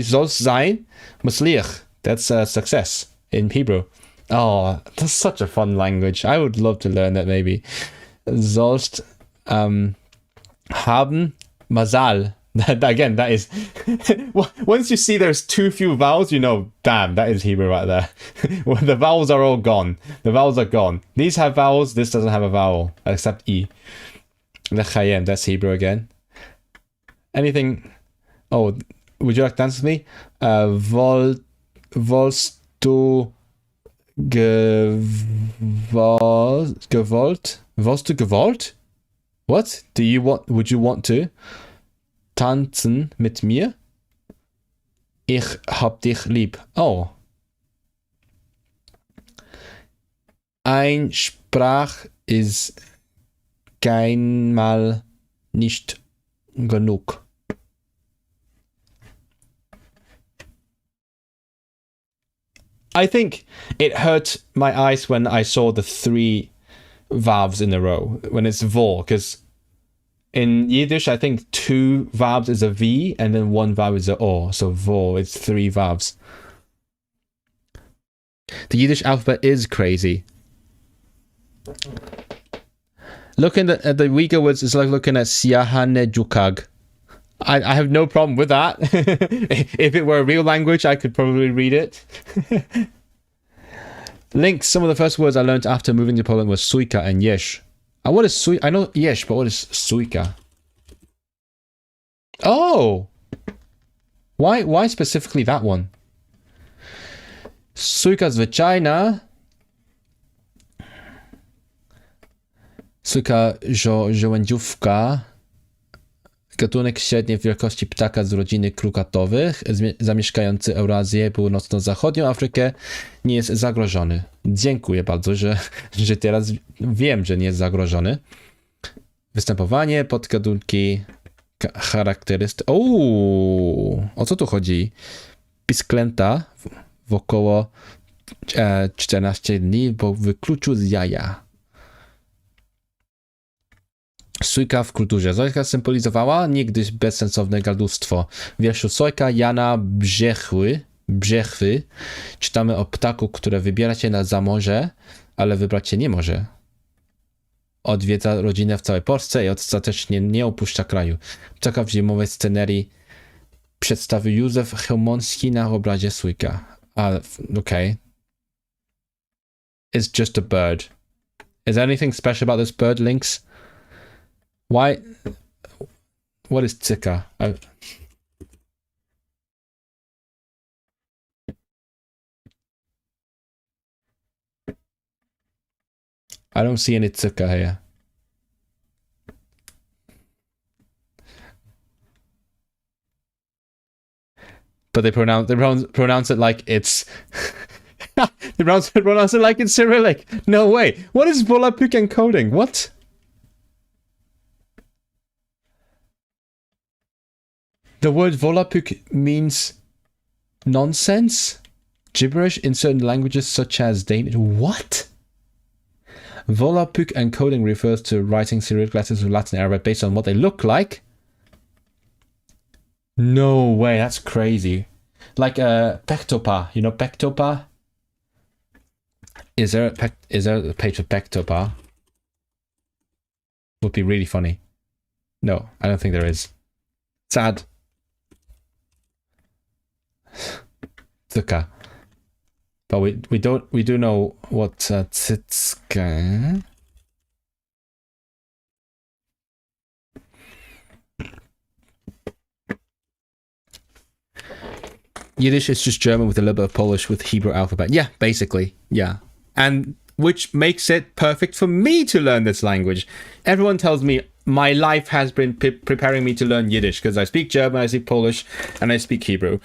Speaker 1: soll sein misslich. That's success in Hebrew. Oh, that's such a fun language. I would love to learn that maybe. Sollst haben Mazal. Again, that is once you see there's too few vowels, you know, damn, that is Hebrew right there. Well, the vowels are all gone. The vowels are gone. These have vowels. This doesn't have a vowel except E. L'chaim, that's Hebrew again. Anything? Oh, would you like to dance with me? Wollst du gewollt? Wollst du gewollt? What? Would you want to? Tanzen mit mir? Ich hab dich lieb. Oh. Ein Sprach ist keinmal nicht genug. I think it hurt my eyes when I saw the 3 vowels in a row, when it's vo, because in Yiddish, I think 2 vowels is a V and then 1 vowel is a O. So vo, it's 3 vowels. The Yiddish alphabet is crazy. Looking at the Uyghur words, it's like looking at Siahane Jukag. I have no problem with that. If it were a real language, I could probably read it. Links. Some of the first words I learned after moving to Poland was sujka and jeż. What is suj? I know jeż, but what is sujka? Oh! Why specifically that one? Sujka zwyczajna. Sujka żołędziówka. Gatunek średniej wielkości ptaka z rodziny krukatowych, zamieszkający Eurazję, północno-zachodnią Afrykę, nie jest zagrożony. Dziękuję bardzo, że teraz wiem, że nie jest zagrożony. Występowanie, podgatunki, charakterystyki. O co tu chodzi? Pisklęta w około 14 dni, bo wykluczył z jaja. Sujka w kulturze. Sojka symbolizowała niegdyś bezsensowne gadulstwo. W wierszu Sojka Jana Brzechwy czytamy o ptaku, które wybiera się za morze, ale wybrać się nie może. Odwiedza rodzinę w całej Polsce i ostatecznie nie opuszcza kraju. Ptaka w zimowej scenerii przedstawił Józef Chełmoński na obrazie Sujka. Okay. It's just a bird. Is there anything special about this bird, Links? Why? What is cyka? I don't see any cyka here. But they pronounce it like it's they pronounce it like it's Cyrillic. No way. What is Volapük encoding? What? The word Volapük means nonsense, gibberish in certain languages such as Danish. What? Volapük encoding refers to writing Cyrillic letters with Latin Arabic based on what they look like. No way, that's crazy. Like Pectopa, you know Pectopa? Is there a page for Pectopa? Would be really funny. No, I don't think there is. Sad. Cyka. But we do know what cycka. Yiddish is just German with a little bit of Polish with Hebrew alphabet. Yeah, basically. Yeah. And which makes it perfect for me to learn this language. Everyone tells me my life has been preparing me to learn Yiddish because I speak German, I speak Polish, and I speak Hebrew.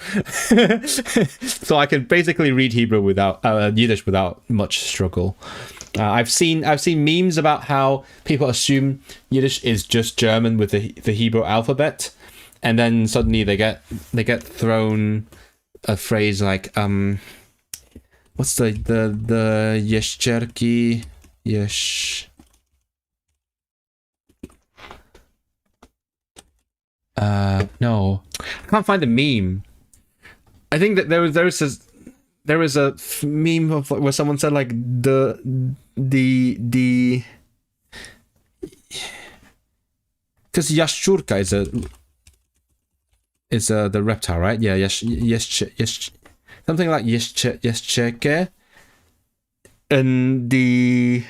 Speaker 1: So I can basically read Hebrew without Yiddish without much struggle. I've seen memes about how people assume Yiddish is just German with the Hebrew alphabet, and then suddenly they get thrown a phrase like what's the jeszczerki no, I can't find the meme. I think that there was a meme of where someone said like the because jaszczurka is the reptile, right? Yeah, something like jeszczerkę, and then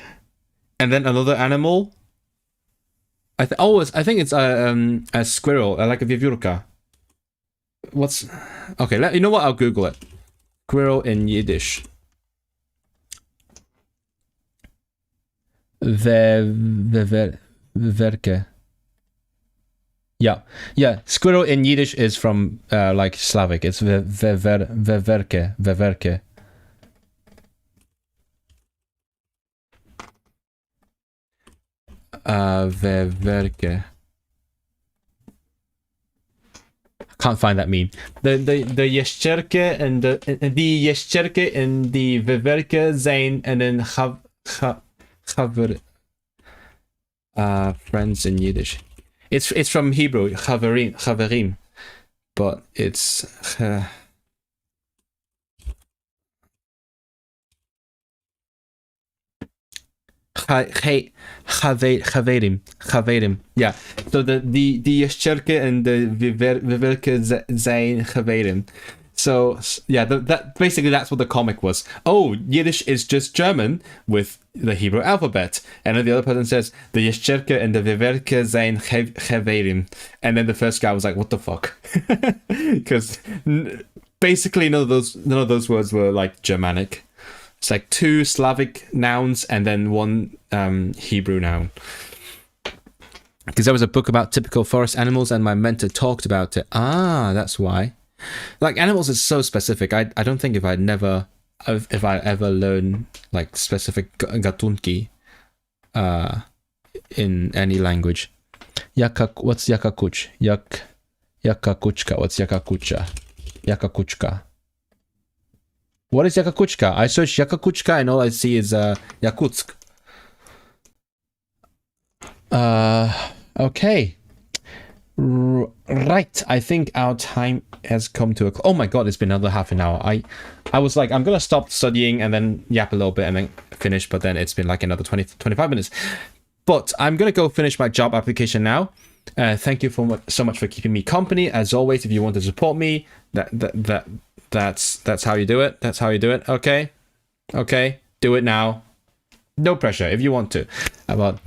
Speaker 1: another animal. I think it's a squirrel, like a wiewiórka. Okay? You know what? I'll Google it. Squirrel in Yiddish. Wewerke. Yeah. Squirrel in Yiddish is from like Slavic. It's wewerke. Wewerke. Can't find that meme. The jeszczerkę and the jeszczerkę and the wewerke zijn and then friends in Yiddish. It's from Hebrew, chaverim, but it's Chaverim. Yeah. So the Yashcherke and the Vivelke Zain Chaverim. So yeah, that basically that's what the comic was. Oh, Yiddish is just German with the Hebrew alphabet, and then the other person says the Yashcherke and the Vivelke Zain Chaverim, and then the first guy was like, "What the fuck?" Because basically none of those words were like Germanic. It's like 2 Slavic nouns and then 1 Hebrew noun. Because there was a book about typical forest animals and my mentor talked about it. Ah, that's why. Like animals is so specific. I don't think if I ever learn like specific gatunki in any language. What's yakakuch? Yakakuchka. What's yakakucha? Yakakuchka. What is Yakakuchka? I search Yakakuchka and all I see is Yakutsk. Okay. Right. I think our time has come to a... Oh my god, it's been another half an hour. I was like, I'm going to stop studying and then yap a little bit and then finish, but then it's been like another 25 minutes. But I'm going to go finish my job application now. Thank you so much for keeping me company. As always, if you want to support me, that's how you do it. That's how you do it. Okay, do it now. No pressure if you want to. But